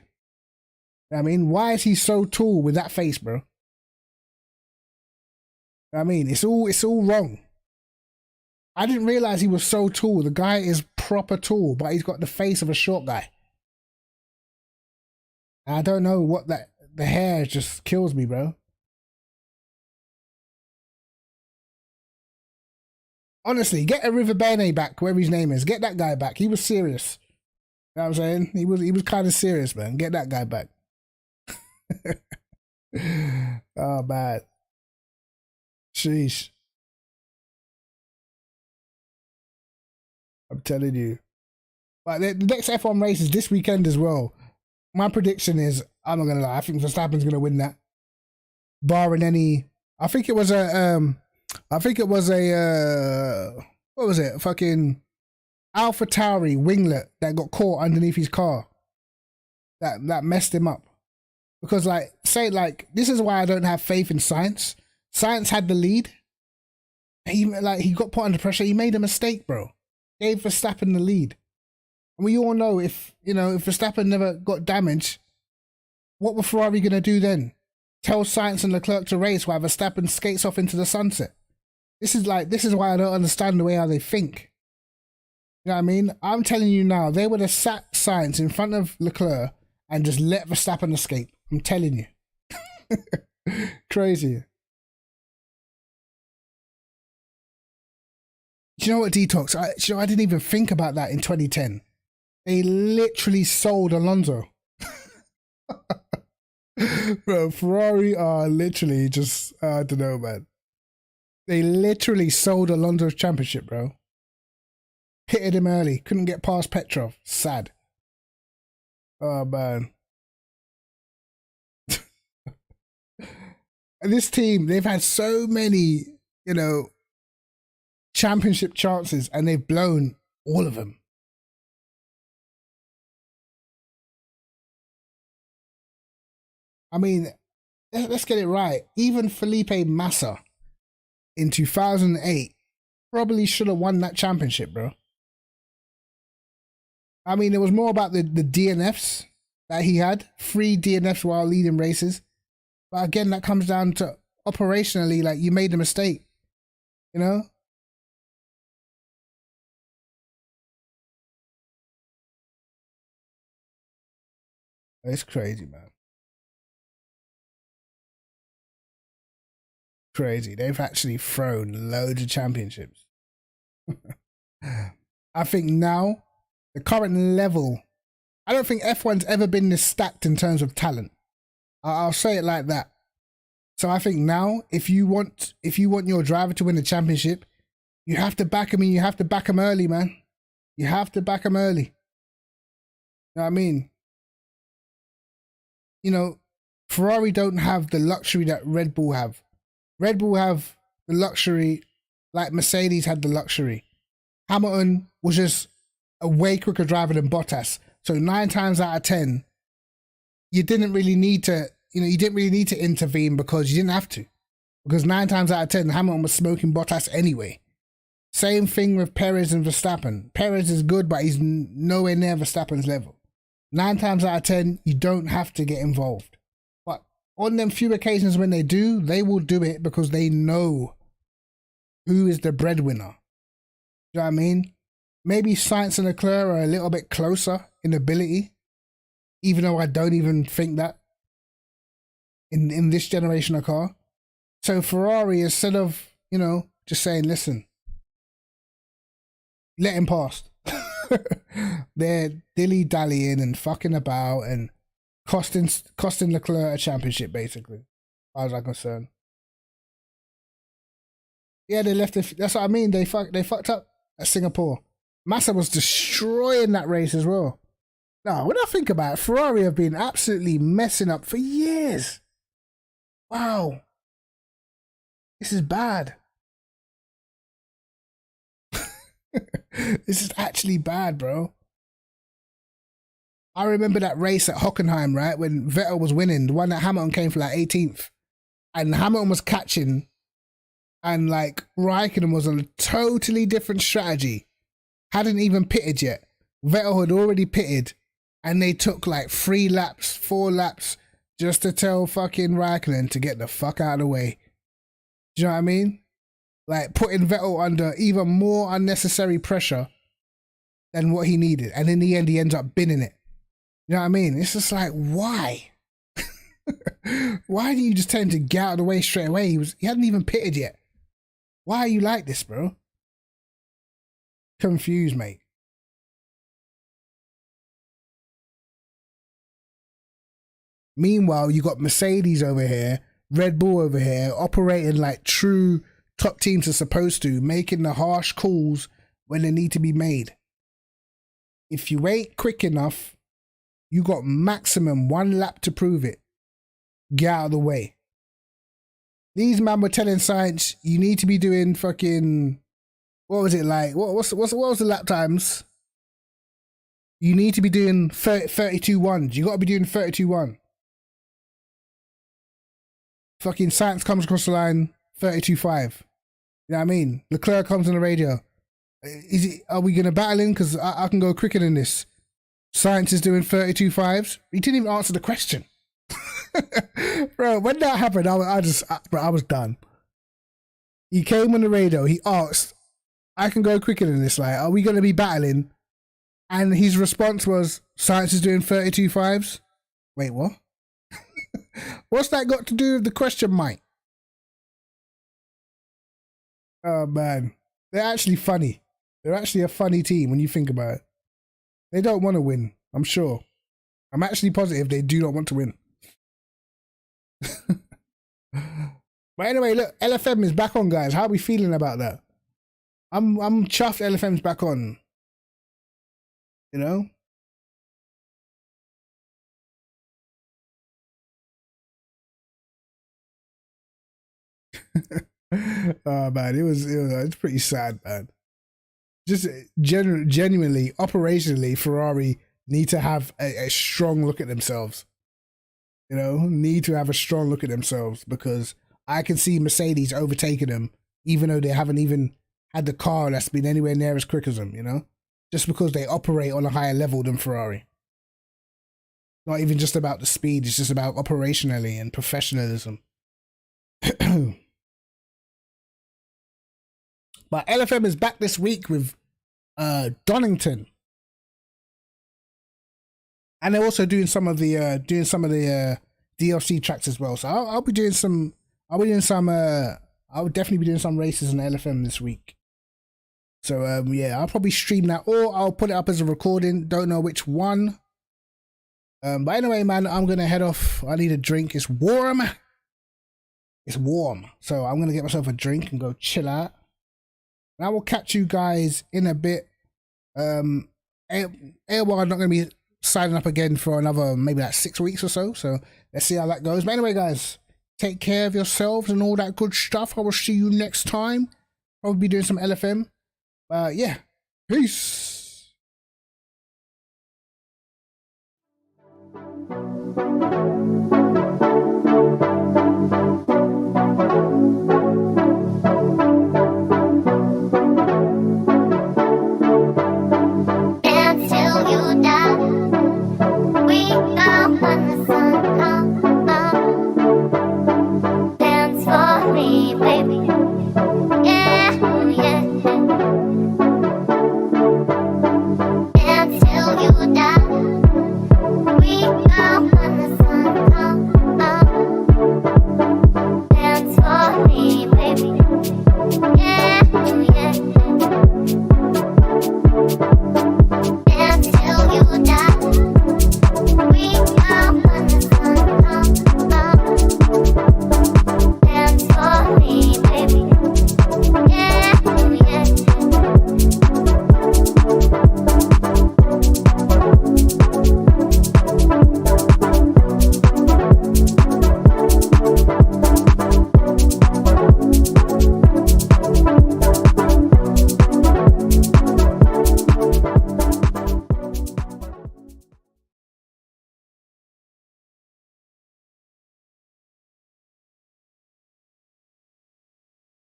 You know what I mean? Why is he so tall with that face, bro? You know what I mean? It's all wrong. I didn't realize he was so tall. The guy is proper tall, but he's got the face of a short guy. I don't know what the hair just kills me, bro. Honestly, get a River Bene back, whoever his name is. Get that guy back. He was serious. You know what I'm saying? He was kind of serious, man. Get that guy back. Oh, man. Sheesh. I'm telling you. But the next F1 race is this weekend as well. My prediction is, I'm not going to lie, I think Verstappen's going to win that. Barring any... I think it was a... what was it? Fucking AlphaTauri winglet that got caught underneath his car. That messed him up. Because this is why I don't have faith in Sainz. Sainz had the lead. He got put under pressure. He made a mistake, bro. Gave Verstappen the lead. And we all know if Verstappen never got damaged, what were Ferrari going to do then? Tell Sainz and Leclerc to race while Verstappen skates off into the sunset. This is why I don't understand the way how they think. You know what I mean? I'm telling you now, they would have sat Sainz in front of Leclerc and just let Verstappen escape. I'm telling you. Crazy. Do you know what, Detox? I didn't even think about that in 2010. They literally sold Alonso. Bro, Ferrari are literally just, I don't know, man. They literally sold Alonso's championship, bro. Pitted him early. Couldn't get past Petrov. Sad. Oh, man. And this team, they've had so many, you know, championship chances and they've blown all of them. I mean, let's get it right. Even Felipe Massa in 2008 probably should have won that championship, bro. I mean, it was more about the DNFs that he had. 3 DNFs while leading races. But again, that comes down to operationally, like, you made a mistake, you know? It's crazy, man. Crazy. They've actually thrown loads of championships. I think now, the current level, I don't think F1's ever been this stacked in terms of talent. I'll say it like that. So I think now, if you want your driver to win the championship, you have to back him, and you have to back him early, man. You have to back him early. You know what I mean? You know, Ferrari don't have the luxury that Red Bull have. Red Bull have the luxury like Mercedes had the luxury. Hamilton was just a way quicker driver than Bottas. So 9 times out of 10, you didn't really need to, you didn't really need to intervene because you didn't have to. Because 9 times out of 10, Hamilton was smoking Bottas anyway. Same thing with Perez and Verstappen. Perez is good, but he's nowhere near Verstappen's level. 9 times out of 10, you don't have to get involved. But on them few occasions when they do, they will do it because they know who is the breadwinner. You know what I mean? Maybe Sainz and Leclerc are a little bit closer in ability, even though I don't even think that in this generation of car. So Ferrari, instead of, just saying, listen, let him pass. They're dilly-dallying and fucking about and costing Leclerc a championship, basically, as far as I'm concerned. Yeah, they left it. That's what I mean. They fucked up at Singapore. Massa was destroying that race as well. No, when I think about it, Ferrari have been absolutely messing up for years. Wow. This is bad. This is actually bad, bro. I remember that race at Hockenheim, right? When Vettel was winning, the one that Hamilton came for like 18th. And Hamilton was catching. And like Raikkonen was on a totally different strategy. Hadn't even pitted yet. Vettel had already pitted. And they took like 3 laps, 4 laps just to tell fucking Raikkonen to get the fuck out of the way. Do you know what I mean? Like putting Vettel under even more unnecessary pressure than what he needed. And in the end, he ends up binning it. You know what I mean? It's just like, why? Why do you just tell him to get out of the way straight away? He hadn't even pitted yet. Why are you like this, bro? Confused, mate. Meanwhile, you got Mercedes over here, Red Bull over here, operating like true top teams are supposed to, making the harsh calls when they need to be made. If you ain't quick enough, you got maximum 1 lap to prove it. Get out of the way. These man were telling Sainz, you need to be doing fucking, what was it like? What was the lap times? You need to be doing 32.1. You got to be doing 32.1. Fucking Sainz comes across the line, 32.5. You know what I mean? Leclerc comes on the radio. Are we going to battle in? Because I can go quicker than this. Sainz is doing 32.5s. He didn't even answer the question. Bro, when that happened, I was done. He came on the radio. He asked, I can go quicker than this. Like, are we going to be battling? And his response was, Sainz is doing 32.5s. Wait, what? What's that got to do with the question, Mike? Oh, man. They're actually funny. They're actually a funny team when you think about it. They don't want to win, I'm sure. I'm actually positive they do not want to win. But anyway, look, LFM is back on, guys. How are we feeling about that? I'm chuffed LFM's back on. You know? Oh man, it's pretty sad, man. Just genuinely, operationally, Ferrari need to have a strong look at themselves. You know, need to have a strong look at themselves, because I can see Mercedes overtaking them, even though they haven't even had the car that's been anywhere near as quick as them, you know? Just because they operate on a higher level than Ferrari. Not even just about the speed, it's just about operationally and professionalism. But LFM is back this week with Donington. And they're also doing some of the DLC tracks as well. So I'll be doing some. I'll definitely be doing some races in LFM this week. So yeah, I'll probably stream that, or I'll put it up as a recording. Don't know which one. But anyway, man, I'm gonna head off. I need a drink. It's warm. It's warm, so I'm gonna get myself a drink and go chill out. And I will catch you guys in a bit. AOR not gonna be signing up again for another maybe like 6 weeks or so. So let's see how that goes. But anyway, guys, take care of yourselves and all that good stuff. I will see you next time. I'll be doing some LFM. Yeah, peace.